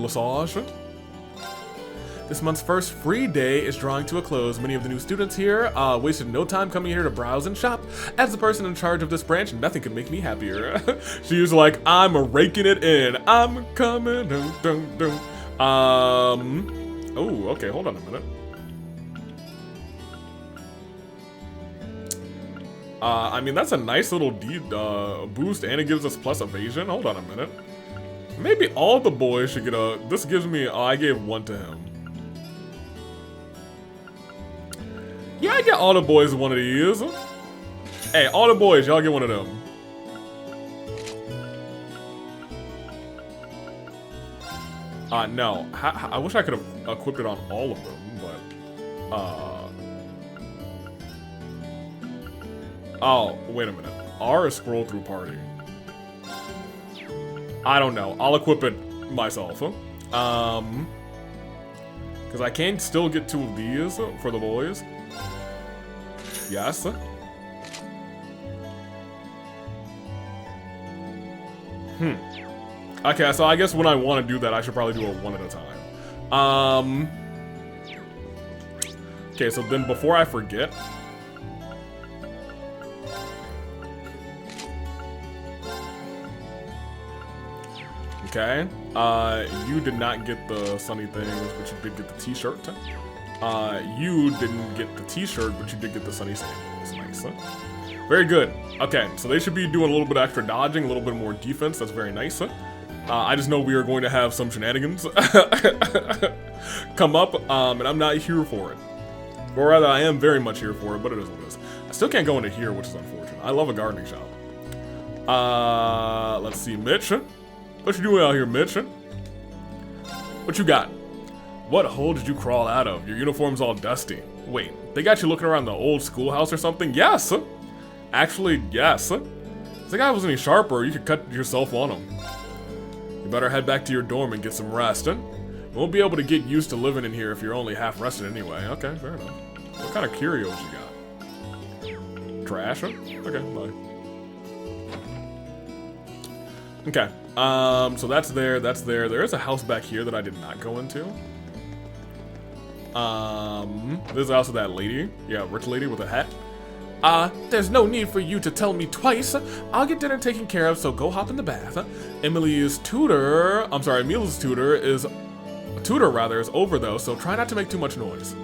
This month's first free day is drawing to a close. Many of the new students here wasted no time coming here to browse and shop. As the person in charge of this branch, nothing could make me happier. She was like, I'm raking it in. I'm coming. Dun, dun, dun. Oh, okay, hold on a minute. I mean, that's a nice little boost, and it gives us plus evasion. Hold on a minute. Maybe all the boys should get a... This gives me... Oh, I gave one to him. Yeah, I get all the boys one of these. Hey, all the boys, y'all get one of them. No. I wish I could have equipped it on all of them, but... Oh, wait a minute. R is scroll through party. I don't know. I'll equip it myself. Because I can still get 2 of these for the boys. Yes. Okay, so I guess when I want to do that, I should probably do it one at a time. Okay, so then before I forget, okay, you did not get the sunny things, but you did get the t-shirt. You didn't get the t-shirt, but you did get the sunny sandals. Nice. Very good. Okay, so they should be doing a little bit extra dodging, a little bit more defense. That's very nice. I just know we are going to have some shenanigans come up, and I'm not here for it. Or rather, I am very much here for it, but it is what it is. I still can't go into here, which is unfortunate. I love a gardening shop. Let's see, Mitch. What you doing out here, Mitch? What you got? What hole did you crawl out of? Your uniform's all dusty. Wait, they got you looking around the old schoolhouse or something? Yes! Actually, yes. If the guy was any sharper, you could cut yourself on him. You better head back to your dorm and get some rest. You won't be able to get used to living in here if you're only half rested anyway. Okay, fair enough. What kind of curios you got? Trash? Okay, bye. Okay, so that's there, that's there. There is a house back here that I did not go into. There's also that lady. Yeah, rich lady with a hat. There's no need for you to tell me twice. I'll get dinner taken care of, so go hop in the bath. Emil's tutor is over though, so try not to make too much noise.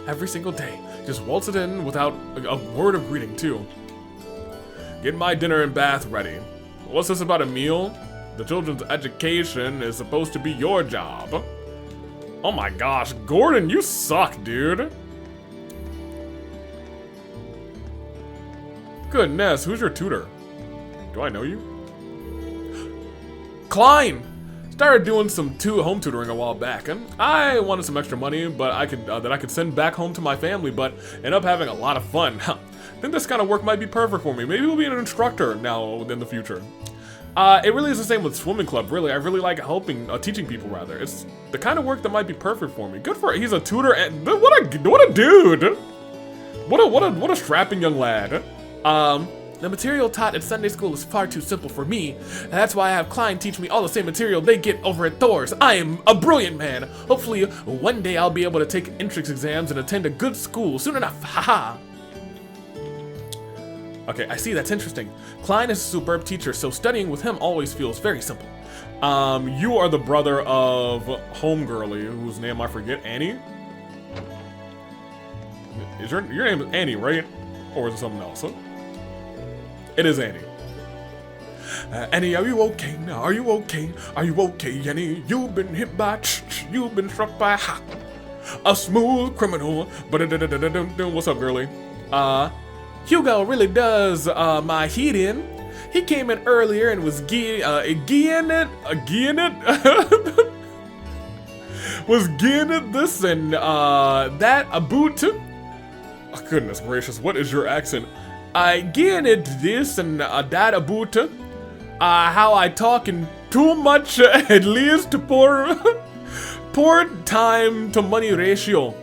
Every single day, just waltz it in without a word of greeting too. Get my dinner and bath ready. What's this about a meal? The children's education is supposed to be your job. Oh my gosh, Gordon, you suck, dude. Goodness, who's your tutor? Do I know you? Klein! Started doing some home tutoring a while back, and I wanted some extra money, but I could send back home to my family, but ended up having a lot of fun. I think this kind of work might be perfect for me. Maybe we'll be an instructor now in the future. It really is the same with swimming club. Really, I really like teaching people. Rather, it's the kind of work that might be perfect for me. Good for he's a tutor, and what a dude! What a strapping young lad. The material taught at Sunday school is far too simple for me, and that's why I have Klein teach me all the same material they get over at Thor's. I am a brilliant man. Hopefully, one day I'll be able to take entrance exams and attend a good school soon enough. Haha. Okay, I see, that's interesting. Klein is a superb teacher, so studying with him always feels very simple. You are the brother of Homegirly, whose name I forget, Annie? Is your name is Annie, right? Or is it something else? Huh? It is Annie. Annie, are you okay now? Are you okay? Are you okay, Annie? You've been hit by, you've been struck by a smooth criminal. What's up, girly? Hugo really does my heating. He came in earlier and was geeing it this and that a boot. Oh, goodness gracious, what is your accent? Geeing it this and that a boot. How I talk in too much at least poor time to money ratio.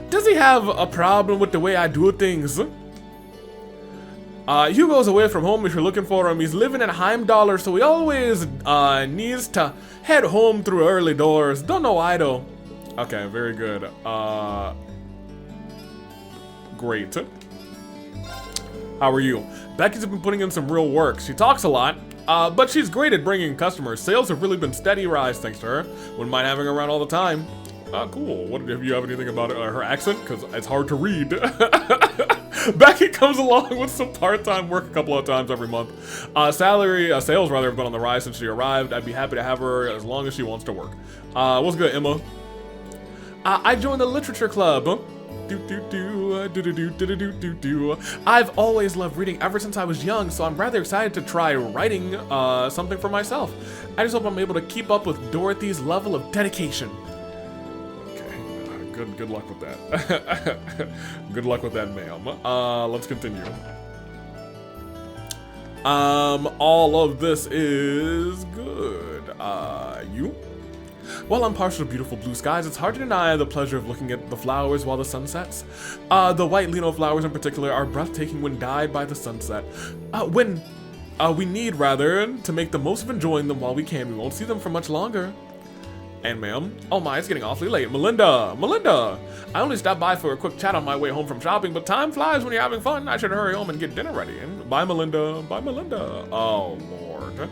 Does he have a problem with the way I do things? Hugo's away from home if you're looking for him. He's living in Heimdallr, so he always needs to head home through early doors. Don't know why though. Okay, very good. Great. How are you? Becky's been putting in some real work. She talks a lot, but she's great at bringing customers. Sales have really been steady rise thanks to her. Wouldn't mind having her around all the time. Cool. What if you have anything about her accent? Because it's hard to read. Becky comes along with some part-time work a couple of times every month. Sales rather have been on the rise since she arrived. I'd be happy to have her as long as she wants to work. What's good, Emma? I joined the literature club. I've always loved reading ever since I was young, so I'm rather excited to try writing something for myself. I just hope I'm able to keep up with Dorothy's level of dedication. Good luck with that. Good luck with that, ma'am. Let's continue. All of this is good. You? While I'm partial to beautiful blue skies, it's hard to deny the pleasure of looking at the flowers while the sun sets. The white lino flowers in particular are breathtaking when dyed by the sunset. We need, rather, to make the most of enjoying them while we can. We won't see them for much longer. And ma'am, oh my, it's getting awfully late. Melinda! I only stopped by for a quick chat on my way home from shopping, but time flies when you're having fun. I should hurry home and get dinner ready. And bye, Melinda. Bye, Melinda. Oh, Lord.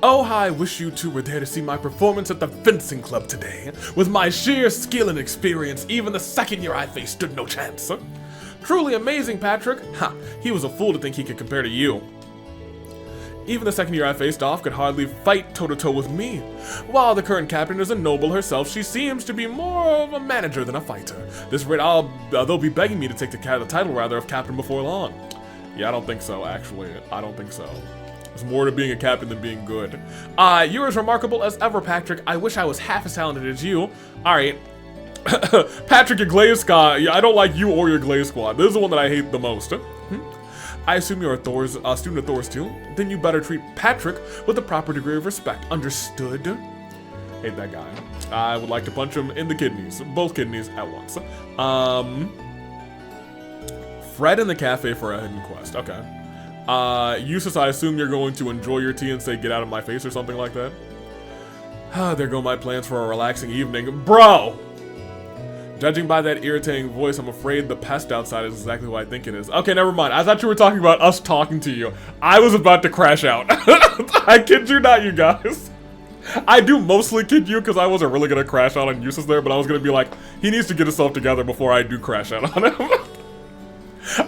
Oh, I wish you two were there to see my performance at the fencing club today. With my sheer skill and experience, even the second year I faced stood no chance. Truly amazing, Patrick. Ha, he was a fool to think he could compare to you. Even the second year I faced off could hardly fight toe-to-toe with me. While the current captain is a noble herself, she seems to be more of a manager than a fighter. This rate, they'll be begging me to take the title rather of captain before long. Yeah, I don't think so, actually. I don't think so. There's more to being a captain than being good. You're as remarkable as ever, Patrick. I wish I was half as talented as you. Alright. Patrick, your Glaze Squad. Yeah, I don't like you or your Glaze Squad. This is the one that I hate the most. I assume you're a student of Thor's too? Then you better treat Patrick with a proper degree of respect. Understood? Hate that guy. I would like to punch him in the kidneys. Both kidneys at once. Fred in the cafe for a hidden quest. Okay. Eustace, I assume you're going to enjoy your tea and say get out of my face or something like that. There go my plans for a relaxing evening. Bro! Judging by that irritating voice, I'm afraid the pest outside is exactly what I think it is. Okay, never mind. I thought you were talking about us talking to you. I was about to crash out. I kid you not, you guys. I do mostly kid you because I wasn't really going to crash out on Eustace there, but I was going to be like, he needs to get himself together before I do crash out on him.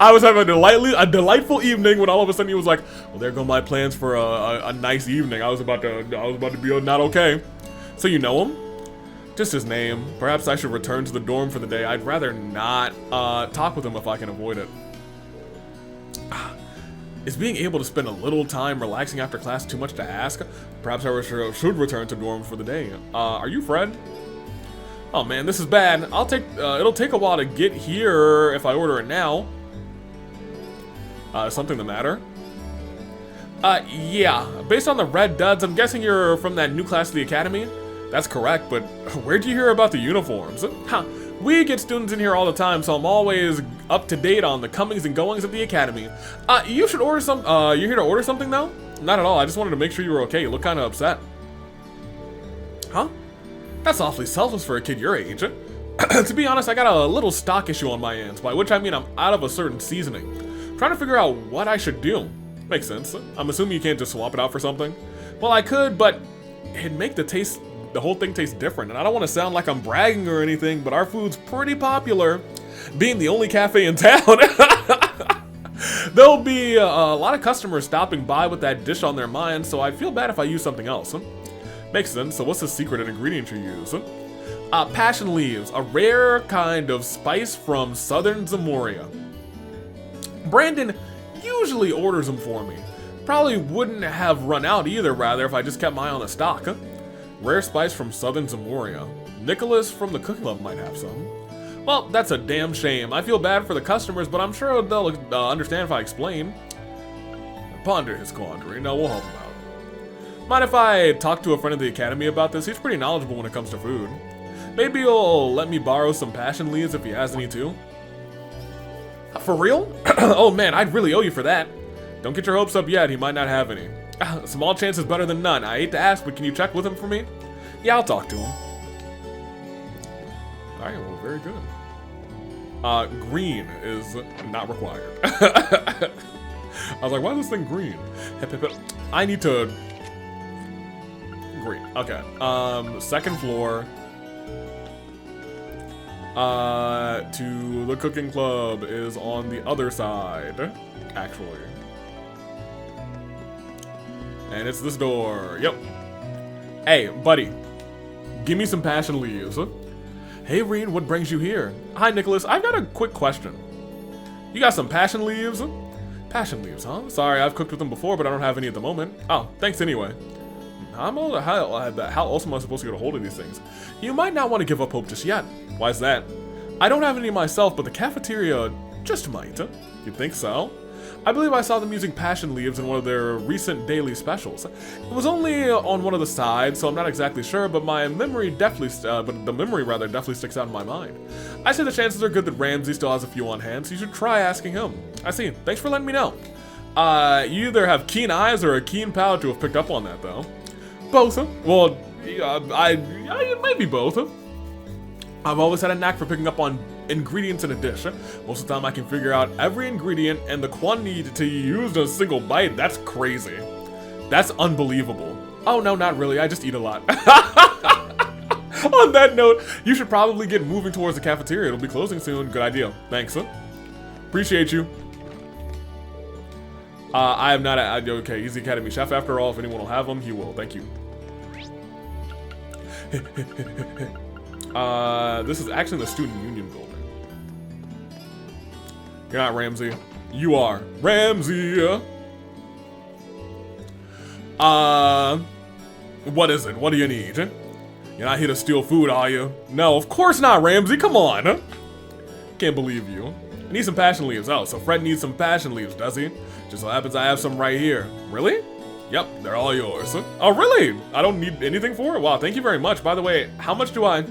I was having a delightful evening when all of a sudden he was like, well, there go my plans for a nice evening. I was about to be not okay. So you know him? Just his name. Perhaps I should return to the dorm for the day. I'd rather not talk with him if I can avoid it. Is being able to spend a little time relaxing after class too much to ask? Perhaps I should return to dorm for the day. Are you Fred? Oh man, this is bad. It'll take a while to get here if I order it now. Is something the matter? Yeah. Based on the red duds, I'm guessing you're from that new class of the academy? That's correct, but where'd you hear about the uniforms? Huh. We get students in here all the time, so I'm always up to date on the comings and goings of the academy. You should order some, you're here to order something though? Not at all, I just wanted to make sure you were okay. You look kinda upset. Huh? That's awfully selfless for a kid your age. To be honest, I got a little stock issue on my hands, by which I mean I'm out of a certain seasoning. Trying to figure out what I should do. Makes sense. I'm assuming you can't just swap it out for something. Well, I could, but it'd make the whole thing tastes different, and I don't want to sound like I'm bragging or anything, but our food's pretty popular, being the only cafe in town. There'll be a lot of customers stopping by with that dish on their mind, so I'd feel bad if I use something else. Makes sense. So what's the secret ingredient you use? Passion leaves, a rare kind of spice from southern Zamoria. Brandon usually orders them for me. Probably wouldn't have run out either, rather, if I just kept my eye on the stock. Rare spice from southern Zamoria. Nicholas from the Cooking Club might have some. Well, that's a damn shame. I feel bad for the customers, but I'm sure they'll understand if I explain. Ponder his quandary. No, we'll help him out. Mind if I talk to a friend of the academy about this? He's pretty knowledgeable when it comes to food. Maybe he'll let me borrow some passion leaves if he has any too. For real? Oh man, I'd really owe you for that. Don't get your hopes up yet, he might not have any. Small chance is better than none. I hate to ask, but can you check with him for me? Yeah, I'll talk to him. Alright, well, very good. Green is not required. I was like, why is this thing green? I need to... Green, okay. Second floor. To the cooking club is on the other side, actually. And it's this door. Yep. Hey, buddy. Give me some passion leaves. Hey, Rean, what brings you here? Hi, Nicholas. I've got a quick question. You got some passion leaves? Passion leaves, huh? Sorry, I've cooked with them before, but I don't have any at the moment. Oh, thanks anyway. How else am I supposed to get a hold of these things? You might not want to give up hope just yet. Why's that? I don't have any myself, but the cafeteria just might. You think so? I believe I saw them using passion leaves in one of their recent daily specials. It was only on one of the sides, so I'm not exactly sure, but the memory definitely sticks out in my mind. I say the chances are good that Ramsey still has a few on hand, so you should try asking him. I see. Thanks for letting me know. You either have keen eyes or a keen palate to have picked up on that, though. Both, huh? Well, it might be both, huh? I've always had a knack for picking up on ingredients in a dish. Most of the time I can figure out every ingredient and the quantity to use in a single bite. That's crazy. That's unbelievable. Oh no, not really. I just eat a lot. On that note, you should probably get moving towards the cafeteria. It'll be closing soon. Good idea. Thanks, huh? Appreciate you. I am not okay, he's the Academy Chef after all. If anyone will have him, he will. Thank you. This is actually the Student Union building. You're not Ramsey. You are Ramsey. What is it? What do you need? You're not here to steal food, are you? No, of course not, Ramsey. Come on. Can't believe you. I need some passion leaves. Oh, so Fred needs some passion leaves, does he? Just so happens I have some right here. Really? Yep, they're all yours. Oh, really? I don't need anything for it? Wow, thank you very much. By the way, how much do I...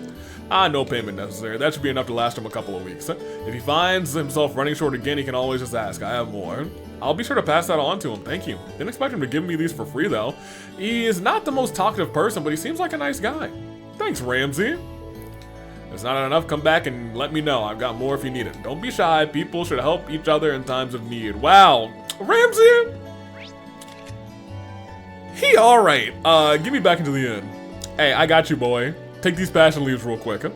no payment necessary. That should be enough to last him a couple of weeks. If he finds himself running short again, he can always just ask. I have more. I'll be sure to pass that on to him. Thank you. Didn't expect him to give me these for free, though. He is not the most talkative person, but he seems like a nice guy. Thanks, Ramsey. If it's not enough, come back and let me know. I've got more if you need it. Don't be shy. People should help each other in times of need. Wow. Ramsey? He alright. Get me back into the inn. Hey, I got you, boy. Take these passion leaves real quick.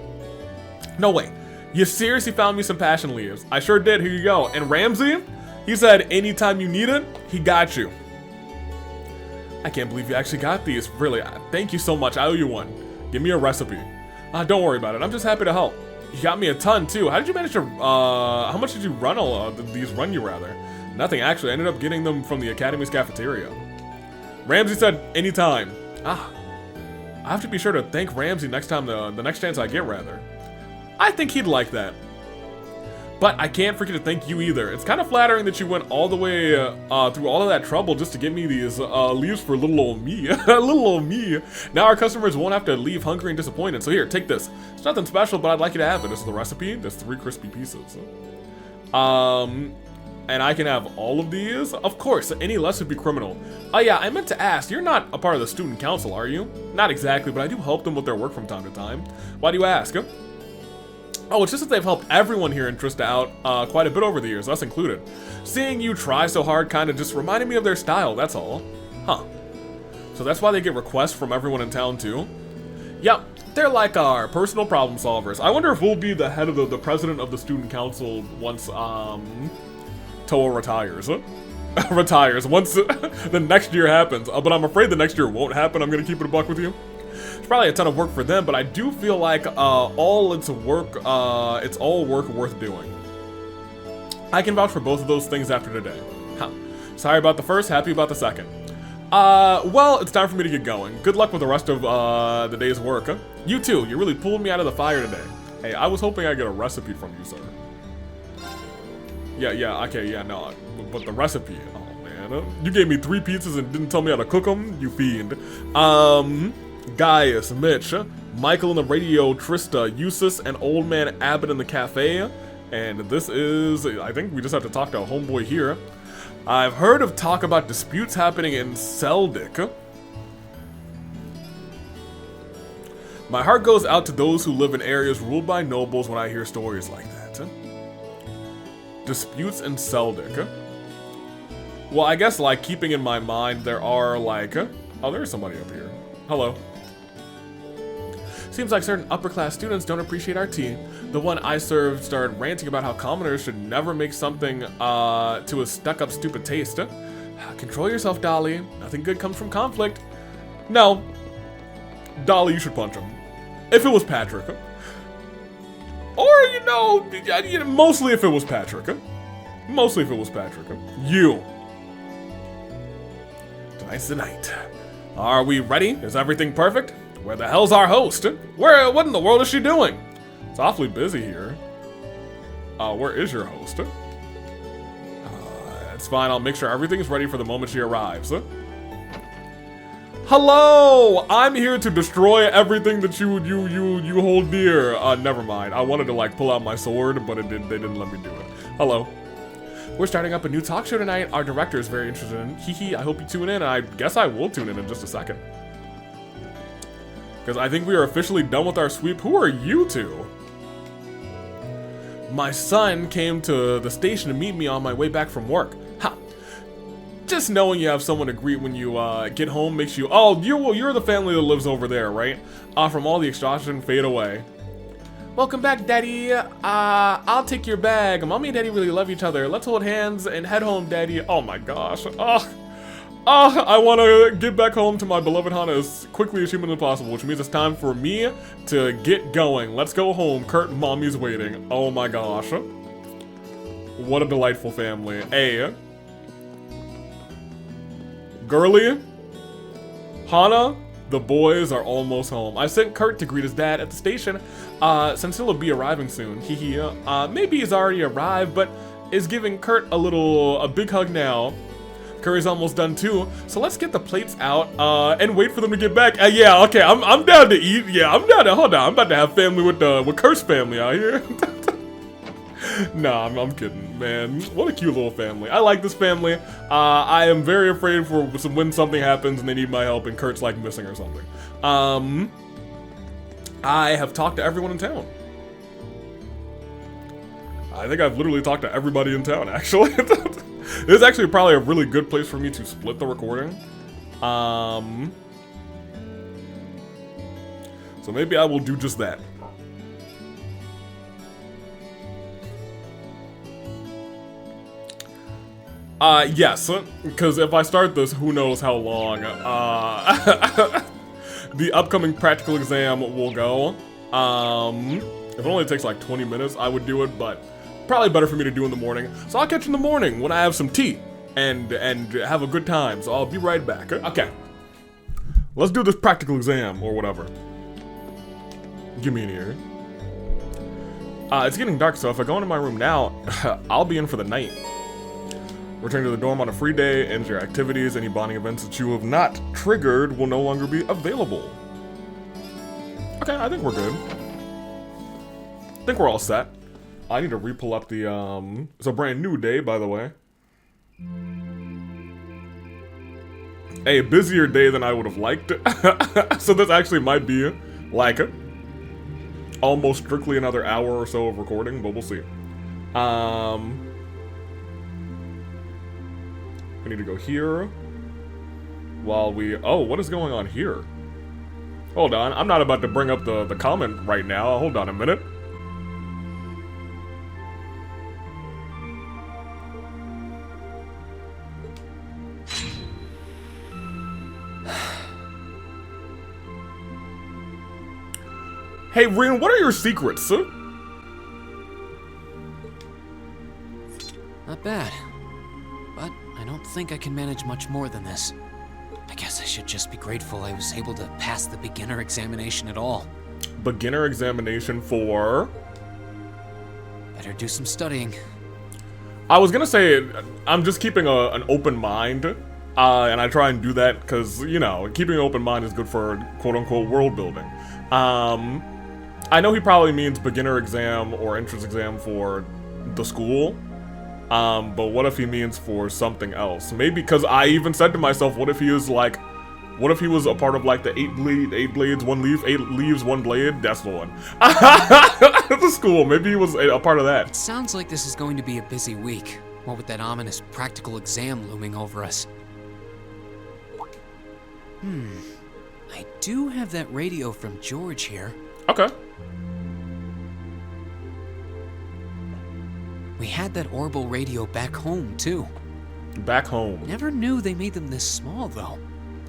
No way. You seriously found me some passion leaves? I sure did. Here you go. And Ramsey? He said anytime you need it, he got you. I can't believe you actually got these. Really, thank you so much. I owe you one. Give me a recipe. Don't worry about it. I'm just happy to help. You got me a ton, too. How did you manage to, how much did you run these run you, rather? Nothing, actually. I ended up getting them from the Academy's cafeteria. Ramsey said anytime. I have to be sure to thank Ramsey next time, the next chance I get, rather. I think he'd like that. But I can't forget to thank you either. It's kind of flattering that you went all the way through all of that trouble just to get me these leaves for little old me. Little old me. Now our customers won't have to leave hungry and disappointed. So here, take this. It's nothing special, but I'd like you to have it. This is the recipe. There's 3 crispy pieces. And I can have all of these? Of course, any less would be criminal. Oh yeah, I meant to ask, you're not a part of the student council, are you? Not exactly, but I do help them with their work from time to time. Why do you ask? Oh, it's just that they've helped everyone here in Trista out quite a bit over the years, us included. Seeing you try so hard kind of just reminded me of their style, that's all. Huh. So that's why they get requests from everyone in town too? Yep, they're like our personal problem solvers. I wonder if we'll be the head of the president of the student council once, Toa retires. Retires once the next year happens. But I'm afraid the next year won't happen. I'm gonna keep it a buck with you. It's probably a ton of work for them, but I do feel like it's all work worth doing. I can vouch for both of those things after today. Huh. Sorry about the first, happy about the second. Well, it's time for me to get going. Good luck with the rest of the day's work. You too, you really pulled me out of the fire today. Hey, I was hoping I'd get a recipe from you, sir. Yeah, okay, yeah, no, but the recipe, oh man, you gave me 3 pizzas and didn't tell me how to cook them, you fiend. Gaius, Mitch, Michael in the radio, Trista, Eustace, and Old Man Abbott in the cafe, and this is, I think we just have to talk to a homeboy here. I've heard of talk about disputes happening in Seldick. My heart goes out to those who live in areas ruled by nobles when I hear stories like that. Disputes in Seldick. Well, I guess, like, keeping in my mind, there are, like... oh, there's somebody up here. Hello. Seems like certain upper-class students don't appreciate our tea. The one I served started ranting about how commoners should never make something, to a stuck-up, stupid taste. Control yourself, Dolly. Nothing good comes from conflict. No. Dolly, you should punch him. If it was Patrick. Or, you know, mostly if it was Patrick. Mostly if it was Patrick. You. Tonight's the night. Are we ready? Is everything perfect? Where the hell's our host? What in the world is she doing? It's awfully busy here. Where is your host? It's fine. I'll make sure everything's ready for the moment she arrives. Hello! I'm here to destroy everything that you hold dear. Never mind. I wanted to like pull out my sword, but they didn't let me do it. Hello. We're starting up a new talk show tonight. Our director is very interested in. Hee I hope you tune in. I guess I will tune in just a second. Because I think we are officially done with our sweep. Who are you two? My son came to the station to meet me on my way back from work. Ha! Just knowing you have someone to greet when you get home makes you... Oh, you're the family that lives over there, right? From all the exhaustion, fade away. Welcome back, Daddy. I'll take your bag. Mommy and Daddy really love each other. Let's hold hands and head home, Daddy. Oh my gosh. I want to get back home to my beloved Hana as quickly as humanly possible, which means it's time for me to get going. Let's go home. Kurt and Mommy's waiting. Oh my gosh. What a delightful family. Hey. Girly. Hana. The boys are almost home. I sent Kurt to greet his dad at the station, since he'll be arriving soon. Maybe he's already arrived, but is giving Kurt a big hug now. Curry's almost done too, so let's get the plates out, and wait for them to get back. Yeah, okay, I'm down to eat. Yeah, I'm down to, hold on, I'm about to have family with Kurt's family out here. Nah, I'm kidding, man. What a cute little family. I like this family. I am very afraid for when something happens and they need my help and Kurt's like missing or something. I have talked to everyone in town. I think I've literally talked to everybody in town, actually. This is actually probably a really good place for me to split the recording. So maybe I will do just that. Yes, because if I start this, who knows how long, the upcoming practical exam will go. If it only takes like 20 minutes, I would do it, but probably better for me to do in the morning. So I'll catch you in the morning when I have some tea and have a good time, so I'll be right back. Okay, let's do this practical exam, or whatever. Give me an ear. It's getting dark, so if I go into my room now, I'll be in for the night. Returning to the dorm on a free day, ends your activities. Any bonding events that you have not triggered will no longer be available. Okay, I think we're good. I think we're all set. I need to re-pull up the, it's a brand new day, by the way. A busier day than I would have liked. So this actually might be, like, almost strictly another hour or so of recording, but we'll see. We need to go here while we... Oh, what is going on here? Hold on, I'm not about to bring up the comment right now. Hold on a minute. Hey, Rean, what are your secrets? Not bad. But I don't think I can manage much more than this. I guess I should just be grateful I was able to pass the beginner examination at all. Beginner examination for? Better do some studying. I was gonna say, I'm just keeping an open mind, and I try and do that because, you know, keeping an open mind is good for quote-unquote world building. I know he probably means beginner exam or entrance exam for the school. But what if he means for something else? Maybe, because I even said to myself, what if he was like, what if he was a part of like the 8 blades, 1 leaf, 8 leaves, 1 blade? That's the one. The school, maybe he was a part of that. It sounds like this is going to be a busy week. What with that ominous practical exam looming over us. I do have that radio from George here. Okay. We had that Orbital radio back home, too. Back home. Never knew they made them this small, though.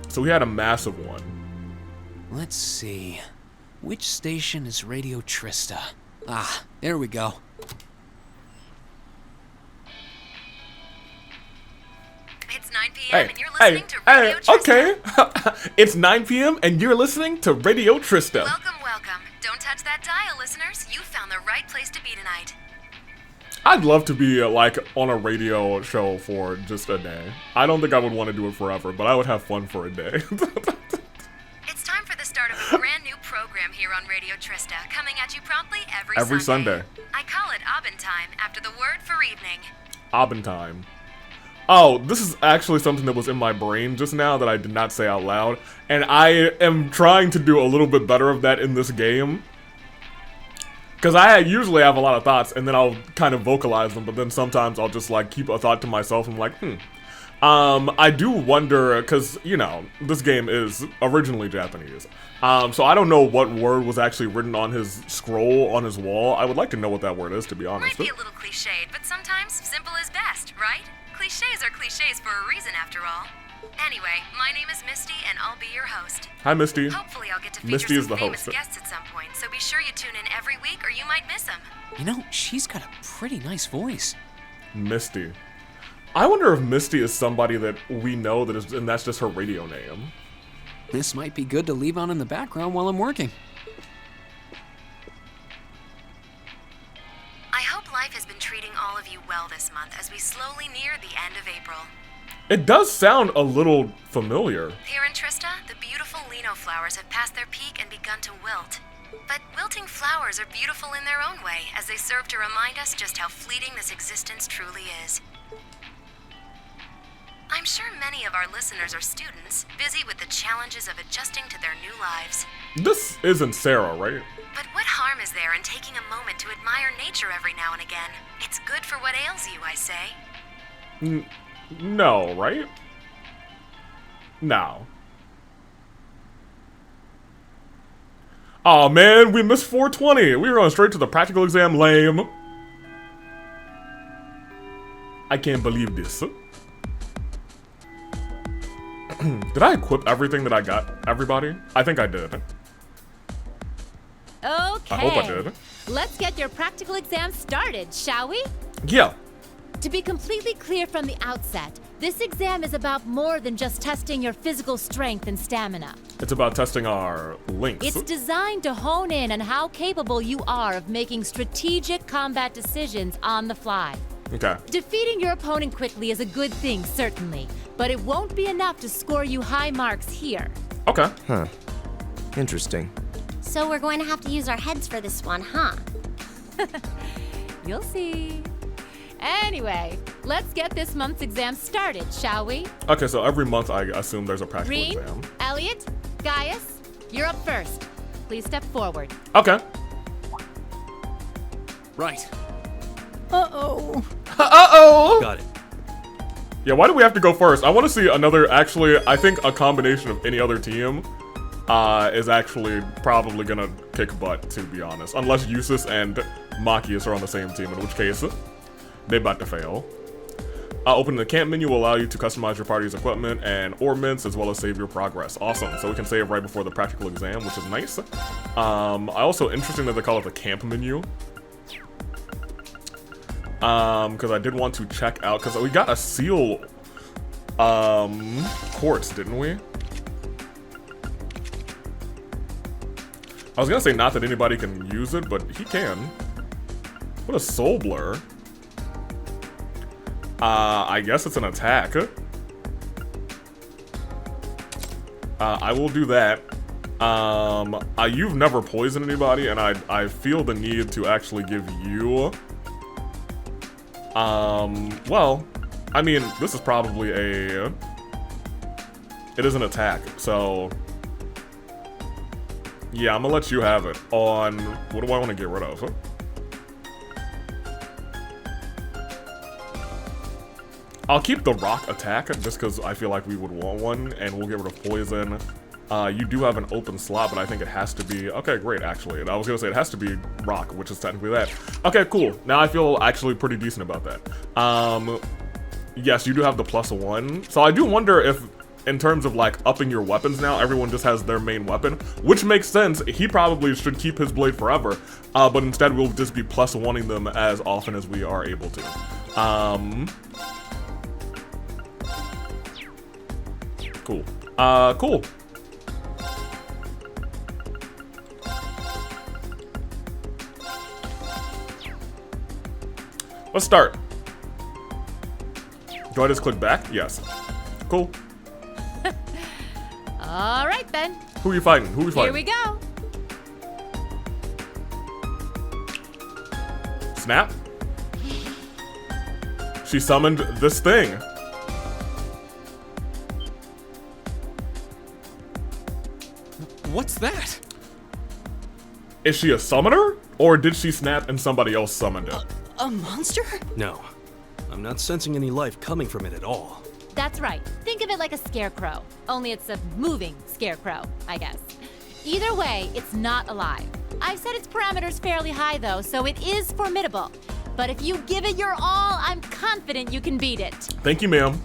So we had a massive one. Let's see. Which station is Radio Trista? Ah, there we go. It's 9 p.m. and you're listening to Radio Trista. Okay. It's 9 p.m. and you're listening to Radio Trista. Welcome, welcome. Don't touch that dial, listeners. You found the right place to be tonight. I'd love to be like on a radio show for just a day. I don't think I would want to do it forever, but I would have fun for a day. It's time for the start of a brand new program here on Radio Trista, coming at you promptly every Sunday. I call it Abendtime, after the word for evening. Abendtime. Oh, this is actually something that was in my brain just now that I did not say out loud, and I am trying to do a little bit better of that in this game. Because I usually have a lot of thoughts, and then I'll kind of vocalize them, but then sometimes I'll just, like, keep a thought to myself, and I'm like, I do wonder, because, you know, this game is originally Japanese. So I don't know what word was actually written on his scroll on his wall. I would like to know what that word is, to be honest. Might be a little cliched, but sometimes simple is best, right? Cliches are cliches for a reason, after all. Anyway, my name is Misty, and I'll be your host. Hi, Misty. Hopefully I'll get to feature Misty is some the famous host. guests at some point, so be sure you tune in every week or you might miss them. You know, she's got a pretty nice voice. Misty. I wonder if Misty is somebody that we know that is, and that's just her radio name. This might be good to leave on in the background while I'm working. I hope life has been treating all of you well this month as we slowly near the end of April. It does sound a little familiar. Here in Trista, the beautiful lino flowers have passed their peak and begun to wilt. But wilting flowers are beautiful in their own way, as they serve to remind us just how fleeting this existence truly is. I'm sure many of our listeners are students, busy with the challenges of adjusting to their new lives. This isn't Sarah, right? But what harm is there in taking a moment to admire nature every now and again? It's good for what ails you, I say. No, right? No. Aw, man, we missed 420. We were going straight to the practical exam, lame. I can't believe this. Did I equip everything that I got, everybody? I think I did. Okay. I hope I did. Let's get your practical exam started, shall we? Yeah. To be completely clear from the outset, this exam is about more than just testing your physical strength and stamina. It's about testing our links. It's designed to hone in on how capable you are of making strategic combat decisions on the fly. Okay. Defeating your opponent quickly is a good thing, certainly, but it won't be enough to score you high marks here. Okay. Huh. Interesting. So we're going to have to use our heads for this one, huh? You'll see. Anyway, let's get this month's exam started, shall we? Okay, so every month I assume there's a practical Rean, exam. Elliot, Gaius, you're up first. Please step forward. Okay. Right. Uh-oh. Uh-oh! Got it. Yeah, why do we have to go first? I want to see another, actually, I think a combination of any other team is actually probably gonna kick butt, to be honest. Unless Eustace and Machias are on the same team, in which case, they're about to fail. Opening the camp menu will allow you to customize your party's equipment and ornaments, as well as save your progress. Awesome, so we can save right before the practical exam, which is nice. Also interesting that they call it the camp menu. Because I did want to check out, because we got a seal, quartz, didn't we? I was gonna say not that anybody can use it, but he can. What a soul blur. I guess it's an attack. I will do that. You've never poisoned anybody, and I feel the need to actually give you... well, I mean, this is probably a... It is an attack, so... Yeah, I'm gonna let you have it on... What do I want to get rid of? I'll keep the rock attack, just because I feel like we would want one, and we'll get rid of poison. You do have an open slot, but I think it has to be... Okay, great, actually. I was gonna say it has to be rock, which is technically that. Okay, cool. Now I feel actually pretty decent about that. Yes, you do have the +1. So I do wonder if, in terms of, like, upping your weapons now, everyone just has their main weapon, which makes sense. He probably should keep his blade forever, but instead we'll just be +1ing them as often as we are able to. Cool. Cool. Let's start. Do I just click back? Yes. Cool. All right, then. Who are you fighting? Who are we fighting? Here we go. Snap. She summoned this thing. What's that? Is she a summoner? Or did she snap and somebody else summoned it? A monster? No, I'm not sensing any life coming from it at all. That's right. Think of it like a scarecrow. Only it's a moving scarecrow, I guess. Either way, it's not alive. I've set its parameters fairly high, though, so it is formidable. But if you give it your all, I'm confident you can beat it. Thank you, ma'am.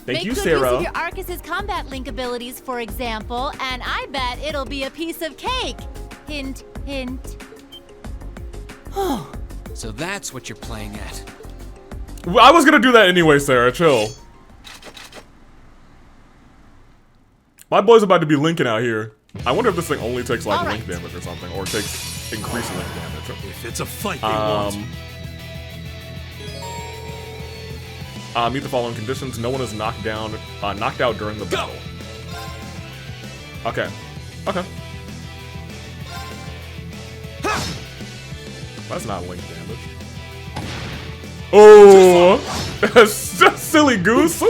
Thank you, Sarah. Make good use of your Arcus's combat link abilities, for example, and I bet it'll be a piece of cake. Hint, hint. So that's what you're playing at. Well, I was gonna do that anyway, Sarah. Chill. My boy's about to be linking out here. I wonder if this thing only takes like link damage or something, or takes increased link damage. If it's a fight they want. Meet the following conditions. No one is knocked out during the battle. Okay. Okay. That's not link damage. Oh, silly goose.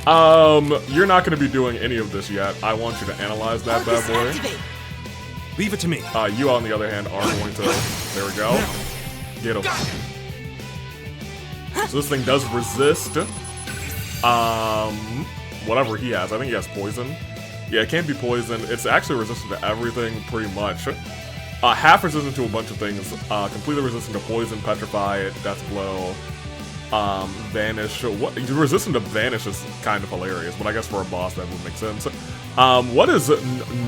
You're not going to be doing any of this yet. I want you to analyze that bad boy. Activate. Leave it to me. You, on the other hand, are going to. There we go. Get him. So this thing does resist. Whatever he has. I think he has poison. Yeah, it can't be poison. It's actually resistant to everything, pretty much. Half resistant to a bunch of things. Completely resistant to poison, petrify, death blow, vanish. What? Resistant to vanish is kind of hilarious, but I guess for a boss that would make sense. What is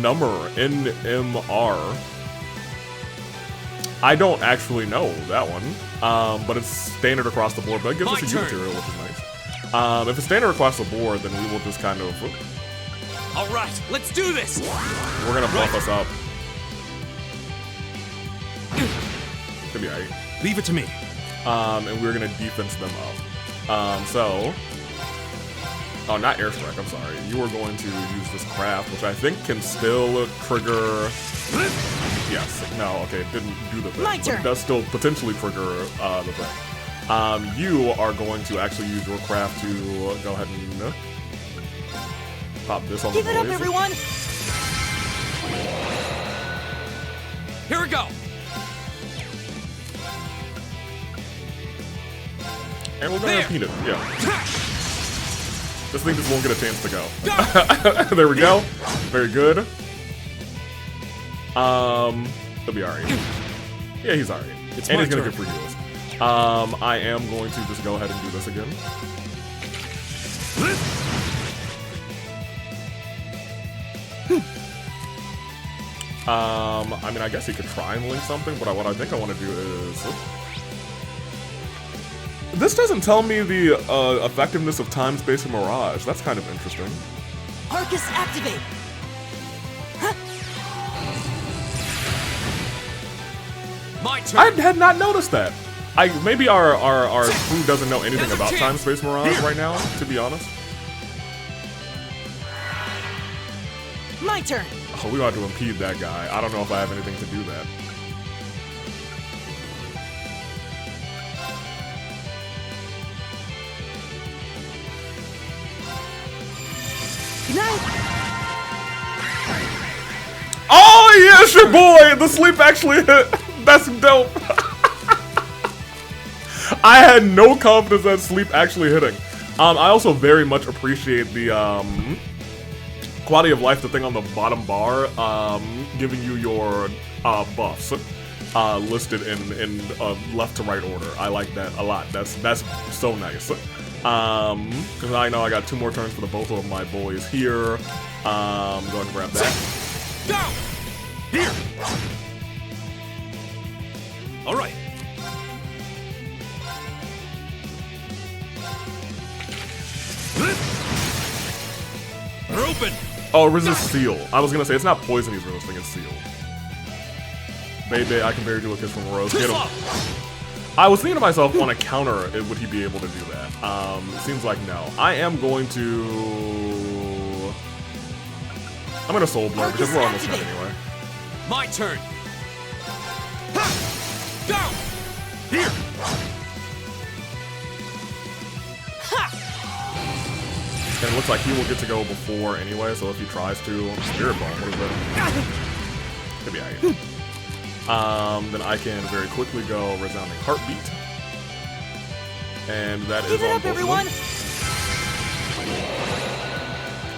number? NMR? I don't actually know that one. But it's standard across the board. But it gives us a U material, which is nice. If it's standard across the board, then we will just kind of. All right, let's do this. We're gonna buff us up. Could be alright. Leave it to me. And we're gonna defense them up. Oh, not airstrike, I'm sorry. You are going to use this craft, which I think can still trigger... Yes, no, okay, it didn't do the thing. But it does still potentially trigger the thing. You are going to actually use your craft to go ahead and pop this on the boys. Give it up, everyone! Here we go. And we're gonna repeat it, yeah. This thing just won't get a chance to go. There we go. Very good. He'll be alright. Yeah, he's alright. And he's gonna get free heals. I am going to just go ahead and do this again. I mean, I guess he could try and link something, but what I think I want to do is... This doesn't tell me the effectiveness of time, space, and mirage. That's kind of interesting. Arcus activate. My turn. I had not noticed that. Maybe our crew doesn't know anything about time, space, mirage right now, to be honest. My turn. Oh, we ought to impede that guy. I don't know if I have anything to do that. Oh yes, your boy! The sleep actually hit. That's dope. I had no confidence that sleep actually hitting. I also very much appreciate the quality of life, the thing on the bottom bar, giving you your buffs listed in left to right order. I like that a lot. That's so nice. Because I know I got 2 more turns for the both of my boys here. Go ahead and grab that. Go! Here! All right. We're open! Oh, resist seal. I was gonna say, it's not poison he's resisting, it's seal. Baby, I can bear you a kiss from Rose. Get him. I was thinking to myself, on a counter, would he be able to do that? Seems like no. I am going to... I'm gonna Soul Blur, because we're almost done anyway. My turn. Ha! Go! Here! And it looks like he will get to go before anyway, so if he tries to... Spirit Bomb, what is that? Could be alright. Then I can very quickly go Resounding Heartbeat. And that is on both everyone.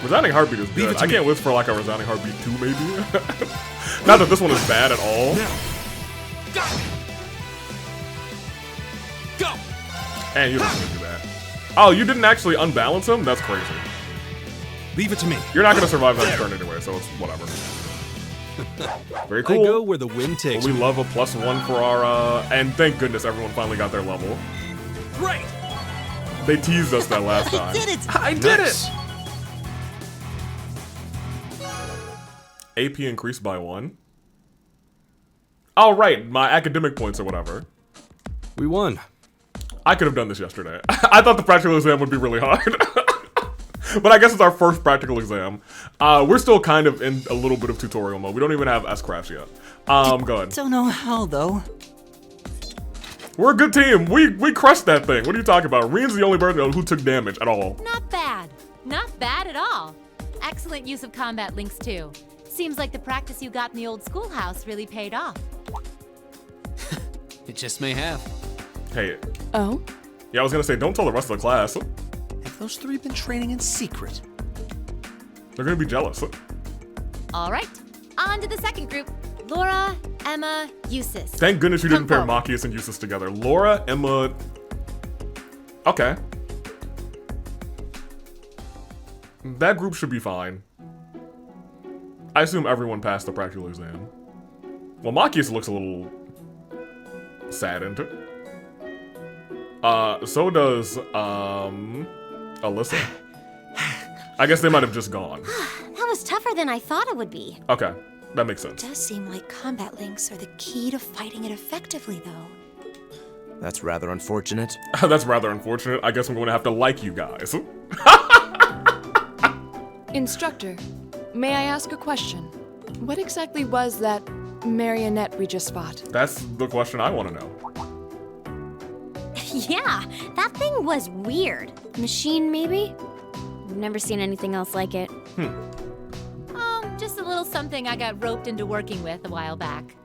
Resounding Heartbeat is good. I can't wait for like a Resounding Heartbeat 2 maybe. Not that this one is bad at all. Go! And you don't want to do that. Oh, you didn't actually unbalance him? That's crazy. Leave it to me. You're not going to survive that turn anyway, so it's whatever. Very cool. I go where the wind takes we love a +1 for our, and thank goodness everyone finally got their level. Great! They teased us that last time. I did it! I did it! AP increased by 1. Oh, right, my academic points or whatever. We won. I could have done this yesterday. I thought the practical exam would be really hard. But I guess it's our first practical exam. We're still kind of in a little bit of tutorial mode. We don't even have S-Crafts yet. Go ahead. Don't know how, though. We're a good team. We crushed that thing. What are you talking about? Rean's the only person who took damage at all. Not bad. Not bad at all. Excellent use of combat links, too. Seems like the practice you got in the old schoolhouse really paid off. It just may have. Hey. Oh? Yeah, I was gonna say, don't tell the rest of the class. Have those three been training in secret? They're gonna be jealous. All right, on to the second group. Laura, Emma, Eustace. Thank goodness you didn't pair forward. Machias and Eustace together. Laura, Emma... Okay. That group should be fine. I assume everyone passed the practical exam. Well, Machias looks a little... saddened. So does, Alyssa. I guess they might have just gone. That was tougher than I thought it would be. Okay, that makes sense. It does seem like combat links are the key to fighting it effectively, though. That's rather unfortunate. That's rather unfortunate. I guess I'm going to have to like you guys. Instructor, may I ask a question? What exactly was that marionette we just fought? That's the question I want to know. Yeah, that thing was weird. Machine, maybe? I've never seen anything else like it. Just a little something I got roped into working with a while back.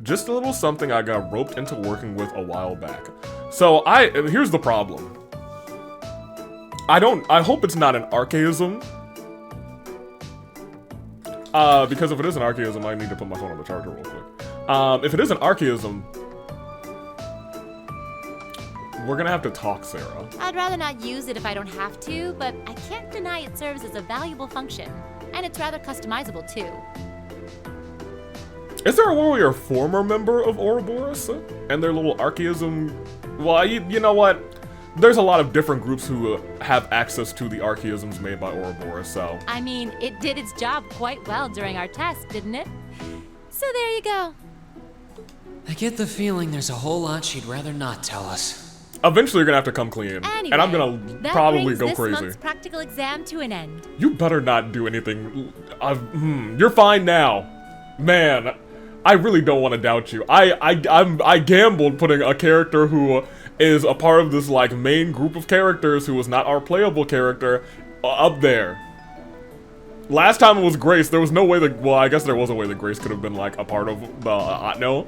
Just a little something I got roped into working with a while back. So here's the problem. I hope it's not an archaism. Because if it is an archaism, I need to put my phone on the charger real quick. If it is an archaism, we're gonna have to talk, Sarah. I'd rather not use it if I don't have to, but I can't deny it serves as a valuable function. And it's rather customizable, too. Is there a world where you're a former member of Ouroboros? And their little archaism... Well, you know what? There's a lot of different groups who have access to the archaisms made by Ouroboros, so... I mean, it did its job quite well during our test, didn't it? So there you go. I get the feeling there's a whole lot she'd rather not tell us. Eventually, you're gonna have to come clean. Anyway, and I'm gonna that probably brings go this crazy. month's practical exam to an end. You better not do anything. You're fine now. Man, I really don't want to doubt you. I gambled putting a character who is a part of this, like, main group of characters who was not our playable character up there. Last time it was Grace. There was no way that, well, I guess there was a way that Grace could have been, like, a part of the Otno.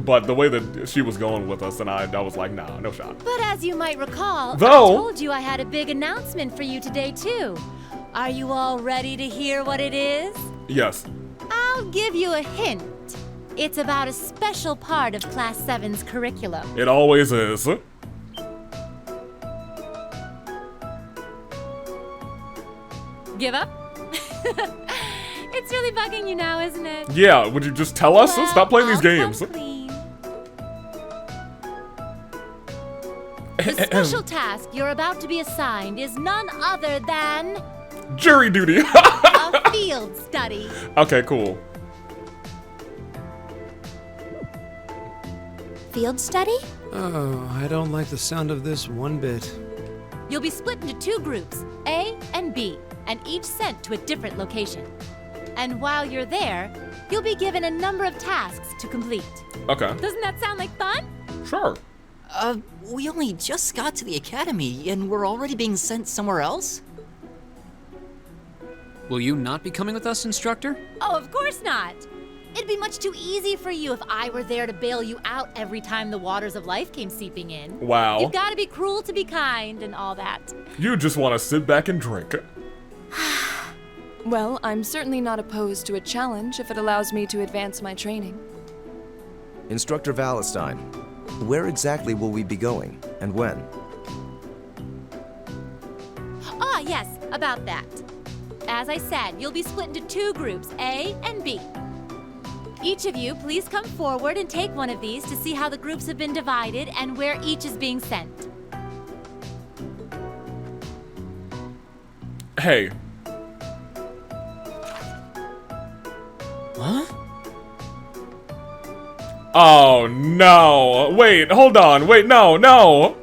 But the way that she was going with us, and I was like, nah, no shot. But as you might recall, I Though- told you I had a big announcement for you today, too. Are you all ready to hear what it is? Yes. I'll give you a hint. It's about a special part of Class 7's curriculum. It always is. Give up? It's really bugging you now, isn't it? Yeah, would you just tell us? Well, Stop playing these I'll come games. clean. The special task you're about to be assigned is none other than Jury duty. a field study. Okay, cool. field study? Oh, I don't like the sound of this one bit. You'll be split into 2 groups, A and B, and each sent to a different location. And while you're there, you'll be given a number of tasks to complete. Okay. Doesn't that sound like fun? Sure. We only just got to the academy, and we're already being sent somewhere else? Will you not be coming with us, instructor? Oh, of course not. It'd be much too easy for you if I were there to bail you out every time the waters of life came seeping in. Wow. You've got to be cruel to be kind and all that. You just want to sit back and drink. Well, I'm certainly not opposed to a challenge if it allows me to advance my training. Instructor Valentine, where exactly will we be going, and when? Ah, yes, about that. As I said, you'll be split into 2 groups, A and B. Each of you, please come forward and take one of these to see how the groups have been divided and where each is being sent. Hey. Huh? Oh, no. Wait, hold on. Wait, no.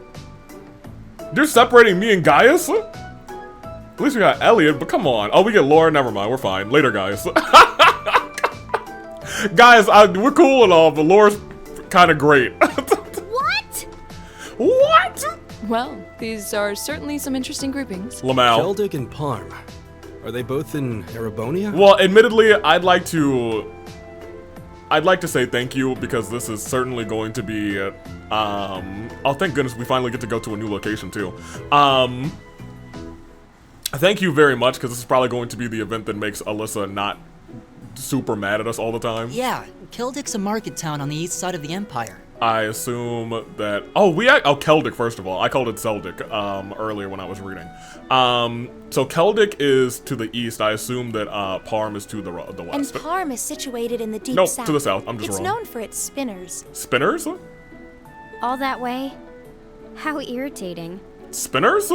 You're separating me and Gaius? At least we got Elliot, but come on. Oh, we get Laura. Never mind. We're fine. Later, guys. Guys, we're cool and all, but Laura's kind of great. What? What? Well, these are certainly some interesting groupings. Lamau. Keldic and Parm. Are they both in Erebonia? Well, admittedly, I'd like to say thank you because this is certainly going to be, oh, thank goodness we finally get to go to a new location too. Thank you very much because this is probably going to be the event that makes Alyssa not super mad at us all the time. Yeah, Keldic's a market town on the east side of the Empire. I assume that, Keldic first of all. I called it Zeldic, earlier when I was reading. So Keldic is to the east. I assume that, Parm is to the west. And Parm is situated in the deep Nope, south. to the south. I'm just It's wrong. known for its spinners. Spinners? All that way? How irritating. Spinners?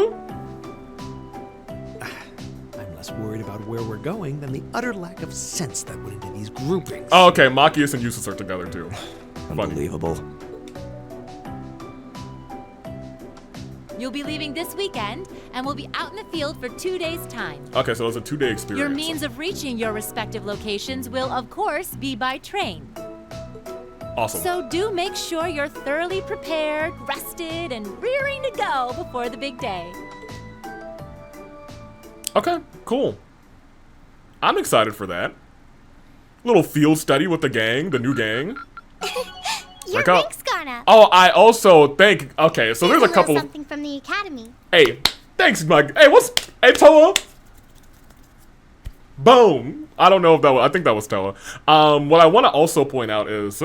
I'm less worried about where we're going than the utter lack of sense that went into these groupings. Oh, okay, Machias and Eustace are together too. Unbelievable. You'll be leaving this weekend, and we'll be out in the field for 2 days' time. Okay, so it's a 2-day experience. Your means of reaching your respective locations will, of course, be by train. Awesome. So do make sure you're thoroughly prepared, rested, and rearing to go before the big day. Okay, cool. I'm excited for that. Little field study with the gang, the new gang. Your rank's gone up. Oh, I also think. Okay, so there's a couple. Something from the academy. Hey, thanks, Mug. Hey, Hey, Toa. Boom. I don't know if that was. I think that was Toa. What I want to also point out is,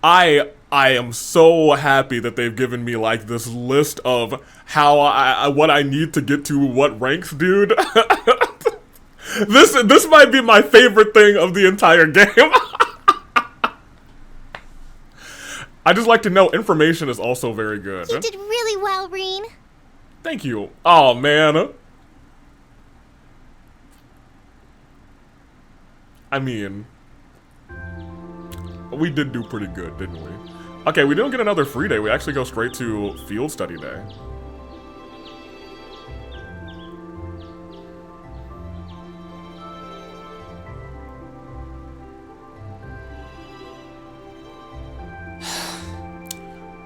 I am so happy that they've given me like this list of how what I need to get to what ranks, dude. This might be my favorite thing of the entire game. I just like to know information is also very good. You did really well, Rean. Thank you. Oh, man. I mean, we did do pretty good, didn't we? Okay, we don't get another free day. We actually go straight to field study day.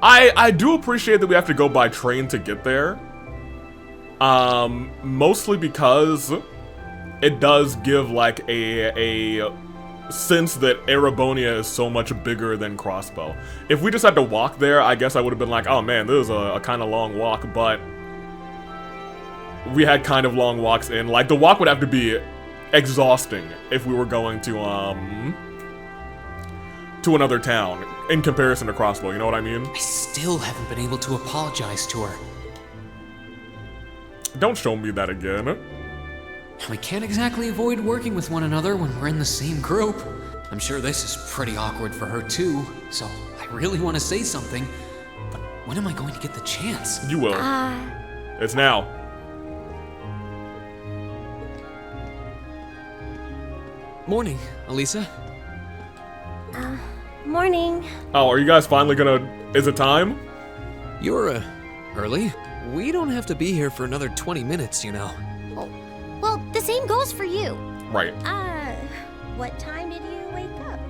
I do appreciate that we have to go by train to get there. Mostly because it does give like a sense that Erebonia is so much bigger than Crossbow. If we just had to walk there, I guess I would have been like, oh man, this is a kind of long walk, but we had kind of long walks in. Like, the walk would have to be exhausting if we were going to another town in comparison to Crossbow, you know what I mean? I still haven't been able to apologize to her. Don't show me that again. We can't exactly avoid working with one another when we're in the same group. I'm sure this is pretty awkward for her too, so I really want to say something, but when am I going to get the chance? You will. It's now. Morning, Elisa. Morning. Morning. Oh, are you guys finally gonna... Is it time? You're, early? We don't have to be here for another 20 minutes, you know. Oh, well, the same goes for you. Right. What time did you wake up?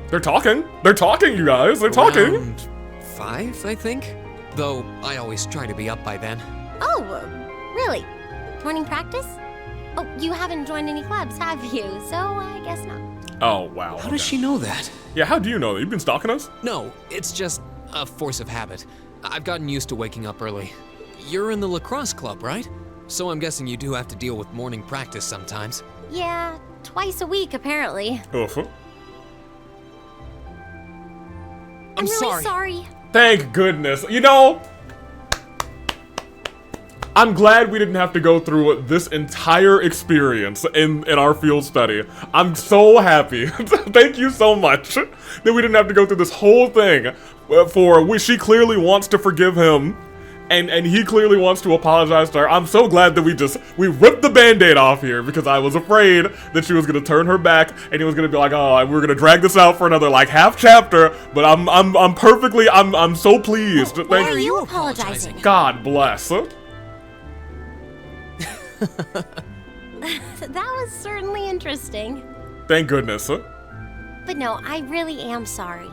They're talking. They're talking, you guys. They're talking. Around 5, I think. Though I always try to be up by then. Oh, really? Morning practice? Oh, you haven't joined any clubs, have you? So I guess not. Oh, wow. How does she know that? Yeah, how do you know that? You've been stalking us? No, it's just a force of habit. I've gotten used to waking up early. You're in the lacrosse club, right? So I'm guessing you do have to deal with morning practice sometimes. Yeah, twice a week, apparently. Oof. I'm really sorry. Thank goodness. You know, I'm glad we didn't have to go through this entire experience in our field study. I'm so happy. Thank you so much that we didn't have to go through this whole thing she clearly wants to forgive him. And he clearly wants to apologize to her. I'm so glad that we ripped the Band-Aid off here because I was afraid that she was gonna turn her back and he was gonna be like, oh, we're gonna drag this out for another like half chapter. But I'm so pleased. Why are you apologizing? God bless. That was certainly interesting. Thank goodness. But no, I really am sorry.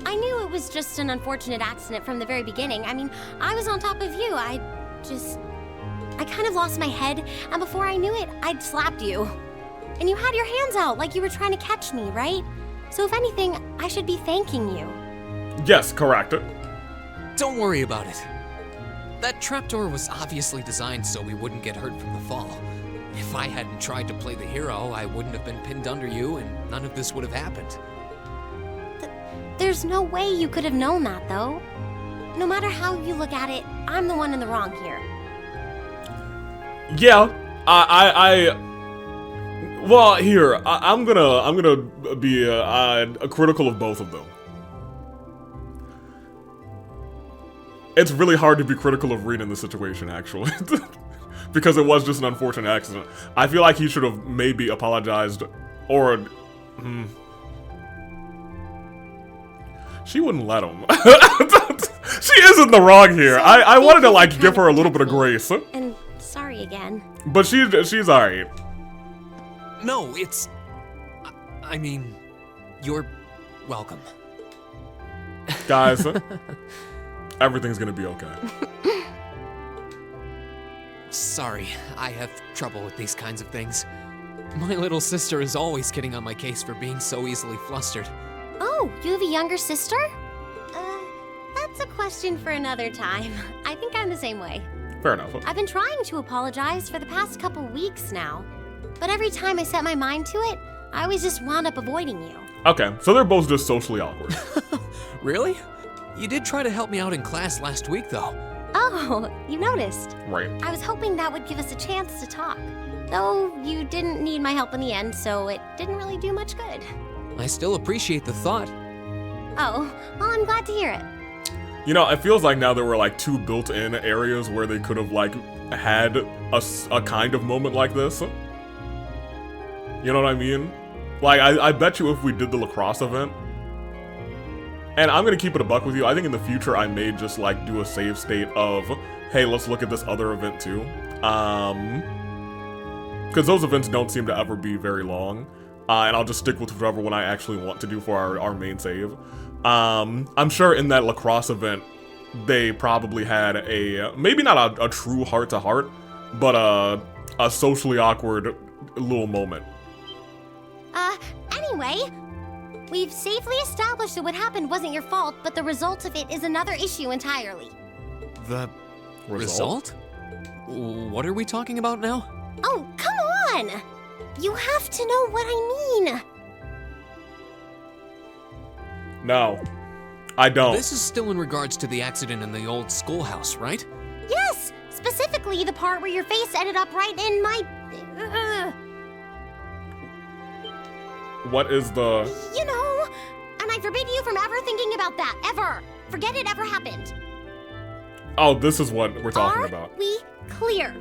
I knew it was just an unfortunate accident from the very beginning. I mean, I was on top of you. I kind of lost my head, and before I knew it, I'd slapped you. And you had your hands out like you were trying to catch me, right? So if anything, I should be thanking you. Yes, correct. Don't worry about it. That trapdoor was obviously designed so we wouldn't get hurt from the fall. If I hadn't tried to play the hero, I wouldn't have been pinned under you, and none of this would have happened. There's no way you could have known that, though. No matter how you look at it, I'm the one in the wrong here. Yeah, well, here, I'm gonna be critical of both of them. It's really hard to be critical of Rean in this situation, actually. Because it was just an unfortunate accident. I feel like he should have maybe apologized, or... She wouldn't let him. She is in the wrong here. So I wanted to like give her a little bit of grace. And sorry again. But she's alright. No, it's... I mean, you're welcome. Guys, everything's gonna be okay. Sorry, I have trouble with these kinds of things. My little sister is always getting on my case for being so easily flustered. Oh, you have a younger sister? That's a question for another time. I think I'm the same way. Fair enough. I've been trying to apologize for the past couple weeks now. But every time I set my mind to it, I always just wound up avoiding you. Okay, so they're both just socially awkward. Really? You did try to help me out in class last week, though. Oh, you noticed. Right. I was hoping that would give us a chance to talk. Though you didn't need my help in the end, so it didn't really do much good. I still appreciate the thought. Oh, well, I'm glad to hear it. You know, it feels like now there were like 2 built-in areas where they could have like had a kind of moment like this. You know what I mean? Like, I bet you if we did the lacrosse event, and I'm gonna keep it a buck with you, I think in the future I may just like do a save state of, hey, let's look at this other event too. Because those events don't seem to ever be very long. And I'll just stick with whichever one I actually want to do for our main save. I'm sure in that lacrosse event, they probably had a, maybe not a true heart-to-heart, but a socially awkward little moment. Anyway, we've safely established that what happened wasn't your fault, but the result of it is another issue entirely. The result? What are we talking about now? Oh, come on! You have to know what I mean. No, I don't. This is still in regards to the accident in the old schoolhouse, right? Yes, specifically the part where your face ended up right in my... What is the... You know, and I forbid you from ever thinking about that, ever. Forget it ever happened. Oh, this is what we're talking about. Are we clear?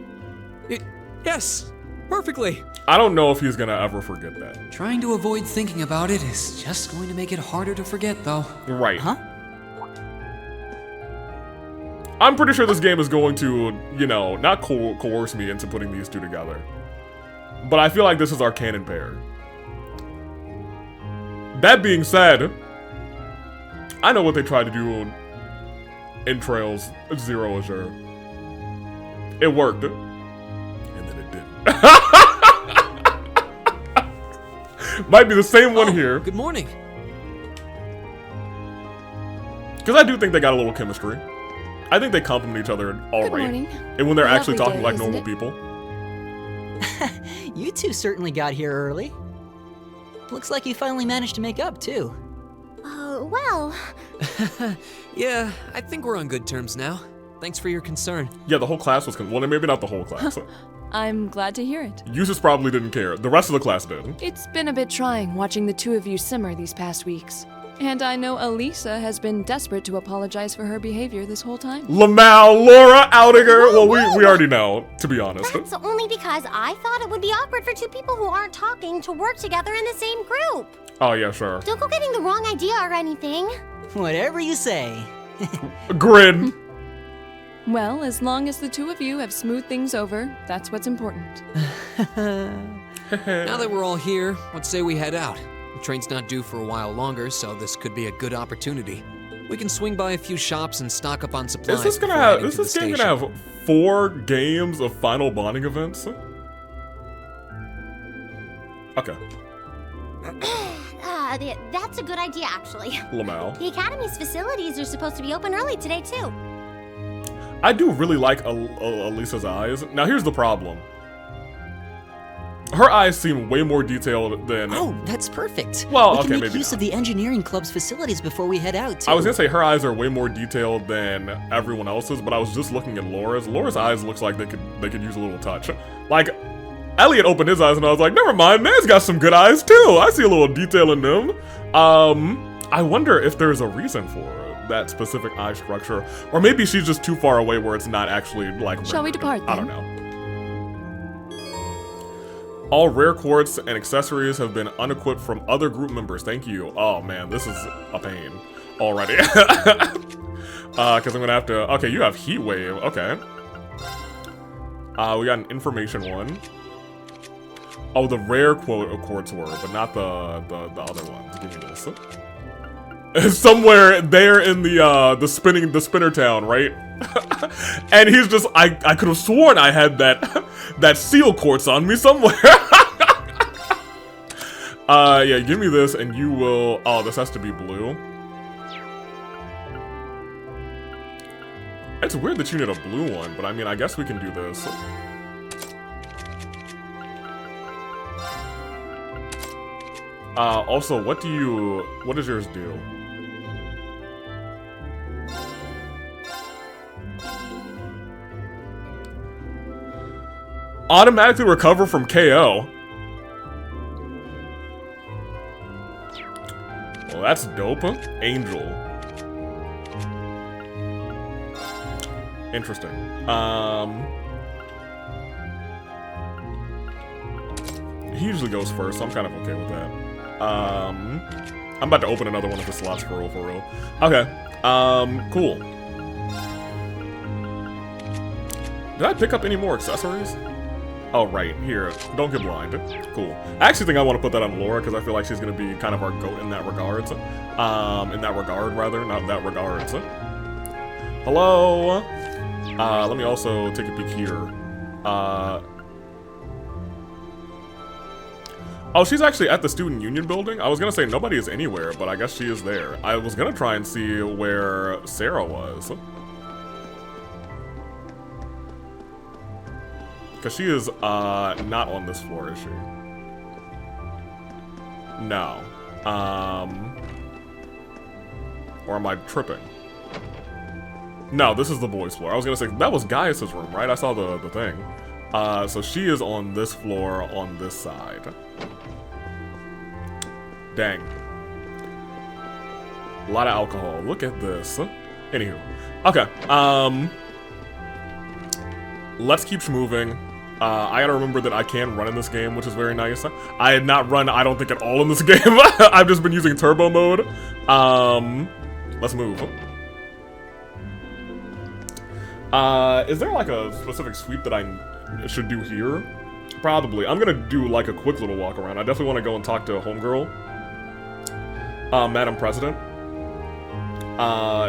Yes. Perfectly. I don't know if he's gonna ever forget that. Trying to avoid thinking about it is just going to make it harder to forget, though. Right. Huh? I'm pretty sure this game is going to, you know, not coerce me into putting these two together. But I feel like this is our canon pair. That being said, I know what they tried to do in Trails Zero Azure. It worked. And then it didn't. Might be the same one here. Good morning. Because I do think they got a little chemistry. I think they complement each other all Good right. morning. And when they're actually Lovely talking day, like isn't normal it? people. You two certainly got here early. Looks like you finally managed to make up, too. Oh, well. Yeah, I think we're on good terms now. Thanks for your concern. Yeah, the whole class was... Well, maybe not the whole class. I'm glad to hear it. Eustace probably didn't care. The rest of the class did. It's been a bit trying watching the two of you simmer these past weeks. And I know Elisa has been desperate to apologize for her behavior this whole time. Lamau, Laura, Oudiger. Well, we already know, to be honest. That's only because I thought it would be awkward for two people who aren't talking to work together in the same group. Oh, yeah, sure. Don't go getting the wrong idea or anything. Whatever you say. Grin. Well, as long as the two of you have smoothed things over, that's what's important. Now that we're all here, what say we head out? The train's not due for a while longer, so this could be a good opportunity. We can swing by a few shops and stock up on supplies. Is this before heading is to this the game station. gonna have 4 games of final bonding events? Okay. That's a good idea, actually. Lamau. The Academy's facilities are supposed to be open early today, too. I do really like Elisa's eyes. Now, here's the problem. Her eyes seem way more detailed than... Oh, that's perfect. Well, we okay, can make maybe use not. of the engineering club's facilities before we head out, too. I was gonna say her eyes are way more detailed than everyone else's, but I was just looking at Laura's. Laura's eyes looks like they could use a little touch. Like, Elliot opened his eyes and I was like, never mind, man's got some good eyes too. I see a little detail in them. I wonder if there's a reason for that specific eye structure, or maybe she's just too far away where it's not actually like. Shall we rendered. depart, I don't then? know. All rare quartz and accessories have been unequipped from other group members. Thank you. Oh man, this is a pain already. Because I'm gonna have to. Okay, you have heat wave. Okay. We got an information one. Oh, the rare quartz were, but not the other ones. Give me this. Somewhere there in the spinner town, right? And he's just I could have sworn I had that seal quartz on me somewhere. Yeah, give me this and you will. Oh, this has to be blue. It's weird that you need a blue one, but I mean, I guess we can do this. Also, what does yours do? Automatically recover from KO. Well, that's dope. Angel. Interesting. He usually goes first, so I'm kind of okay with that. I'm about to open another one of the slots for real. Okay. Cool. Did I pick up any more accessories? Oh, right. Here. Don't get blind. Cool. I actually think I want to put that on Laura, because I feel like she's going to be kind of our goat in that regards. In that regard, rather. Not that regards. Hello? Let me also take a peek here. Oh, she's actually at the Student Union building? I was gonna say nobody is anywhere, but I guess she is there. I was gonna try and see where Sarah was. Because she is, not on this floor, is she? No. Or am I tripping? No, this is the boys' floor. I was gonna say, that was Gaius' room, right? I saw the thing. So she is on this floor, on this side. Dang. A lot of alcohol. Look at this. Anywho. Okay. Let's keep moving. I gotta remember that I can run in this game, which is very nice. I had not run, I don't think, at all in this game. I've just been using turbo mode. Let's move. Is there like a specific sweep that I should do here? Probably. I'm gonna do like a quick little walk around. I definitely want to go and talk to Homegirl. Madam President.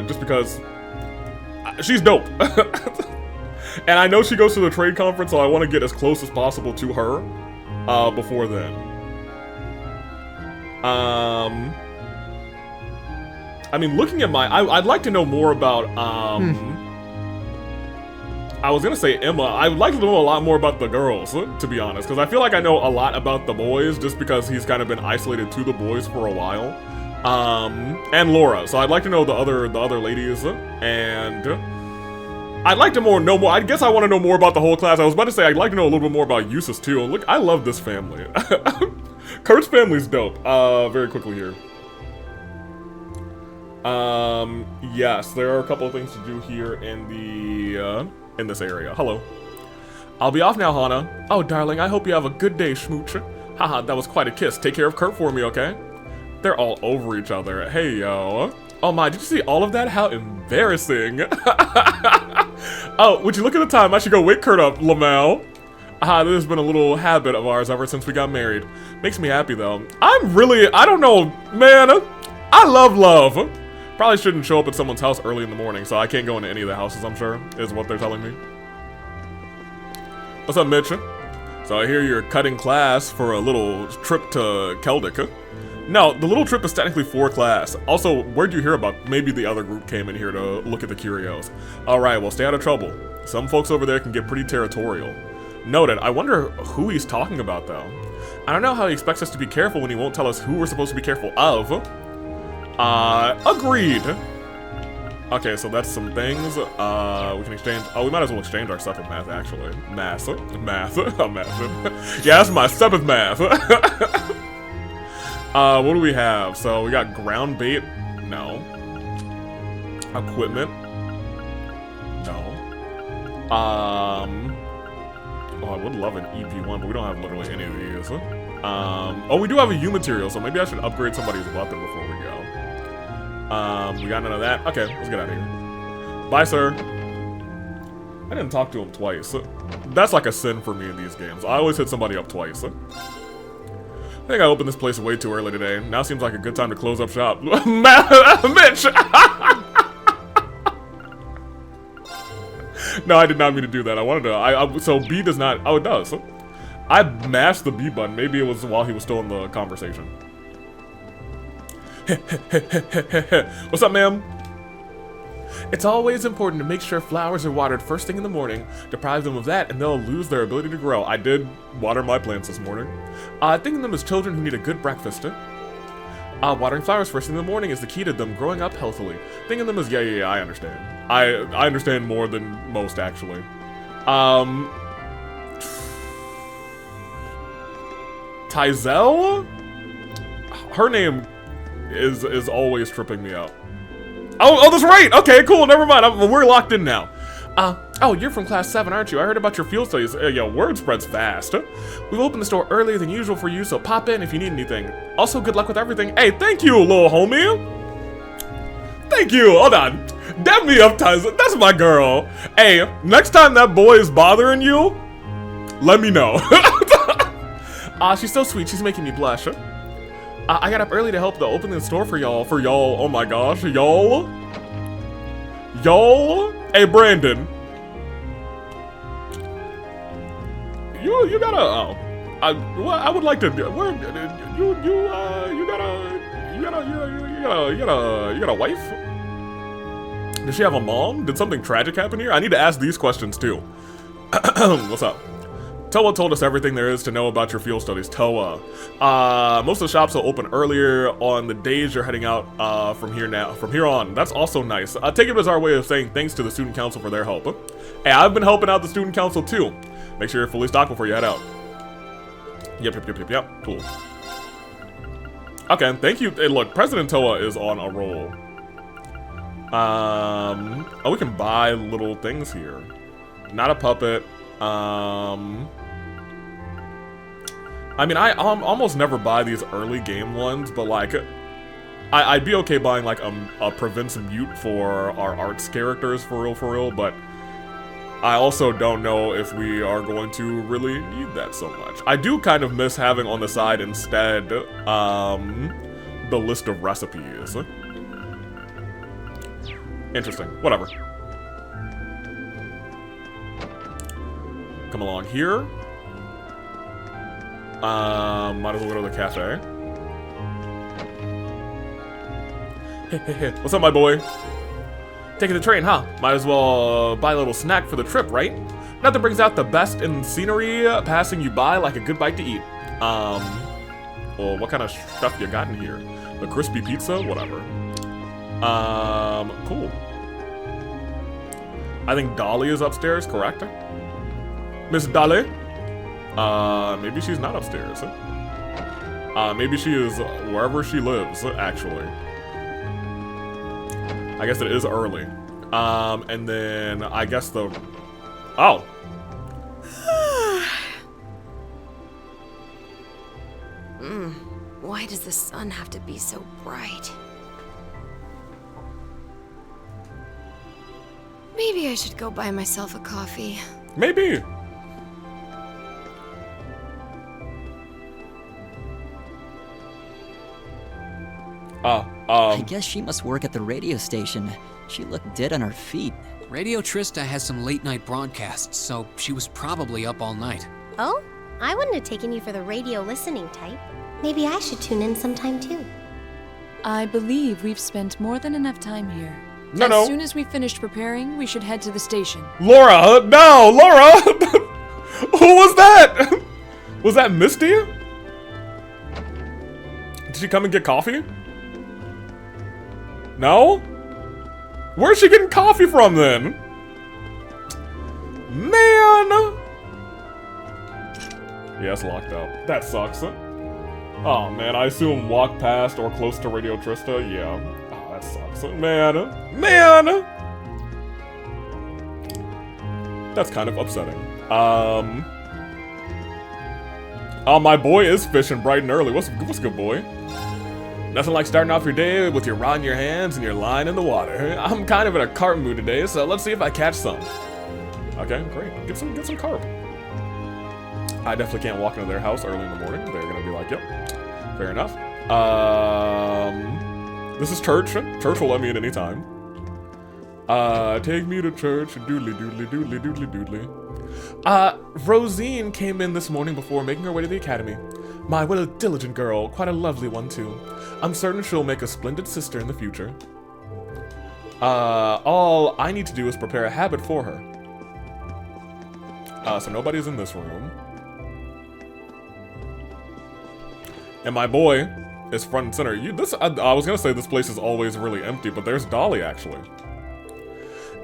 Just because she's dope. And I know she goes to the trade conference, so I want to get as close as possible to her before then. I mean, looking at my... I'd like to know more about... I was gonna say Emma. I would like to know a lot more about the girls, to be honest, because I feel like I know a lot about the boys just because he's kind of been isolated to the boys for a while. And Laura. So I'd like to know the other ladies, and I'd like to know more. I guess I want to know more about the whole class. I was about to say I'd like to know a little bit more about Eustace too. Look, I love this family. Kurt's family's dope. Very quickly here. Yes, there are a couple of things to do here in the in this area. Hello. I'll be off now, Hana. Oh, darling, I hope you have a good day, Schmooch. Haha, that was quite a kiss. Take care of Kurt for me, okay? They're all over each other. Hey, yo. Oh my, did you see all of that? How embarrassing. Oh, would you look at the time? I should go wake Kurt up, Lamel. This has been a little habit of ours ever since we got married. Makes me happy, though. I don't know, man. I love. Probably shouldn't show up at someone's house early in the morning, so I can't go into any of the houses, I'm sure, is what they're telling me. What's up, Mitch? So I hear you're cutting class for a little trip to Keldic. No, the little trip is technically for class. Also, where'd you hear about? Maybe the other group came in here to look at the curios. Alright, well, stay out of trouble. Some folks over there can get pretty territorial. Noted. I wonder who he's talking about, though. I don't know how he expects us to be careful when he won't tell us who we're supposed to be careful of. Agreed. Okay, so that's some things. We can exchange. Oh, we might as well exchange our stuff with math, actually. Math. Yeah, that's my stuff with math. What do we have? So we got ground bait. No. Equipment. No. Oh, I would love an EP1, but we don't have literally any of these. Oh, we do have a U material, so maybe I should upgrade somebody's weapon before we go. We got none of that. Okay, let's get out of here. Bye, sir. I didn't talk to him twice. That's like a sin for me in these games. I always hit somebody up twice. I think I opened this place way too early today. Now seems like a good time to close up shop. Mitch! No, I did not mean to do that. I wanted to. So B does not. Oh, it does. I mashed the B button. Maybe it was while he was still in the conversation. What's up, ma'am? It's always important to make sure flowers are watered first thing in the morning. Deprive them of that, and they'll lose their ability to grow. I did water my plants this morning. Think of them as children who need a good breakfast. Watering flowers first thing in the morning is the key to them growing up healthily. Think of them as yeah, I understand. I understand more than most, actually. Tyzel? Her name is always tripping me out. Oh, that's right! Okay, cool, never mind. We're locked in now. Oh, you're from class 7, aren't you? I heard about your field studies. Yeah, word spreads fast. We've opened the store earlier than usual for you, so pop in if you need anything. Also, good luck with everything. Hey, thank you, little homie. Thank you. Hold on. Dab me up, Tyson. That's my girl. Hey, next time that boy is bothering you, let me know. She's so sweet. She's making me blush. I got up early to help to open the store for y'all. Oh my gosh, y'all. Hey, Brandon. You gotta. Oh, I would like to. Where you got a wife? Does she have a mom? Did something tragic happen here? I need to ask these questions too. What's up? Toa told us everything there is to know about your field studies. Toa. Most of the shops will open earlier on the days you're heading out from here on. That's also nice. Take it as our way of saying thanks to the student council for their help. Hey, I've been helping out the student council too. Make sure you're fully stocked before you head out. Yep. Cool. Okay, thank you. Hey, look, President Toa is on a roll. Oh, we can buy little things here. Not a puppet. I mean, I almost never buy these early game ones, but like, I'd be okay buying like a Prevents Mute for our arts characters for real, but I also don't know if we are going to really need that so much. I do kind of miss having on the side instead, the list of recipes. Interesting, whatever. Come along here. Might as well go to the cafe. Hey, what's up, my boy? Taking the train, huh? Might as well buy a little snack for the trip, right? Nothing brings out the best in scenery passing you by like a good bite to eat. Well, what kind of stuff you got in here? The crispy pizza? Whatever. Cool. I think Dolly is upstairs, correct? Miss Dolly? Maybe she's not upstairs. Maybe she is wherever she lives, actually. I guess it is early. And then I guess the... Oh! Why does the sun have to be so bright? Maybe I should go buy myself a coffee. Maybe! I guess she must work at the radio station. She looked dead on her feet. Radio Trista has some late-night broadcasts, so she was probably up all night. Oh? I wouldn't have taken you for the radio listening type. Maybe I should tune in sometime too. I believe we've spent more than enough time here. No. As soon as we've finished preparing, we should head to the station. Laura! No! Laura! Who was that? Was that Misty? Did she come and get coffee? No? Where's she getting coffee from then? Man! Yeah, it's locked up. That sucks. Oh man, I assume walk past or close to Radio Trista. Yeah. Oh, that sucks. Man! That's kind of upsetting. Oh, my boy is fishing bright and early. What's good, boy? Nothing like starting off your day with your rod in your hands and your line in the water. I'm kind of in a carp mood today, so let's see if I catch some. Okay, great. Get some carp. I definitely can't walk into their house early in the morning. They're gonna be like, yep, fair enough. This is church. Church will let me in anytime. Take me to church, doodly doodly doodly doodly doodly. Rosine came in this morning before making her way to the academy. My, what a diligent girl, quite a lovely one too. I'm certain she'll make a splendid sister in the future. All I need to do is prepare a habit for her. So nobody's in this room. And my boy is front and center. I was gonna say this place is always really empty, but there's Dolly actually.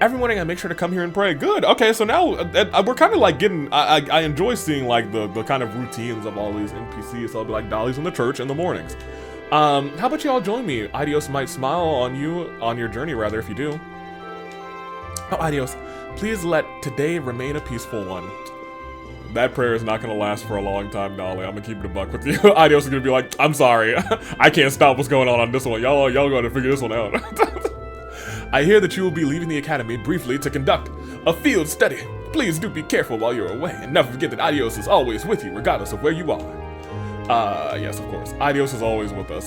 Every morning I make sure to come here and pray. Good. Okay, so now we're kind of like getting. I enjoy seeing like the kind of routines of all these NPCs. So I'll be like, Dolly's in the church in the mornings. How about you all join me? Ideos might smile on your journey rather if you do. Oh, Ideos, please let today remain a peaceful one. That prayer is not gonna last for a long time, Dolly. I'm gonna keep it a buck with you. Ideos is gonna be like, I'm sorry, I can't stop what's going on this one. Y'all gotta figure this one out. I hear that you will be leaving the academy briefly to conduct a field study. Please do be careful while you're away, and never forget that Ideos is always with you, regardless of where you are. Yes, of course. Ideos is always with us.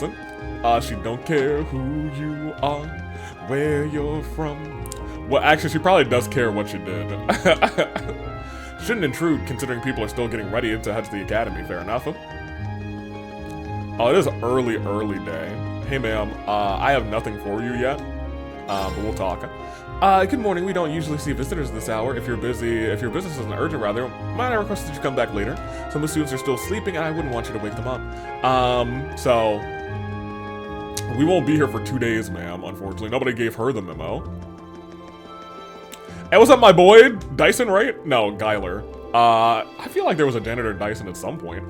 She don't care who you are, where you're from. Well, actually, she probably does care what you did. Shouldn't intrude, considering people are still getting ready to head to the academy. Fair enough. Oh, it is early day. Hey, ma'am. I have nothing for you yet. But we'll talk. Good morning. We don't usually see visitors this hour. If your business isn't urgent, rather, might I request that you come back later? Some of the students are still sleeping, and I wouldn't want you to wake them up. So we won't be here for 2 days, ma'am. Unfortunately, nobody gave her the memo. Hey, what's up, my boy? Dyson, right? No, Geiler. I feel like there was a janitor Dyson at some point.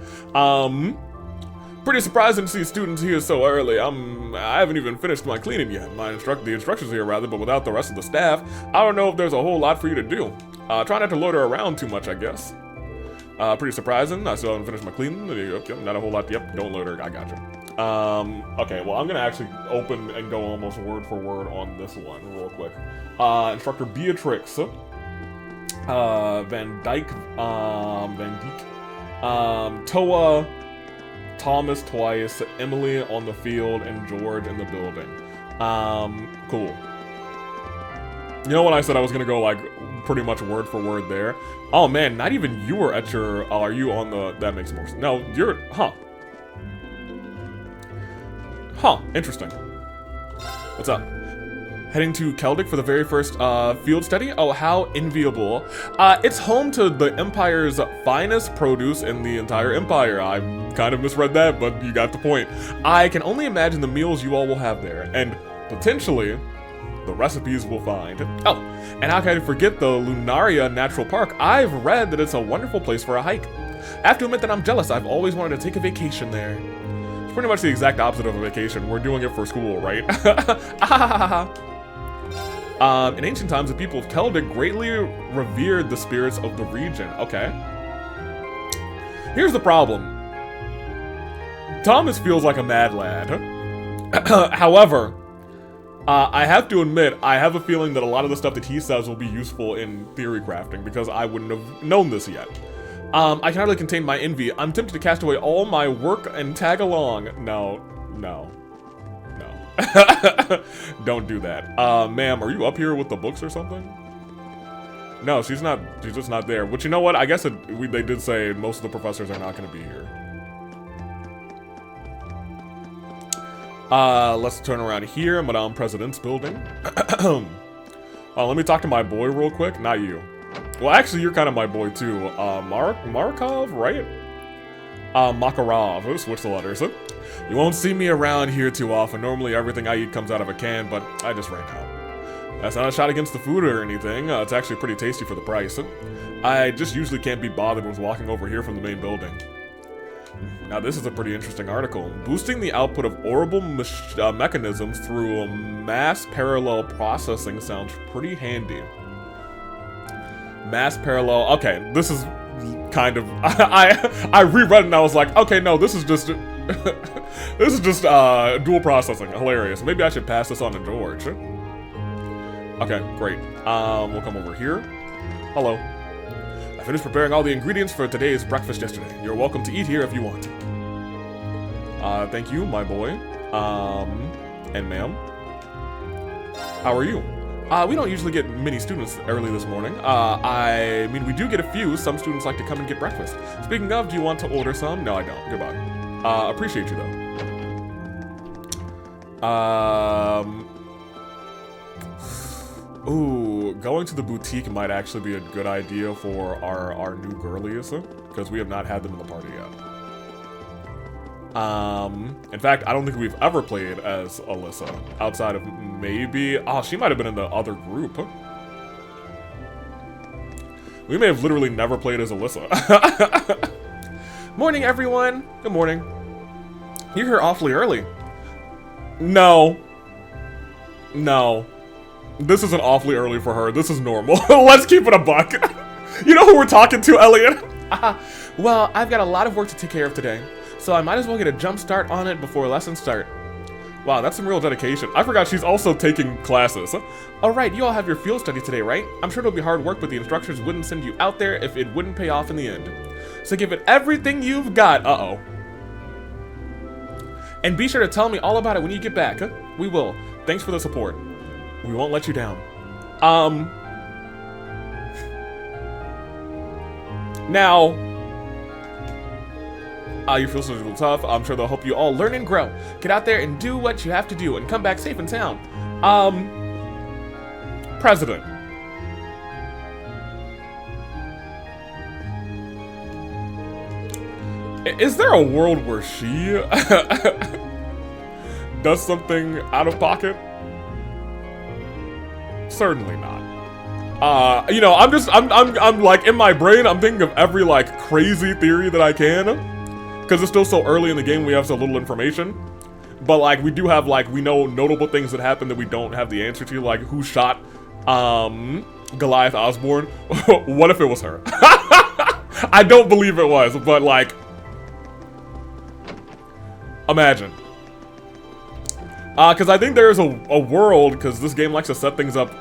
Pretty surprising to see students here so early. I haven't even finished my cleaning yet. The instructions here rather, but without the rest of the staff, I don't know if there's a whole lot for you to do. Try not to loiter around too much, I guess. Pretty surprising. I still haven't finished my cleaning. Yep, not a whole lot. Yep, don't load her. I gotcha. Okay, well, I'm gonna actually open and go almost word for word on this one real quick. Instructor Beatrix, Van Dyke, Toa, Thomas twice, Emily on the field, and George in the building. Cool. You know when I said I was gonna go like pretty much word for word there? Oh man, not even you were at your, are you on the, that makes more sense. No, you're, huh. Huh, interesting. What's up? Heading to Keldic for the very first field study? Oh, how enviable. It's home to the Empire's finest produce in the entire Empire. I kind of misread that, but you got the point. I can only imagine the meals you all will have there, and potentially the recipes we'll find. Oh, and how can I forget the Lunaria Natural Park? I've read that it's a wonderful place for a hike. I have to admit that I'm jealous. I've always wanted to take a vacation there. It's pretty much the exact opposite of a vacation. We're doing it for school, right? In ancient times, the people of Keldic greatly revered the spirits of the region. Okay. Here's the problem. Thomas feels like a mad lad. However, I have to admit, I have a feeling that a lot of the stuff that he says will be useful in theory crafting, because I wouldn't have known this yet. I can hardly contain my envy. I'm tempted to cast away all my work and tag along. No. Don't do that. Ma'am, are you up here with the books or something? No, she's not. She's just not there. But you know what? I guess they did say most of the professors are not going to be here. Let's turn around here. Madame President's building. Let me talk to my boy real quick. Not you. Well, actually, you're kind of my boy too. Markov, right? Makarov. Let's switch the letters. You won't see me around here too often. Normally, everything I eat comes out of a can, but I just ran out. That's not a shot against the food or anything. It's actually pretty tasty for the price. I just usually can't be bothered with walking over here from the main building. Now, this is a pretty interesting article. Boosting the output of orbital mechanisms through mass parallel processing sounds pretty handy. Mass parallel. Okay, this is kind of. I reread it and I was like, okay, no, this is just. This is just dual processing. Hilarious. Maybe I should pass this on to George. Okay, great. We'll come over here. Hello. I finished preparing all the ingredients for today's breakfast yesterday. You're welcome to eat here if you want. Thank you, my boy. And ma'am. How are you? We don't usually get many students early this morning. I mean, we do get a few. Some students like to come and get breakfast. Speaking of, do you want to order some? No, I don't. Goodbye. Appreciate you, though. Ooh, going to the boutique might actually be a good idea for our new girlies, because we have not had them in the party yet. In fact, I don't think we've ever played as Alyssa, outside of maybe... Oh, she might have been in the other group. We may have literally never played as Alyssa. Morning, everyone. Good morning. You're here awfully early. No. This isn't awfully early for her. This is normal. Let's keep it a buck. You know who we're talking to, Elliot? Well, I've got a lot of work to take care of today, so I might as well get a jump start on it before lessons start. Wow, that's some real dedication. I forgot she's also taking classes. All right, you all have your field study today, right? I'm sure it'll be hard work, but the instructors wouldn't send you out there if it wouldn't pay off in the end. So give it everything you've got. Uh-oh. And be sure to tell me all about it when you get back. We will. Thanks for the support. We won't let you down. Now, your field study is a little tough. I'm sure they'll help you all learn and grow. Get out there and do what you have to do and come back safe and sound. President. Is there a world where she does something out of pocket? Certainly not. You know, I'm like, in my brain, I'm thinking of every, like, crazy theory that I can. Because it's still so early in the game, we have so little information. But, like, we do have, like, we know notable things that happen that we don't have the answer to. Like, who shot, Goliath Osborne? What if it was her? I don't believe it was, but like, imagine. Because I think there's a world, because this game likes to set things up,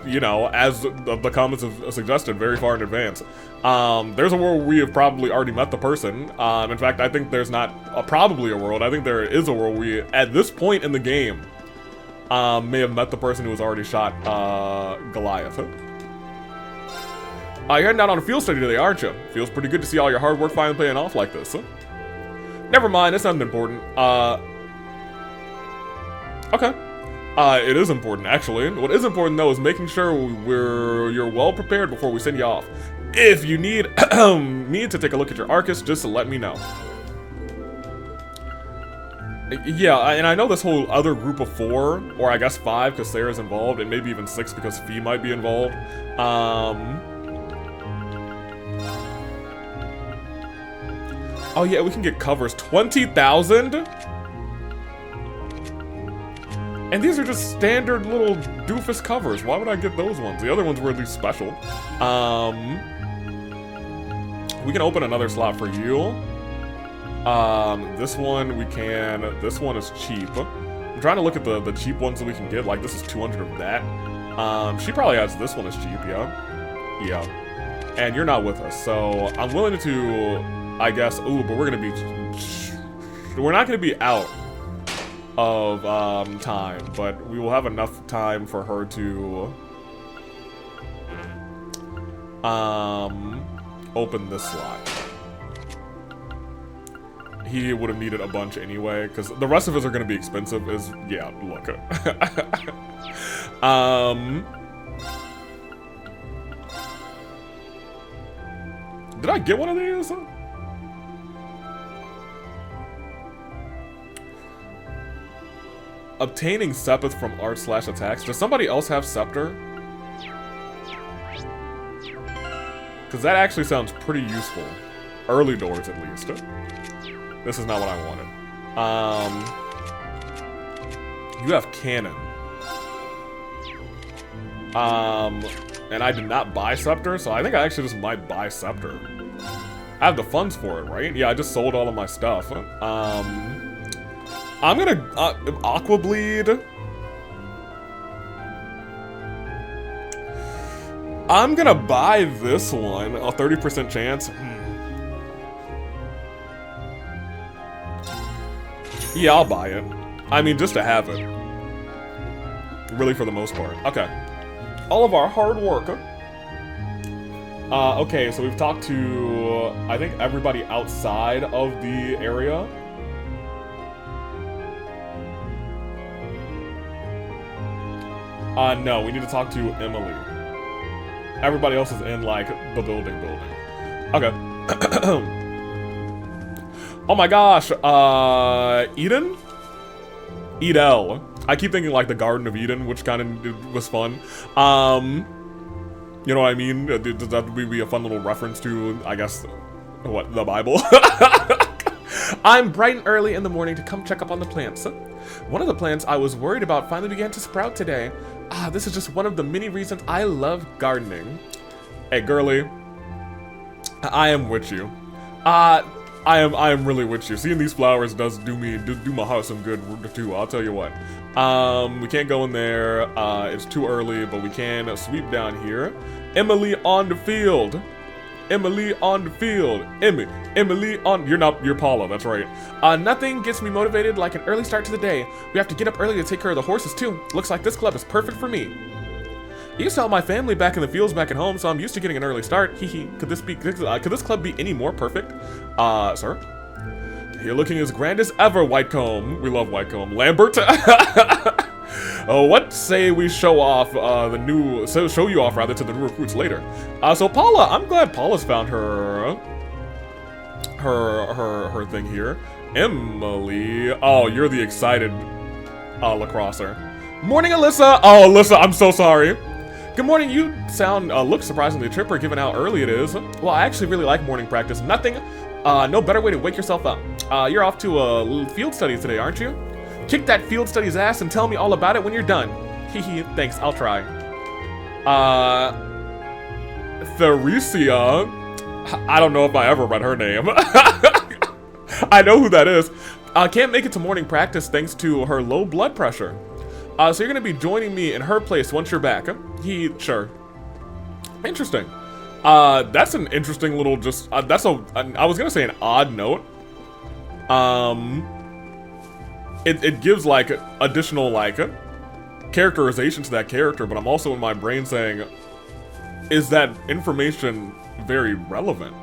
you know, as the comments have suggested, very far in advance. There's a world where we have probably already met the person. In fact, I think there's not probably a world. I think there is a world we, at this point in the game, may have met the person who has already shot Goliath. You're heading out on a field study today, aren't you? Feels pretty good to see all your hard work finally paying off like this. Never mind, it's nothing important. Okay. It is important, actually. What is important, though, is making sure you're well prepared before we send you off. If you need me to take a look at your Arcus, just let me know. Yeah, and I know this whole other group of 4, or I guess 5, because Sarah's involved, and maybe even 6 because Fee might be involved. Oh yeah, we can get covers. 20,000? And these are just standard little doofus covers. Why would I get those ones? The other ones were at least special. We can open another slot for you. This one we can. This one is cheap. I'm trying to look at the cheap ones that we can get. Like, this is 200 of that. She probably has this one as cheap, yeah? Yeah. And you're not with us, so I'm willing to, I guess, ooh, but we're not gonna be out of time, but we will have enough time for her to open this slot. He would have needed a bunch anyway, because the rest of us are going to be expensive. Yeah, look. Did I get one of these? Obtaining Sepith from art/attacks. Does somebody else have Scepter? Because that actually sounds pretty useful. Early doors, at least. This is not what I wanted. You have Cannon. And I did not buy Scepter, so I think I actually just might buy Scepter. I have the funds for it, right? Yeah, I just sold all of my stuff. I'm gonna Aqua Bleed. I'm gonna buy this one. A 30% chance. Yeah, I'll buy it. I mean, just to have it. Really, for the most part. Okay. All of our hard work. Okay, so we've talked to, I think, everybody outside of the area. No, we need to talk to Emily. Everybody else is in, like, the building. Okay. Oh my gosh, Eden? Edel. I keep thinking, like, the Garden of Eden, which kind of was fun. You know what I mean? Does that be a fun little reference to, I guess, what, the Bible? I'm bright and early in the morning to come check up on the plants. One of the plants I was worried about finally began to sprout today. This is just one of the many reasons I love gardening. Hey, girly. I am with you. I am really with you. Seeing these flowers does do my heart some good too, I'll tell you what. We can't go in there. It's too early, but we can sweep down here. Emily on the field. Emily on the field. Emily on... You're Paula, that's right. Nothing gets me motivated like an early start to the day. We have to get up early to take care of the horses, too. Looks like this club is perfect for me. I used to help my family back in the fields back at home, so I'm used to getting an early start. Hee. Could this club be any more perfect? Sir? You're looking as grand as ever, Whitecomb. We love Whitecomb. Lambert? What say we show off show you off rather to the new recruits later. So Paula, I'm glad Paula's found her thing here. Emily, oh, you're the excited lacrosser. Morning, Alyssa. Oh, Alyssa, I'm so sorry. Good morning. You look surprisingly chipper given how early it is. Well, I actually really like morning practice. No better way to wake yourself up. You're off to field studies today, aren't you? Kick that field studies ass and tell me all about it when you're done. Hehe, thanks, I'll try. Theresia. I don't know if I ever read her name. I know who that is. Can't make it to morning practice thanks to her low blood pressure. So you're gonna be joining me in her place once you're back. Sure. Interesting. That's an interesting little I was gonna say an odd note. It gives like additional like characterization to that character, but I'm also in my brain saying, is that information very relevant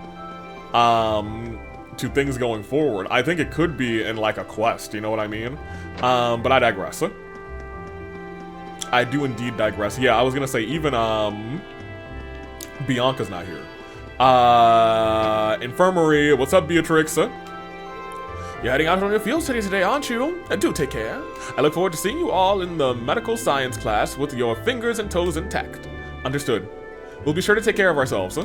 to things going forward? I think it could be in like a quest, you know what I mean? But I digress. I do indeed digress. Yeah, I was gonna say even Bianca's not here. Infirmary, what's up, Beatrix? You're heading out on your field study today, aren't you? Do take care. I look forward to seeing you all in the medical science class with your fingers and toes intact. Understood. We'll be sure to take care of ourselves.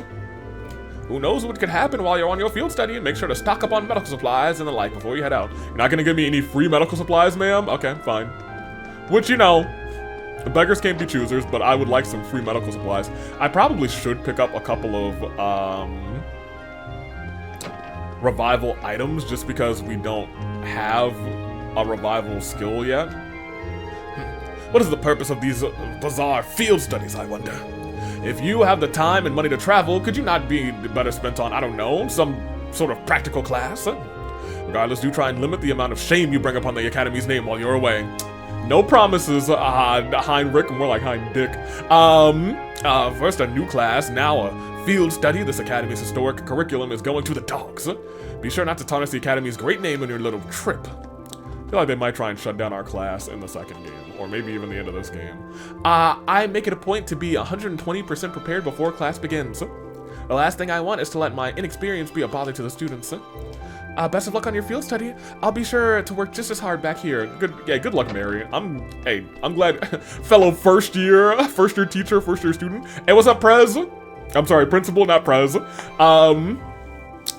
Who knows what could happen while you're on your field study, and make sure to stock up on medical supplies and the like before you head out. You're not gonna give me any free medical supplies, ma'am? Okay, fine. Which, you know, beggars can't be choosers, but I would like some free medical supplies. I probably should pick up a couple of, revival items just because we don't have a revival skill yet. What is the purpose of these bizarre field studies, I wonder? If you have the time and money to travel, could you not be better spent on, I don't know, some sort of practical class? Regardless, do try and limit the amount of shame you bring upon the Academy's name while you're away. No promises, Heinrich, more like Hein Dick. First a new class, now a field study. This Academy's historic curriculum is going to the dogs. Be sure not to tarnish the Academy's great name on your little trip. I feel like they might try and shut down our class in the second game, or maybe even the end of this game. I make it a point to be 120% prepared before class begins. The last thing I want is to let my inexperience be a bother to the students. Best of luck on your field study. I'll be sure to work just as hard back here. Good luck, Mary. I'm glad, fellow first year teacher, first year student. Hey, what's up, Prez? I'm sorry, principal, not Prez.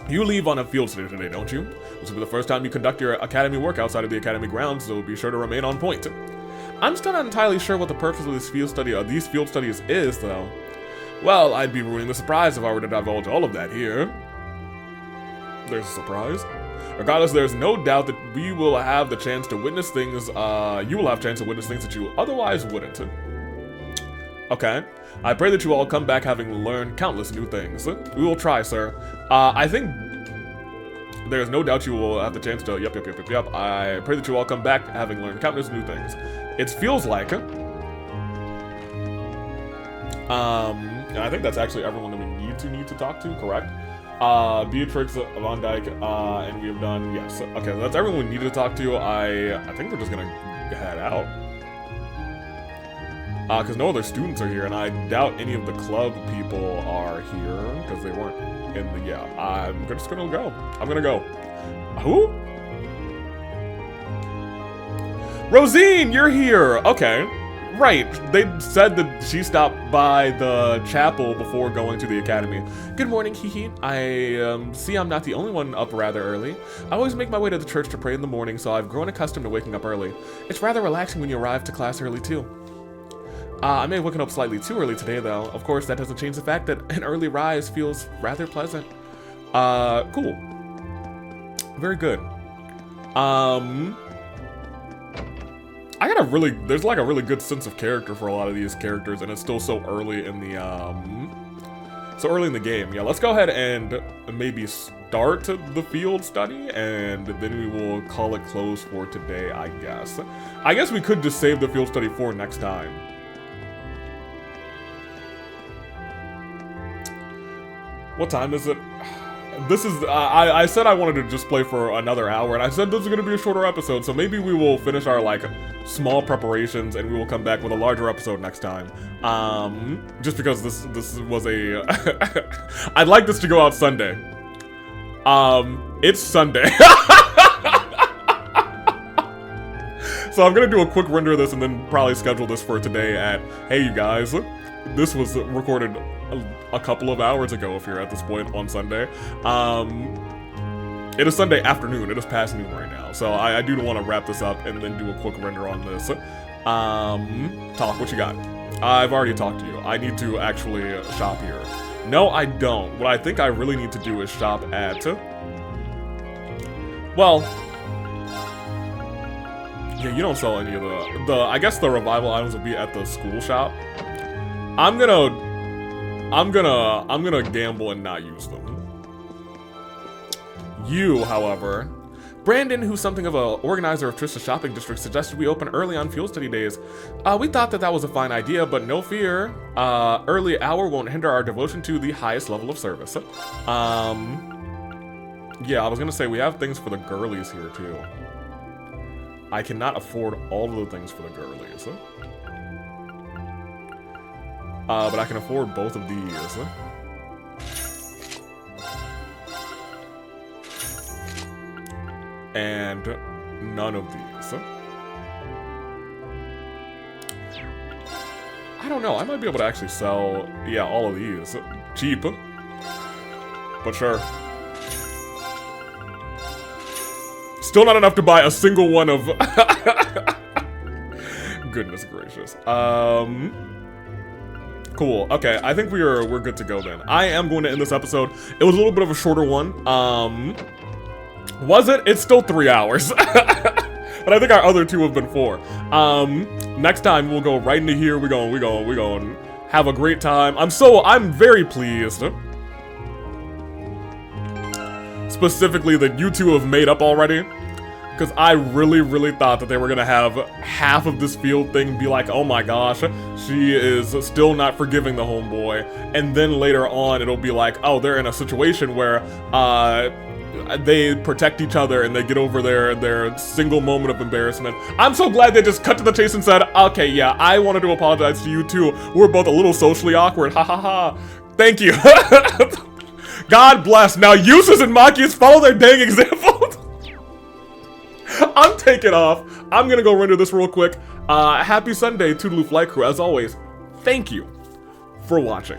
You leave on a field study today, don't you? This will be the first time you conduct your academy work outside of the academy grounds, so be sure to remain on point. I'm still not entirely sure what the purpose of this field studies is, though. Well, I'd be ruining the surprise if I were to divulge all of that here. There's a surprise. Regardless, there's no doubt that we will have the chance to witness things, you will have a chance to witness things that you otherwise wouldn't. Okay. I pray that you all come back having learned countless new things. We will try, sir. I think there's no doubt you will have the chance to, yep. I pray that you all come back having learned countless new things. It feels like, and I think that's actually everyone that we need to talk to, correct? Beatrix, Von Dyke, and we have done, yes. Okay, that's everyone we need to talk to. I think we're just gonna head out. Because no other students are here, and I doubt any of the club people are here, because they weren't in the, yeah. I'm just gonna go. I'm gonna go. Who? Rosine, you're here! Okay. Right, they said that she stopped by the chapel before going to the academy. Good morning, Hihi. I see I'm not the only one up rather early. I always make my way to the church to pray in the morning, so I've grown accustomed to waking up early. It's rather relaxing when you arrive to class early, too. I may have woken up slightly too early today, though. Of course, that doesn't change the fact that an early rise feels rather pleasant. Cool. Very good. There's like a really good sense of character for a lot of these characters, and it's still so early in the, game. Yeah, let's go ahead and maybe start the field study, and then we will call it closed for today, I guess. I guess we could just save the field study for next time. What time is it? This is, I said I wanted to just play for another hour, and I said this is going to be a shorter episode, so maybe we will finish our, like, small preparations, and we will come back with a larger episode next time. Just because this was a, I'd like this to go out Sunday. It's Sunday. So I'm going to do a quick render of this, and then probably schedule this for today at, hey, you guys, this was recorded a couple of hours ago if you're at this point on Sunday. It is Sunday afternoon. It is past noon right now. So I do want to wrap this up and then do a quick render on this. Talk, what you got? I've already talked to you. I need to actually shop here. No, I don't. What I think I really need to do is shop at... Well... Yeah, you don't sell any of the... I guess the revival items will be at the school shop. I'm gonna gamble and not use them. You, however... Brandon, who's something of an organizer of Trista's shopping district, suggested we open early on field study days. We thought that was a fine idea, but no fear. Early hour won't hinder our devotion to the highest level of service. Yeah, I was gonna say, we have things for the girlies here, too. I cannot afford all of the things for the girlies. But I can afford both of these. And none of these. I don't know, I might be able to actually sell, yeah, all of these. Cheap. But sure. Still not enough to buy a single one of... Goodness gracious. Cool, okay, I think we're good to go then. I am going to end this episode. It was a little bit of a shorter one. Was it? It's still 3 hours. But I think our other two have been 4. Next time we'll go right into here. We're going have a great time. I'm very pleased. Specifically that you two have made up already. Because I really thought that they were gonna have half of this field thing be like, oh my gosh, she is still not forgiving the homeboy. And then later on it'll be like, oh, they're in a situation where they protect each other and they get over their single moment of embarrassment. I'm so glad they just cut to the chase and said, okay, yeah, I wanted to apologize to you too. We're both a little socially awkward, ha ha ha. Thank you. God bless. Now Yusuf and Makius follow their dang example. I'm taking off. I'm gonna go render this real quick. Happy Sunday, Toodaloo Flight Crew. As always, thank you for watching.